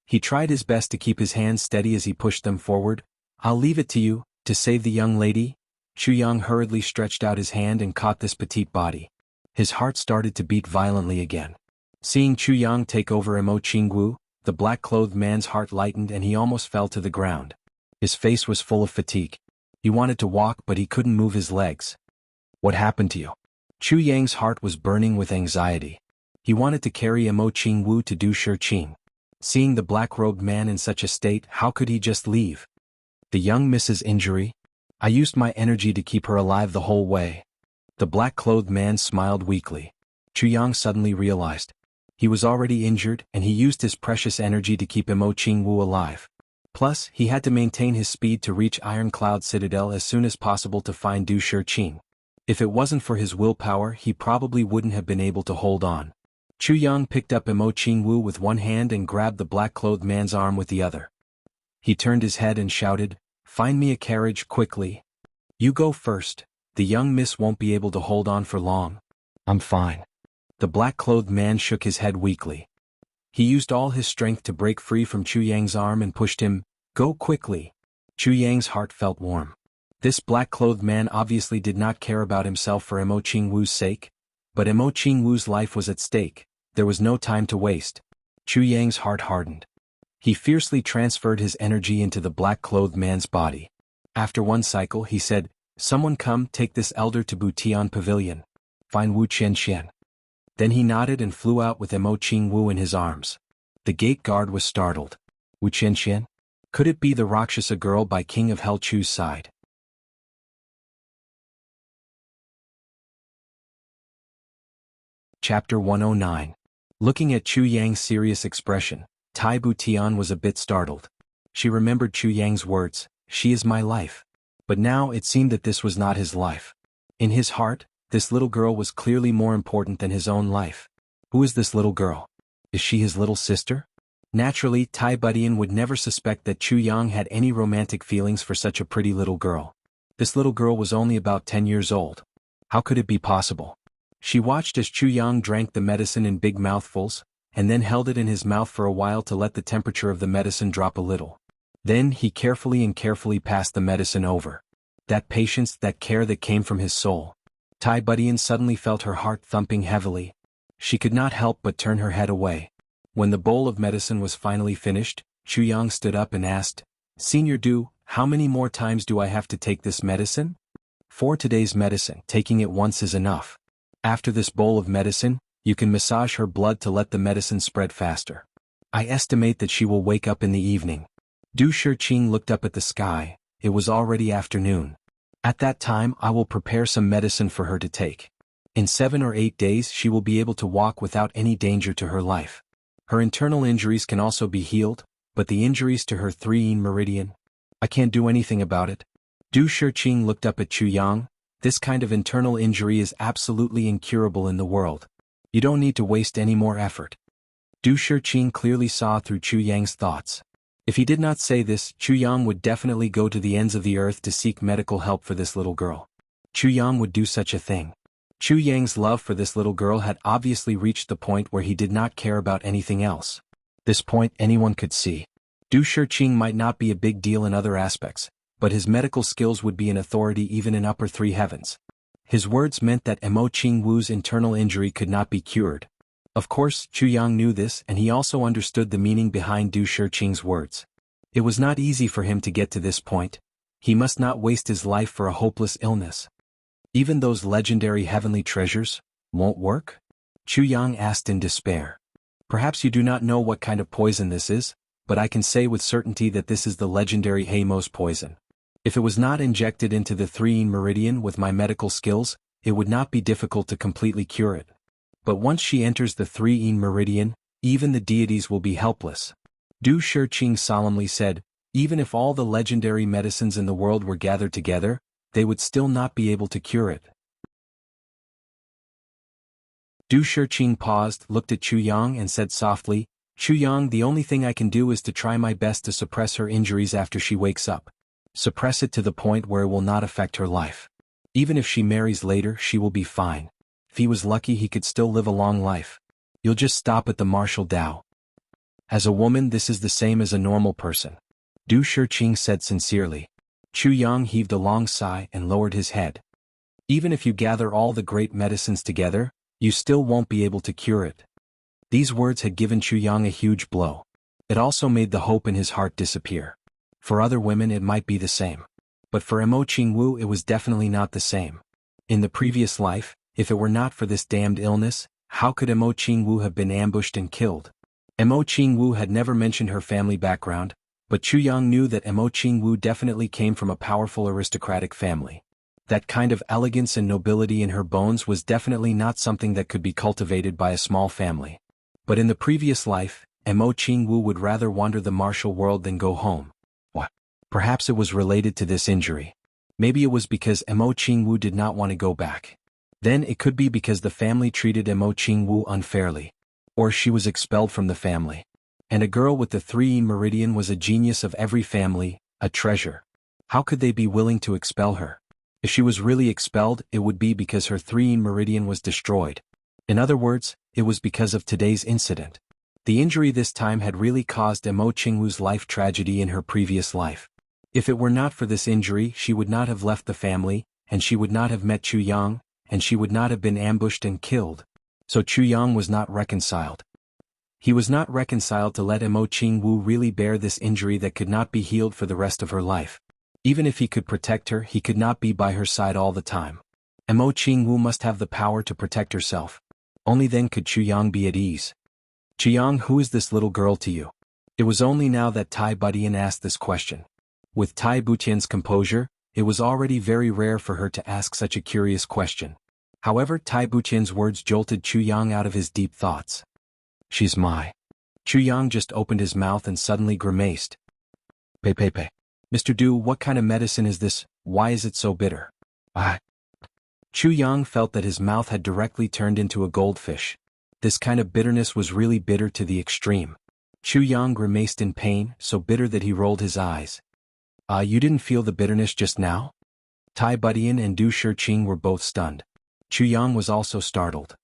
[SPEAKER 1] He tried his best to keep his hands steady as he pushed them forward, I'll leave it to you, to save the young lady. Chu Yang hurriedly stretched out his hand and caught this petite body. His heart started to beat violently again. Seeing Chu Yang take over Imo Qingwu, the black-clothed man's heart lightened and he almost fell to the ground. His face was full of fatigue. He wanted to walk but he couldn't move his legs. What happened to you? Chu Yang's heart was burning with anxiety. He wanted to carry Imo Qingwu to Du Shiqing. Seeing the black-robed man in such a state, how could he just leave? The young Mrs. Injury? I used my energy to keep her alive the whole way. The black-clothed man smiled weakly. Chu Yang suddenly realized. He was already injured and he used his precious energy to keep Imo Qingwu alive. Plus, he had to maintain his speed to reach Ironcloud Citadel as soon as possible to find Du Shiqing. If it wasn't for his willpower, he probably wouldn't have been able to hold on. Chu Yang picked up Imo Qingwu with one hand and grabbed the black-clothed man's arm with the other. He turned his head and shouted, "Find me a carriage quickly. You go first. The young miss won't be able to hold on for long." "I'm fine." The black-clothed man shook his head weakly. He used all his strength to break free from Chu Yang's arm and pushed him. "Go quickly." Chu Yang's heart felt warm. This black-clothed man obviously did not care about himself for Imo Qingwu's sake, but Imo Qingwu's life was at stake. There was no time to waste. Chu Yang's heart hardened. He fiercely transferred his energy into the black-clothed man's body. After one cycle he said, "Someone come take this elder to Butian Pavilion. Find Wu Qianxian." Then he nodded and flew out with Imo Qingwu in his arms. The gate guard was startled. Wu Qianxian? Could it be the Rakshasa girl by King of Hell Chu's side? Chapter 109. Looking at Chu Yang's serious expression, Tai Butian was a bit startled. She remembered Chu Yang's words, "She is my life." But now it seemed that this was not his life. In his heart, this little girl was clearly more important than his own life. Who is this little girl? Is she his little sister? Naturally, Tai Butian would never suspect that Chu Yang had any romantic feelings for such a pretty little girl. This little girl was only about 10 years old. How could it be possible? She watched as Chu Yang drank the medicine in big mouthfuls, and then held it in his mouth for a while to let the temperature of the medicine drop a little. Then he carefully passed the medicine over. That patience, that care that came from his soul. Tai Butian suddenly felt her heart thumping heavily. She could not help but turn her head away. When the bowl of medicine was finally finished, Chu Yang stood up and asked, "Senior Du, how many more times do I have to take this medicine?" "For today's medicine, taking it once is enough. After this bowl of medicine, you can massage her blood to let the medicine spread faster. I estimate that she will wake up in the evening." Du Shiqing looked up at the sky. It was already afternoon. "At that time I will prepare some medicine for her to take. In 7 or 8 days she will be able to walk without any danger to her life. Her internal injuries can also be healed, but the injuries to her 3 meridian, I can't do anything about it." Du Shiqing looked up at Chu Yang. "This kind of internal injury is absolutely incurable in the world. You don't need to waste any more effort." Du Shiqing clearly saw through Chu Yang's thoughts. If he did not say this, Chu Yang would definitely go to the ends of the earth to seek medical help for this little girl. Chu Yang would do such a thing. Chu Yang's love for this little girl had obviously reached the point where he did not care about anything else. This point anyone could see. Du Shiqing might not be a big deal in other aspects, but his medical skills would be an authority even in upper 3 heavens. His words meant that Imo Qingwu's internal injury could not be cured. Of course, Chu Yang knew this and he also understood the meaning behind Du Shiqing's words. It was not easy for him to get to this point. He must not waste his life for a hopeless illness. Even those legendary heavenly treasures won't work? Chu Yang asked in despair. Perhaps you do not know what kind of poison this is, but I can say with certainty that this is the legendary Hamos poison. If it was not injected into the 3 meridian with my medical skills, it would not be difficult to completely cure it. But once she enters the 3 meridian, even the deities will be helpless. Du Shiqing solemnly said, even if all the legendary medicines in the world were gathered together, they would still not be able to cure it. Du Shiqing paused, looked at Chu Yang and said softly, "Chu Yang, the only thing I can do is to try my best to suppress her injuries after she wakes up. Suppress it to the point where it will not affect her life. Even if she marries later, she will be fine. If he was lucky, he could still live a long life. You'll just stop at the martial Tao. As a woman, this is the same as a normal person. Du Shiqing said sincerely. Chu Yang heaved a long sigh and lowered his head. Even if you gather all the great medicines together, you still won't be able to cure it. These words had given Chu Yang a huge blow. It also made the hope in his heart disappear. For other women it might be the same. But for Emo Qingwu it was definitely not the same. In the previous life, if it were not for this damned illness, how could Emo Qingwu have been ambushed and killed? Emo Qingwu had never mentioned her family background, but Chu Yang knew that Emo Qingwu definitely came from a powerful aristocratic family. That kind of elegance and nobility in her bones was definitely not something that could be cultivated by a small family. But in the previous life, Emo Qingwu would rather wander the martial world than go home. What? Perhaps it was related to this injury. Maybe it was because Emo Qingwu did not want to go back. Then it could be because the family treated Emo Qingwu unfairly. Or she was expelled from the family. And a girl with the 3 meridian was a genius of every family, a treasure. How could they be willing to expel her? If she was really expelled, it would be because her 3 meridian was destroyed. In other words, it was because of today's incident. The injury this time had really caused Emo Qingwu's life tragedy in her previous life. If it were not for this injury, she would not have left the family, and she would not have met Chu Yang, and she would not have been ambushed and killed. So Chu Yang was not reconciled. He was not reconciled to let Emo Qingwu really bear this injury that could not be healed for the rest of her life. Even if he could protect her, he could not be by her side all the time. Emo Qingwu must have the power to protect herself. Only then could Chu Yang be at ease. Chu Yang, who is this little girl to you? It was only now that Tai Butian asked this question. With Tai Butian's composure, it was already very rare for her to ask such a curious question. However, Tai Butian's words jolted Chu Yang out of his deep thoughts. She's my. Chu Yang just opened his mouth and suddenly grimaced. Pei. Mr. Du, what kind of medicine is this? Why is it so bitter? Ah. Chu Yang felt that his mouth had directly turned into a goldfish. This kind of bitterness was really bitter to the extreme. Chu Yang grimaced in pain, so bitter that he rolled his eyes. You didn't feel the bitterness just now? Tai Butian and Du Shiqing were both stunned. Chu Yang was also startled.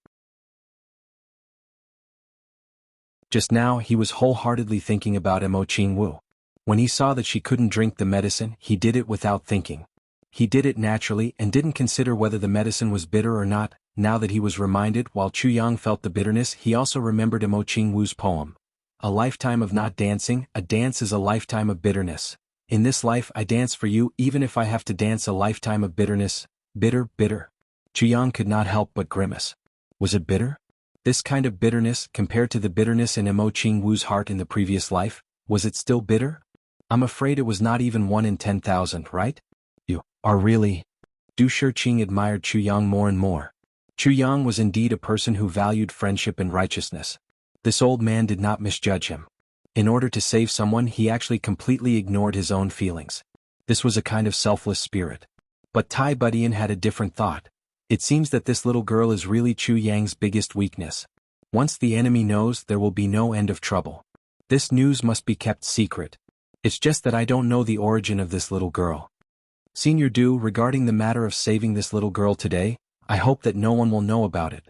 [SPEAKER 1] Just now he was wholeheartedly thinking about Emo Qingwu. When he saw that she couldn't drink the medicine, he did it without thinking. He did it naturally and didn't consider whether the medicine was bitter or not. Now that he was reminded, while Chu Yang felt the bitterness, he also remembered Emo Qingwu's poem. A lifetime of not dancing, a dance is a lifetime of bitterness. In this life I dance for you even if I have to dance a lifetime of bitterness. Bitter. Chu Yang could not help but grimace. Was it bitter? This kind of bitterness, compared to the bitterness in Emo Qingwu's heart in the previous life, was it still bitter? I'm afraid it was not even 1 in 10,000, right? You are really... Du Shiqing admired Chu Yang more and more. Chu Yang was indeed a person who valued friendship and righteousness. This old man did not misjudge him. In order to save someone, he actually completely ignored his own feelings. This was a kind of selfless spirit. But Tai Butian had a different thought. It seems that this little girl is really Chu Yang's biggest weakness. Once the enemy knows, there will be no end of trouble. This news must be kept secret. It's just that I don't know the origin of this little girl. Senior Du, regarding the matter of saving this little girl today, I hope that no one will know about it.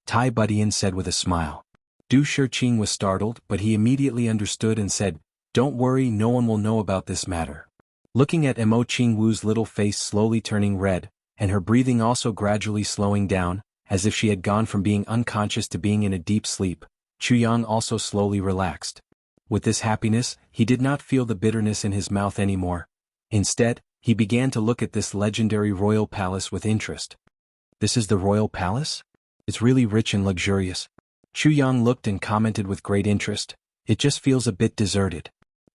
[SPEAKER 1] Tai Butian said with a smile. Du Shiqing was startled, but he immediately understood and said, Don't worry, no one will know about this matter. Looking at Emo Qingwu's little face slowly turning red, and her breathing also gradually slowing down, as if she had gone from being unconscious to being in a deep sleep, Chu Yang also slowly relaxed. With this happiness, he did not feel the bitterness in his mouth anymore. Instead, he began to look at this legendary royal palace with interest. This is the royal palace? It's really rich and luxurious. Chu Yang looked and commented with great interest. It just feels a bit deserted.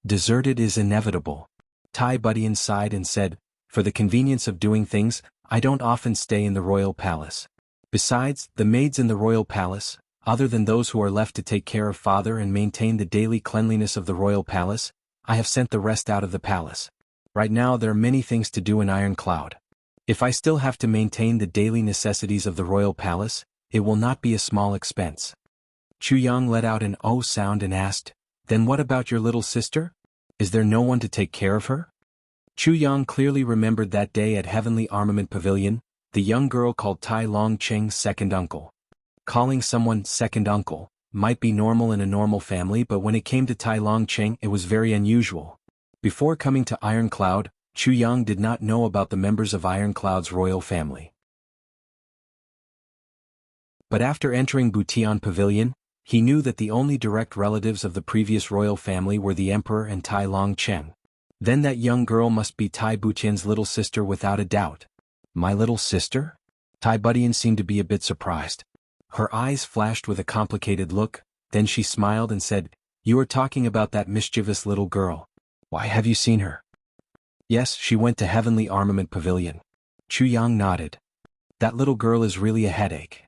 [SPEAKER 1] Deserted is inevitable. Tai Butian sighed and said, For the convenience of doing things, I don't often stay in the royal palace. Besides, the maids in the royal palace, other than those who are left to take care of father and maintain the daily cleanliness of the royal palace, I have sent the rest out of the palace. Right now there are many things to do in Iron Cloud. If I still have to maintain the daily necessities of the royal palace, it will not be a small expense. Chu Yang let out an "oh" sound and asked, Then what about your little sister? Is there no one to take care of her? Chu Yang clearly remembered that day at Heavenly Armament Pavilion, the young girl called Tai Long Cheng's second uncle. Calling someone second uncle might be normal in a normal family, but when it came to Tai Long Cheng it was very unusual. Before coming to Iron Cloud, Chu Yang did not know about the members of Iron Cloud's royal family. But after entering Butian Pavilion, he knew that the only direct relatives of the previous royal family were the Emperor and Tai Long Cheng. Then that young girl must be Tai Butian's little sister without a doubt. My little sister? Tai Butian seemed to be a bit surprised. Her eyes flashed with a complicated look, then she smiled and said, "You are talking about that mischievous little girl. Why, have you seen her?" "Yes, she went to Heavenly Armament Pavilion." Chu Yang nodded. "That little girl is really a headache."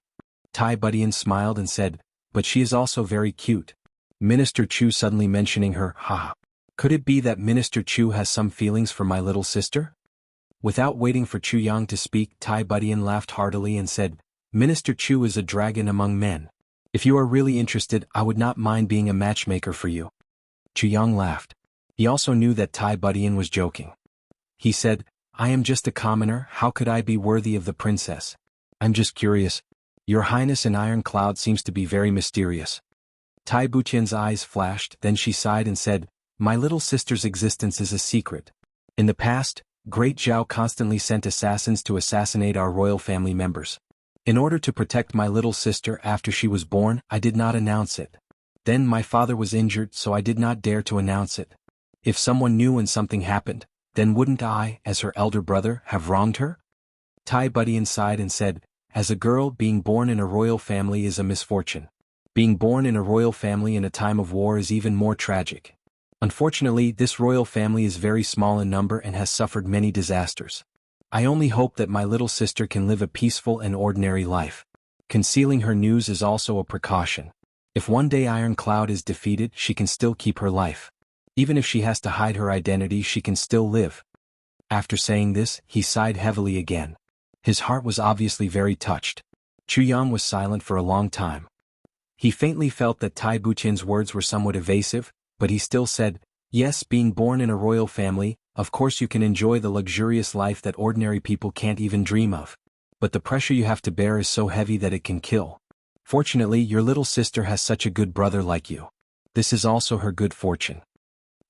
[SPEAKER 1] Tai Butian smiled and said, "But she is also very cute." Minister Chu suddenly mentioning her, "Ha! Could it be that Minister Chu has some feelings for my little sister?" Without waiting for Chu Yang to speak, Tai Butian laughed heartily and said, "Minister Chu is a dragon among men. If you are really interested, I would not mind being a matchmaker for you." Chu Yang laughed. He also knew that Tai Butian was joking. He said, "I am just a commoner, how could I be worthy of the princess? I'm just curious. Your Highness in Iron Cloud seems to be very mysterious." Tai Butian's eyes flashed, then she sighed and said, "My little sister's existence is a secret. In the past, Great Zhao constantly sent assassins to assassinate our royal family members. In order to protect my little sister after she was born, I did not announce it. Then my father was injured, so I did not dare to announce it. If someone knew and something happened, then wouldn't I, as her elder brother, have wronged her?" Tai Butian sighed and said, "As a girl, being born in a royal family is a misfortune. Being born in a royal family in a time of war is even more tragic. Unfortunately, this royal family is very small in number and has suffered many disasters. I only hope that my little sister can live a peaceful and ordinary life. Concealing her news is also a precaution. If one day Iron Cloud is defeated, she can still keep her life. Even if she has to hide her identity, she can still live." After saying this, he sighed heavily again. His heart was obviously very touched. Chu Yang was silent for a long time. He faintly felt that Tai Butian's words were somewhat evasive, but he still said, "Yes, being born in a royal family, of course you can enjoy the luxurious life that ordinary people can't even dream of. But the pressure you have to bear is so heavy that it can kill. Fortunately, your little sister has such a good brother like you. This is also her good fortune."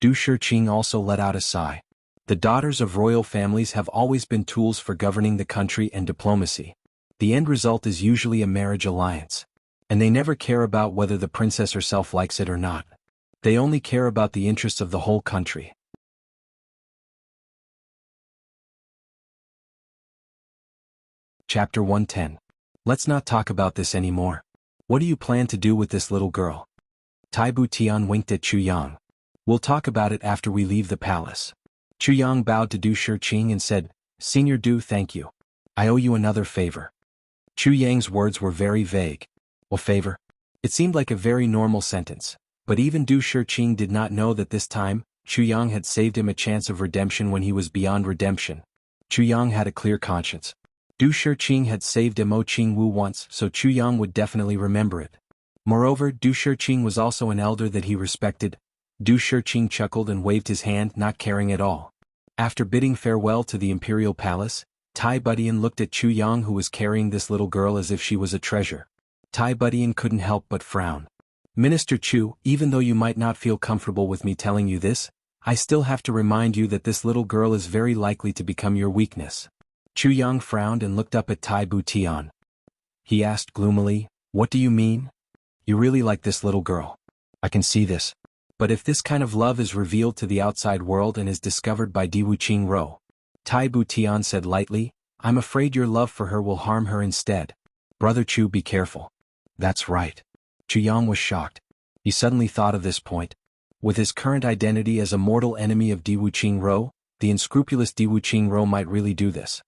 [SPEAKER 1] Du Shiqing also let out a sigh. The daughters of royal families have always been tools for governing the country and diplomacy. The end result is usually a marriage alliance. And they never care about whether the princess herself likes it or not. They only care about the interests of the whole country. Chapter 110. Let's not talk about this anymore. What do you plan to do with this little girl? Tai Butian winked at Chu Yang. We'll talk about it after we leave the palace. Chu Yang bowed to Du Shiqing and said, Senior Du, thank you. I owe you another favor. Chu Yang's words were very vague. A favor? It seemed like a very normal sentence. But even Du Shiqing did not know that this time, Chu Yang had saved him a chance of redemption when he was beyond redemption. Chu Yang had a clear conscience. Du Shiqing had saved Mo Qingwu once, so Chu Yang would definitely remember it. Moreover, Du Shiqing was also an elder that he respected. Du Shiqing chuckled and waved his hand, not caring at all. After bidding farewell to the imperial palace, Tai Butian looked at Chu Yang, who was carrying this little girl as if she was a treasure. Tai Butian couldn't help but frown. Minister Chu, even though you might not feel comfortable with me telling you this, I still have to remind you that this little girl is very likely to become your weakness. Chu Yang frowned and looked up at Tai Butian. He asked gloomily, What do you mean? You really like this little girl. I can see this. But if this kind of love is revealed to the outside world and is discovered by Diwuqing Ro, Tai Butian said lightly, I'm afraid your love for her will harm her instead. Brother Chu, be careful. That's right. Chu Yang was shocked. He suddenly thought of this point. With his current identity as a mortal enemy of Diwuqing Ro, the unscrupulous Diwuqing Ro might really do this.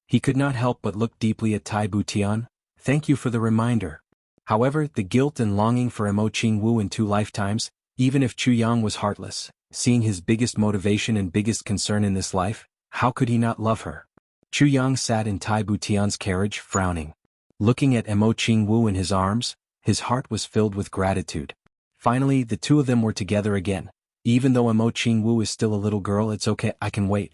[SPEAKER 1] He could not help but look deeply at Tai Butian. Thank you for the reminder. However, the guilt and longing for Mo Qingwu in 2 lifetimes, even if Chu Yang was heartless, seeing his biggest motivation and biggest concern in this life, how could he not love her? Chu Yang sat in Tai Butian's carriage, frowning. Looking at Mo Qingwu in his arms, his heart was filled with gratitude. Finally, the two of them were together again. Even though Mo Qingwu is still a little girl, it's okay, I can wait.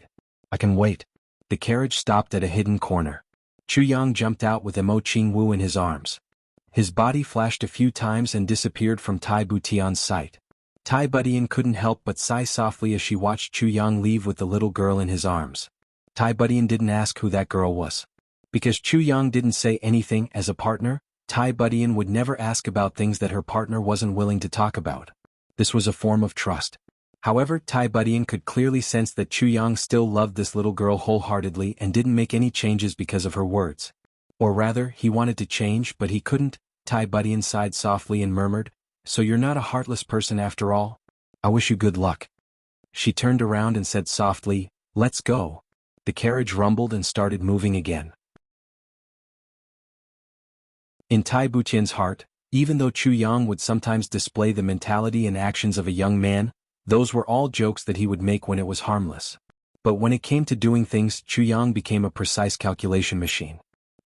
[SPEAKER 1] I can wait. The carriage stopped at a hidden corner. Chu Yang jumped out with Mo Qingwu in his arms. His body flashed a few times and disappeared from Tai Butian's sight. Tai Budian couldn't help but sigh softly as she watched Chu Yang leave with the little girl in his arms. Tai Budian didn't ask who that girl was. Because Chu Yang didn't say anything as a partner, Tai Budian would never ask about things that her partner wasn't willing to talk about. This was a form of trust. However, Tai Budian could clearly sense that Chu Yang still loved this little girl wholeheartedly and didn't make any changes because of her words. Or rather, he wanted to change but he couldn't. Tai Budian sighed softly and murmured, "So you're not a heartless person after all? I wish you good luck." She turned around and said softly, "Let's go." The carriage rumbled and started moving again. In Tai Butian's heart, even though Chu Yang would sometimes display the mentality and actions of a young man, those were all jokes that he would make when it was harmless. But when it came to doing things, Chu Yang became a precise calculation machine.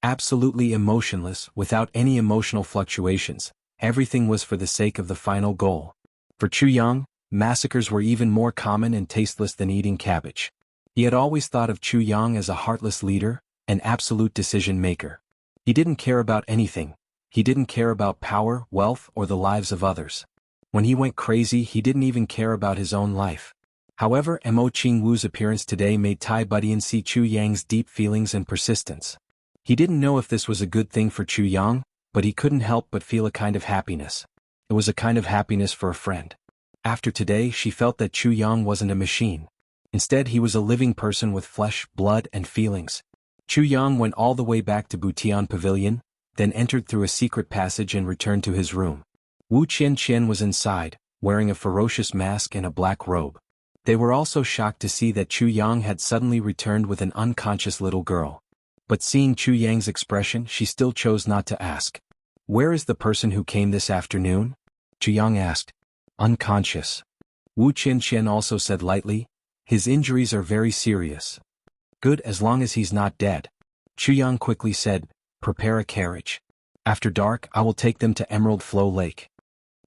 [SPEAKER 1] Absolutely emotionless, without any emotional fluctuations, everything was for the sake of the final goal. For Chu Yang, massacres were even more common and tasteless than eating cabbage. He had always thought of Chu Yang as a heartless leader, an absolute decision-maker. He didn't care about anything. He didn't care about power, wealth, or the lives of others. When he went crazy, he didn't even care about his own life. However, Mo Qingwu's appearance today made Tai Budian see Chu Yang's deep feelings and persistence. He didn't know if this was a good thing for Chu Yang, but he couldn't help but feel a kind of happiness. It was a kind of happiness for a friend. After today, she felt that Chu Yang wasn't a machine. Instead, he was a living person with flesh, blood, and feelings. Chu Yang went all the way back to Butian Pavilion, then entered through a secret passage and returned to his room. Wu Qianqian was inside, wearing a ferocious mask and a black robe. They were also shocked to see that Chu Yang had suddenly returned with an unconscious little girl. But seeing Chu Yang's expression, she still chose not to ask. "Where is the person who came this afternoon?" Chu Yang asked. "Unconscious." Wu Qianqian also said lightly, "His injuries are very serious." "Good, as long as he's not dead." Chu Yang quickly said, "Prepare a carriage. After dark, I will take them to Emerald Flow Lake."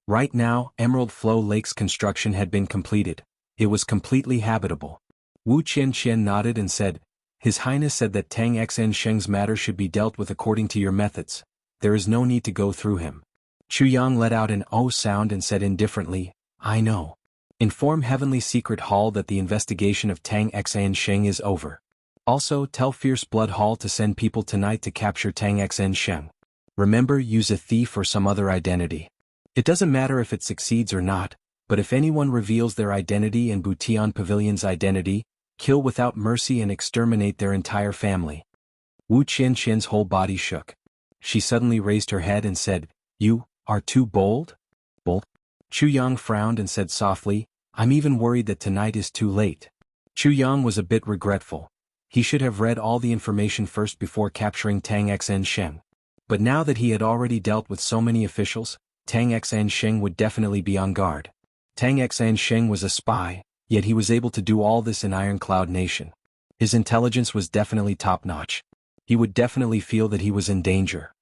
[SPEAKER 1] Right now, Emerald Flow Lake's construction had been completed. It was completely habitable. Wu Qianqian nodded and said, "His Highness said that Tang Xn Sheng's matter should be dealt with according to your methods. There is no need to go through him." Chu Yang let out an "oh" sound and said indifferently, "I know. Inform Heavenly Secret Hall that the investigation of Tang Xn Sheng is over. Also, tell Fierce Blood Hall to send people tonight to capture Tang Xn Sheng. Remember, use a thief or some other identity. It doesn't matter if it succeeds or not, but if anyone reveals their identity and Butian Pavilion's identity, kill without mercy and exterminate their entire family." Wu Qianqian's whole body shook. She suddenly raised her head and said, "You are too bold?" "Bold?" Chu Yang frowned and said softly, "I'm even worried that tonight is too late." Chu Yang was a bit regretful. He should have read all the information first before capturing Tang Xn Sheng. But now that he had already dealt with so many officials, Tang Xn Sheng would definitely be on guard. Tang Xn Sheng was a spy, yet he was able to do all this in Ironcloud Nation. His intelligence was definitely top-notch. He would definitely feel that he was in danger.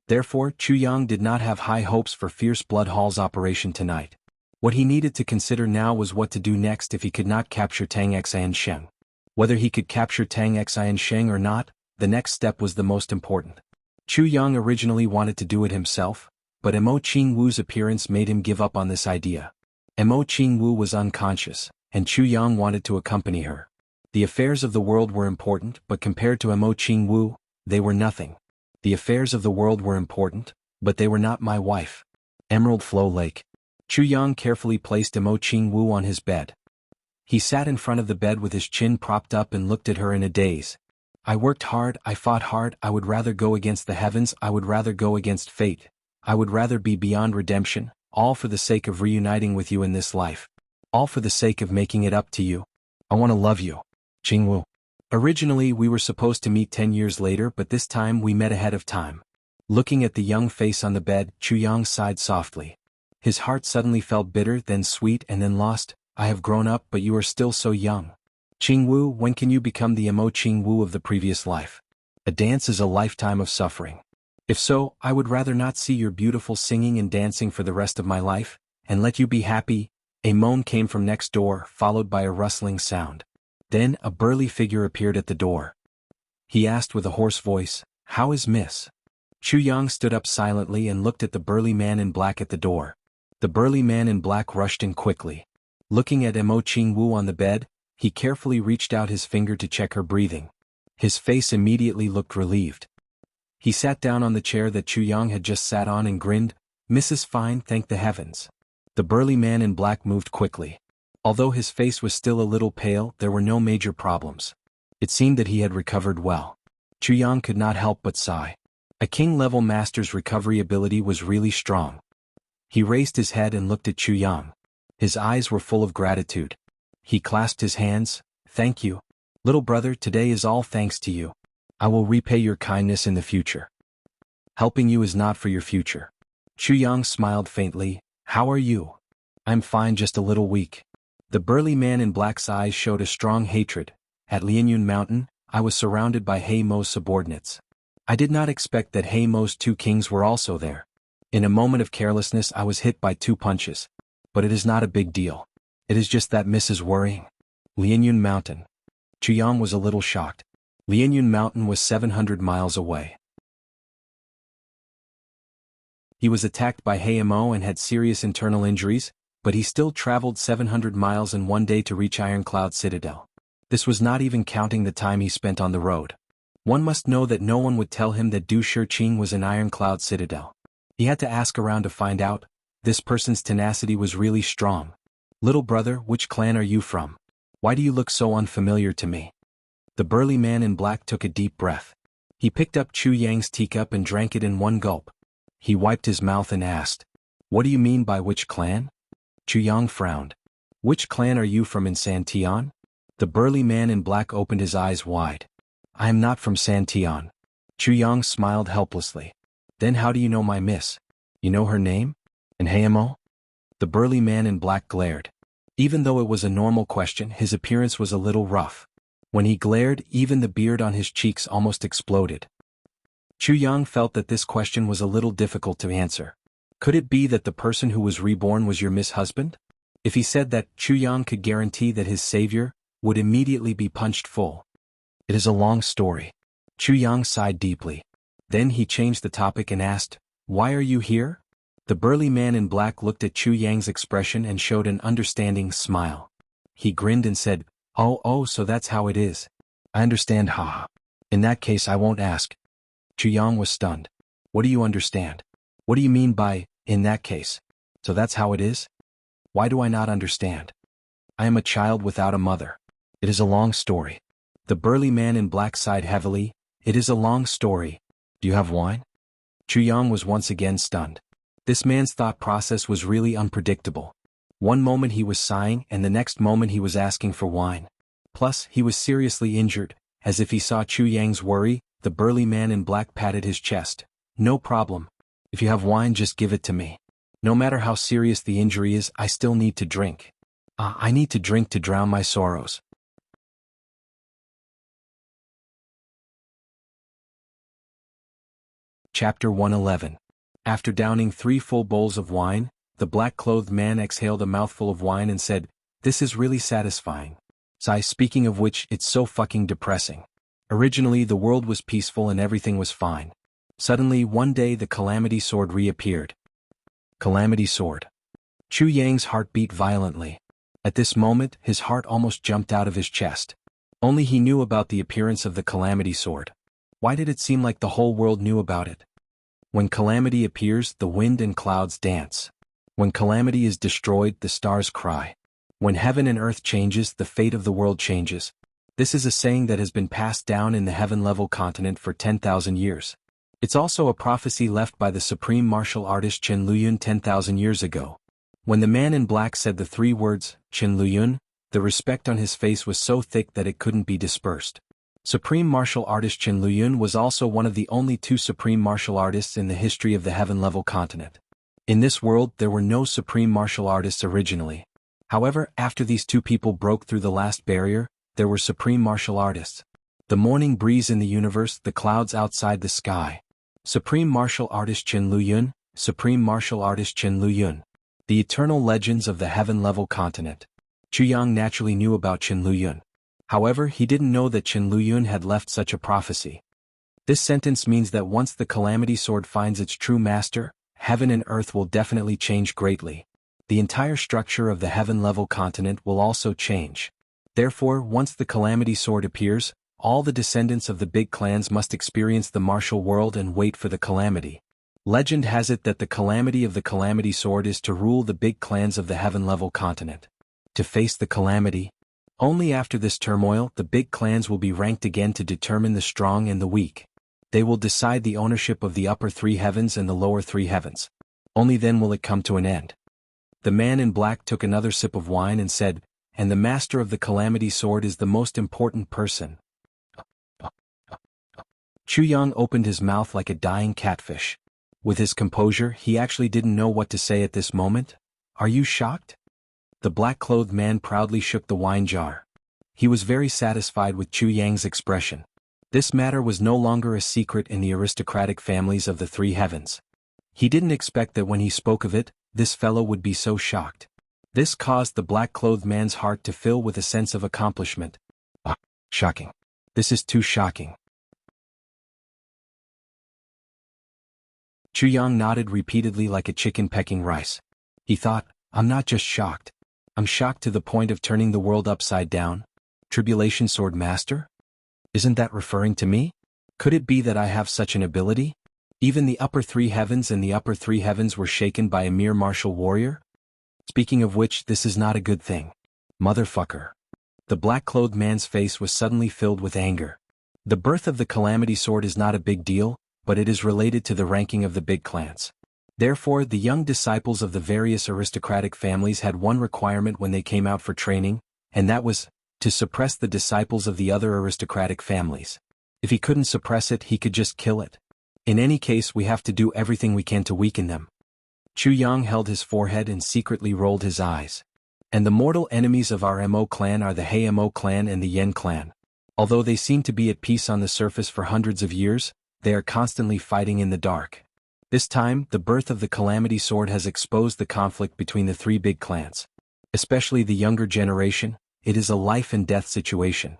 [SPEAKER 1] Therefore, Chu Yang did not have high hopes for Fierce Blood Hall's operation tonight. What he needed to consider now was what to do next if he could not capture Tang Xn Sheng. Whether he could capture Tang Xn Sheng or not, the next step was the most important. Chu Yang originally wanted to do it himself, but Mo Qingwu's appearance made him give up on this idea. Mo Qingwu was unconscious, and Chu Yang wanted to accompany her. The affairs of the world were important, but compared to Mo Qingwu, they were nothing. The affairs of the world were important, but they were not my wife. Emerald Flow Lake. Chu Yang carefully placed Mo Qingwu on his bed. He sat in front of the bed with his chin propped up and looked at her in a daze. "I worked hard, I fought hard, I would rather go against the heavens, I would rather go against fate. I would rather be beyond redemption, all for the sake of reuniting with you in this life. All for the sake of making it up to you. I want to love you. Qingwu. Originally we were supposed to meet 10 years later, but this time we met ahead of time." Looking at the young face on the bed, Chu Yang sighed softly. His heart suddenly felt bitter, then sweet, and then lost. "I have grown up, but you are still so young. Qingwu, when can you become the Mo Qingwu of the previous life? A dance is a lifetime of suffering. If so, I would rather not see your beautiful singing and dancing for the rest of my life, and let you be happy." A moan came from next door, followed by a rustling sound. Then a burly figure appeared at the door. He asked with a hoarse voice, "How is Miss Chu Yang stood up silently and looked at the burly man in black at the door. The burly man in black rushed in quickly. Looking at Mo Qingwu on the bed, he carefully reached out his finger to check her breathing. His face immediately looked relieved. He sat down on the chair that Chu Yang had just sat on and grinned. "Mrs. Fine, thank the heavens." The burly man in black moved quickly. Although his face was still a little pale, there were no major problems. It seemed that he had recovered well. Chu Yang could not help but sigh. A king-level master's recovery ability was really strong. He raised his head and looked at Chu Yang. His eyes were full of gratitude. He clasped his hands. "Thank you. Little brother, today is all thanks to you. I will repay your kindness in the future. Helping you is not for your future." Chu Yang smiled faintly. "How are you?" "I'm fine, just a little weak." The burly man in black's eyes showed a strong hatred. "At Lianyun Mountain, I was surrounded by He Mo's subordinates. I did not expect that He Mo's 2 kings were also there. In a moment of carelessness I was hit by 2 punches. But it is not a big deal. It is just that Mrs. Worrying." Lianyun Mountain. Chu Yang was a little shocked. Lianyun Mountain was 700 miles away. He was attacked by He Mo and had serious internal injuries, but he still traveled 700 miles in one day to reach Ironcloud Citadel. This was not even counting the time he spent on the road. One must know that no one would tell him that Du Shiqing was in Ironcloud Citadel. He had to ask around to find out. This person's tenacity was really strong. "Little brother, which clan are you from? Why do you look so unfamiliar to me?" The burly man in black took a deep breath. He picked up Chu Yang's teacup and drank it in one gulp. He wiped his mouth and asked, "What do you mean by which clan?" Chu Yang frowned. "Which clan are you from in Santian?" The burly man in black opened his eyes wide. "I am not from Santian." Chu Yang smiled helplessly. "Then how do you know my miss? You know her name? And He Mo?" The burly man in black glared. Even though it was a normal question, his appearance was a little rough. When he glared, even the beard on his cheeks almost exploded. Chu Yang felt that this question was a little difficult to answer. Could it be that the person who was reborn was your husband? If he said that, Chu Yang could guarantee that his savior would immediately be punched full. It is a long story. Chu Yang sighed deeply. Then he changed the topic and asked, "Why are you here?" The burly man in black looked at Chu Yang's expression and showed an understanding smile. He grinned and said, Oh, so that's how it is. I understand, haha. In that case I won't ask." Chu Yang was stunned. "What do you understand? What do you mean by, in that case? So that's how it is? Why do I not understand? I am a child without a mother. It is a long story." The burly man in black sighed heavily. "It is a long story. Do you have wine?" Chu Yang was once again stunned. This man's thought process was really unpredictable. One moment he was sighing and the next moment he was asking for wine. Plus, he was seriously injured. As if he saw Chu Yang's worry, the burly man in black patted his chest. "No problem. If you have wine, just give it to me. No matter how serious the injury is, I still need to drink. I need to drink to drown my sorrows." Chapter 111. After downing 3 full bowls of wine, the black-clothed man exhaled a mouthful of wine and said, "This is really satisfying. Speaking of which, it's so fucking depressing. Originally the world was peaceful and everything was fine. Suddenly one day the Calamity Sword reappeared." Calamity Sword. Chu Yang's heart beat violently. At this moment, his heart almost jumped out of his chest. Only he knew about the appearance of the Calamity Sword. Why did it seem like the whole world knew about it? When calamity appears, the wind and clouds dance. When calamity is destroyed, the stars cry. When heaven and earth changes, the fate of the world changes. This is a saying that has been passed down in the heaven-level continent for 10,000 years. It's also a prophecy left by the supreme martial artist Chen Luyun 10,000 years ago. When the man in black said the 3 words, Chen Luyun, the respect on his face was so thick that it couldn't be dispersed. Supreme martial artist Chen Luyun was also one of the only 2 supreme martial artists in the history of the heaven-level continent. In this world, there were no supreme martial artists originally. However, after these 2 people broke through the last barrier, there were supreme martial artists. The morning breeze in the universe, the clouds outside the sky. Supreme martial artist Chen Luyun, supreme martial artist Chen Luyun. The eternal legends of the heaven-level continent. Chu Yang naturally knew about Chen Luyun. However, he didn't know that Chen Luyun had left such a prophecy. This sentence means that once the Calamity Sword finds its true master, heaven and earth will definitely change greatly. The entire structure of the heaven-level continent will also change. Therefore, once the Calamity Sword appears, all the descendants of the big clans must experience the martial world and wait for the calamity. Legend has it that the calamity of the Calamity Sword is to rule the big clans of the heaven-level continent. To face the calamity, only after this turmoil the big clans will be ranked again to determine the strong and the weak. They will decide the ownership of the upper three heavens and the lower three heavens. Only then will it come to an end. The man in black took another sip of wine and said, "And the master of the Calamity Sword is the most important person." Chuyang opened his mouth like a dying catfish. With his composure, he actually didn't know what to say at this moment. "Are you shocked?" The black-clothed man proudly shook the wine jar. He was very satisfied with Chuyang's expression. This matter was no longer a secret in the aristocratic families of the three heavens. He didn't expect that when he spoke of it, this fellow would be so shocked. This caused the black-clothed man's heart to fill with a sense of accomplishment. "Ah, shocking. This is too shocking." Chuyang nodded repeatedly like a chicken pecking rice. He thought, "I'm not just shocked. I'm shocked to the point of turning the world upside down. Tribulation Sword Master? Isn't that referring to me? Could it be that I have such an ability? Even the upper three heavens and the upper three heavens were shaken by a mere martial warrior? Speaking of which, this is not a good thing. Motherfucker." The black-clothed man's face was suddenly filled with anger. The birth of the Calamity Sword is not a big deal, but it is related to the ranking of the big clans. Therefore, the young disciples of the various aristocratic families had one requirement when they came out for training, and that was to suppress the disciples of the other aristocratic families. If he couldn't suppress it, he could just kill it. In any case, we have to do everything we can to weaken them. Chuyang held his forehead and secretly rolled his eyes. And the mortal enemies of our Mo clan are the He Mo clan and the Yen clan. Although they seem to be at peace on the surface for hundreds of years, they are constantly fighting in the dark. This time, the birth of the Calamity Sword has exposed the conflict between the three big clans. Especially the younger generation, it is a life-and-death situation.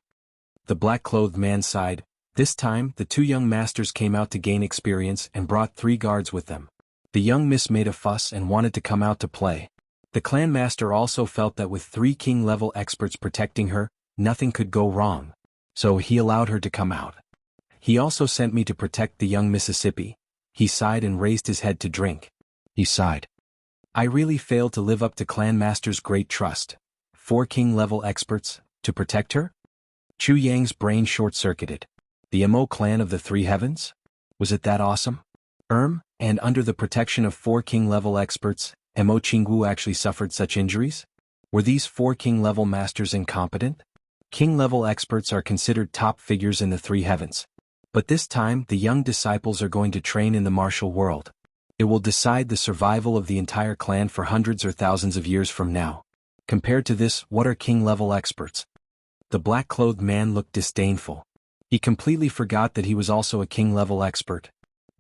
[SPEAKER 1] The black-clothed man sighed. This time, the two young masters came out to gain experience and brought 3 guards with them. The young miss made a fuss and wanted to come out to play. The clan master also felt that with 3 king-level experts protecting her, nothing could go wrong. So he allowed her to come out. He also sent me to protect the young Mississippi. He sighed and raised his head to drink. He sighed. I really failed to live up to clan master's great trust. 4 king-level experts, to protect her? Chuyang's brain short-circuited. The Mo clan of the three heavens? Was it that awesome? And under the protection of 4 king-level experts, Mo Jianghu actually suffered such injuries? Were these 4 king-level masters incompetent? King-level experts are considered top figures in the three heavens. But this time, the young disciples are going to train in the martial world. It will decide the survival of the entire clan for hundreds or thousands of years from now. Compared to this, what are king-level experts? The black-clothed man looked disdainful. He completely forgot that he was also a king-level expert.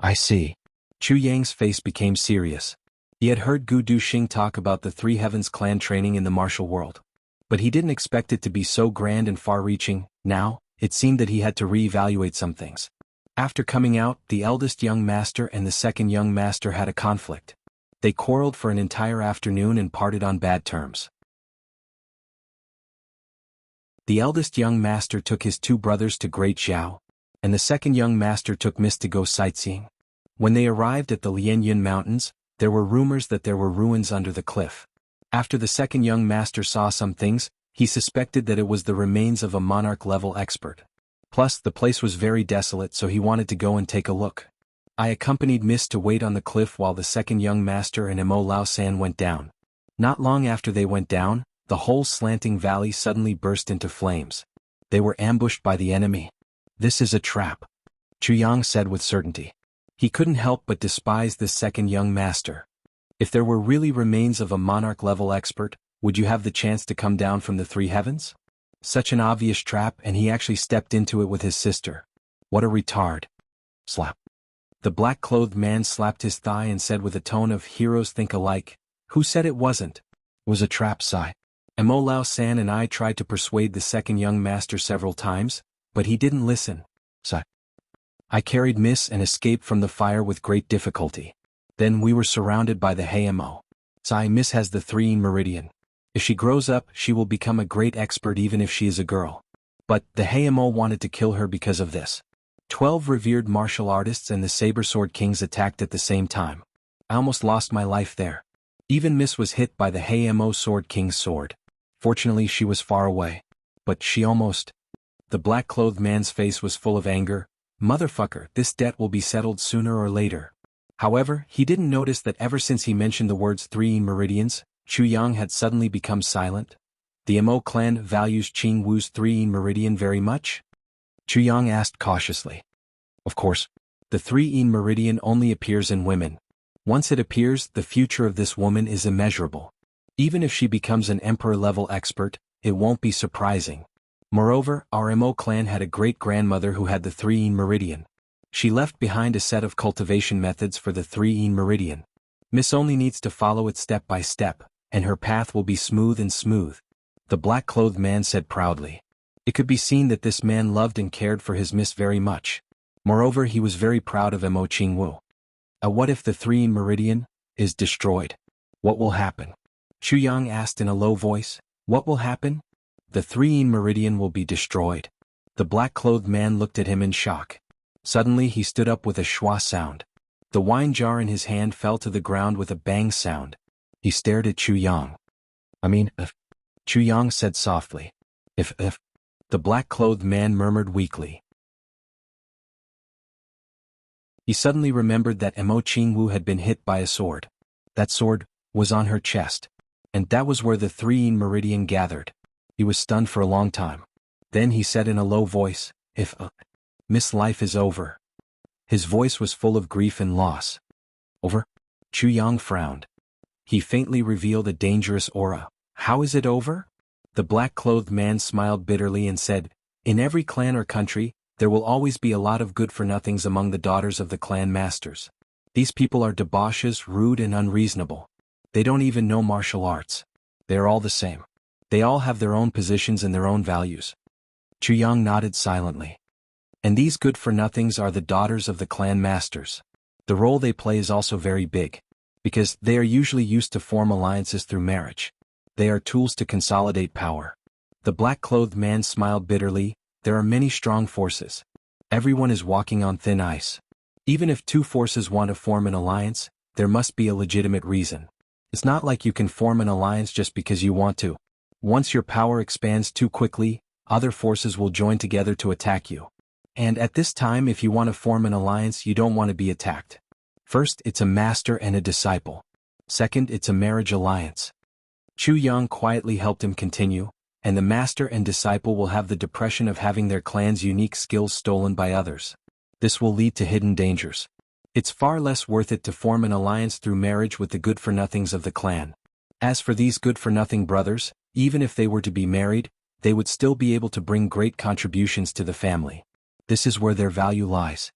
[SPEAKER 1] I see. Chuyang's face became serious. He had heard Gu Duxing talk about the Three Heavens clan training in the martial world. But he didn't expect it to be so grand and far-reaching. Now, it seemed that he had to re-evaluate some things. After coming out, the eldest young master and the second young master had a conflict. They quarreled for an entire afternoon and parted on bad terms. The eldest young master took his 2 brothers to Great Xiao, and the second young master took Miss to go sightseeing. When they arrived at the Lianyun Mountains, there were rumors that there were ruins under the cliff. After the second young master saw some things, he suspected that it was the remains of a monarch-level expert. Plus, the place was very desolate, so he wanted to go and take a look. I accompanied Miss to wait on the cliff while the second young master and Mo Lao San went down. Not long after they went down, the whole slanting valley suddenly burst into flames. They were ambushed by the enemy. This is a trap, Chuyang said with certainty. He couldn't help but despise this second young master. If there were really remains of a monarch-level expert, would you have the chance to come down from the three heavens? Such an obvious trap, and he actually stepped into it with his sister. What a retard. Slap. The black-clothed man slapped his thigh and said with a tone of heroes think alike, "Who said it wasn't? It was a trap, Sai. Mo Lao San and I tried to persuade the second young master several times, but he didn't listen. Sai. I carried Miss and escaped from the fire with great difficulty. Then we were surrounded by the Hayamo. Miss has the 3 meridian. If she grows up, she will become a great expert even if she is a girl. But the Hayamo wanted to kill her because of this. 12 revered martial artists and the saber sword kings attacked at the same time. I almost lost my life there. Even Miss was hit by the Hayamo sword king's sword. Fortunately she was far away. But she almost... The black-clothed man's face was full of anger. Motherfucker, this debt will be settled sooner or later. However, he didn't notice that ever since he mentioned the words 3 meridians, Chu Yang had suddenly become silent. The Mo clan values Qing Wu's 3 meridian very much? Chu Yang asked cautiously. Of course. The 3 meridian only appears in women. Once it appears, the future of this woman is immeasurable. Even if she becomes an emperor-level expert, it won't be surprising. Moreover, our Mo clan had a great-grandmother who had the 3 meridian. She left behind a set of cultivation methods for the 3 meridian. Miss only needs to follow it step by step, and her path will be smooth and smooth. The black-clothed man said proudly. It could be seen that this man loved and cared for his Miss very much. Moreover, he was very proud of Mo Qingwu. What if the 3 meridian is destroyed? What will happen? Chu Yang asked in a low voice. What will happen? The 3 meridian will be destroyed. The black-clothed man looked at him in shock. Suddenly he stood up with a schwa sound. The wine jar in his hand fell to the ground with a bang sound. He stared at Chu Yang. If... Chu Yang said softly. If... The black-clothed man murmured weakly. He suddenly remembered that Mo Qingwu had been hit by a sword. That sword was on her chest. And that was where the 3 meridian gathered. He was stunned for a long time. Then he said in a low voice, If... Miss life is over. His voice was full of grief and loss. Over? Chu Yang frowned. He faintly revealed a dangerous aura. How is it over? The black-clothed man smiled bitterly and said, In every clan or country, there will always be a lot of good-for-nothings among the daughters of the clan masters. These people are debauches, rude and unreasonable. They don't even know martial arts. They are all the same. They all have their own positions and their own values. Chu Yang nodded silently. And these good-for-nothings are the daughters of the clan masters. The role they play is also very big. Because they are usually used to form alliances through marriage. They are tools to consolidate power. The black-clothed man smiled bitterly. There are many strong forces. Everyone is walking on thin ice. Even if 2 forces want to form an alliance, there must be a legitimate reason. It's not like you can form an alliance just because you want to. Once your power expands too quickly, other forces will join together to attack you. And at this time, if you want to form an alliance, you don't want to be attacked. First, it's a master and a disciple. Second, it's a marriage alliance. Chu Yang quietly helped him continue, and the master and disciple will have the depression of having their clan's unique skills stolen by others. This will lead to hidden dangers. It's far less worth it to form an alliance through marriage with the good-for-nothings of the clan. As for these good-for-nothing brothers, even if they were to be married, they would still be able to bring great contributions to the family. This is where their value lies.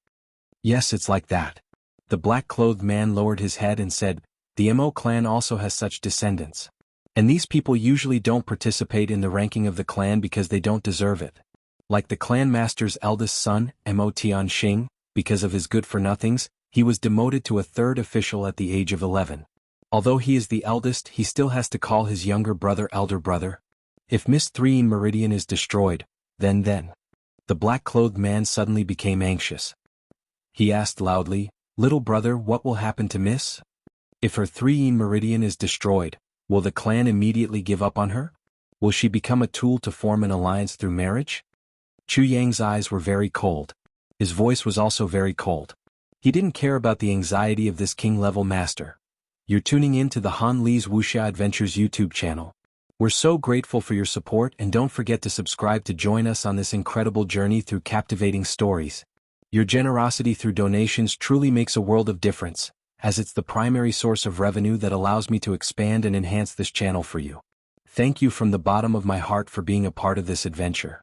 [SPEAKER 1] Yes, it's like that. The black-clothed man lowered his head and said, The Mo clan also has such descendants. And these people usually don't participate in the ranking of the clan because they don't deserve it. Like the clan master's eldest son, Mo Tianxing, because of his good-for-nothings, he was demoted to a 3rd official at the age of 11. Although he is the eldest, he still has to call his younger brother elder brother. If Miss 3 Meridian is destroyed, then. The black-clothed man suddenly became anxious. He asked loudly, Little brother, what will happen to Miss? If her 3 Meridian is destroyed, will the clan immediately give up on her? Will she become a tool to form an alliance through marriage? Chu Yang's eyes were very cold. His voice was also very cold. He didn't care about the anxiety of this king-level master. You're tuning in to the Han Li's Wuxia Adventures YouTube channel. We're so grateful for your support, and don't forget to subscribe to join us on this incredible journey through captivating stories. Your generosity through donations truly makes a world of difference, as it's the primary source of revenue that allows me to expand and enhance this channel for you. Thank you from the bottom of my heart for being a part of this adventure.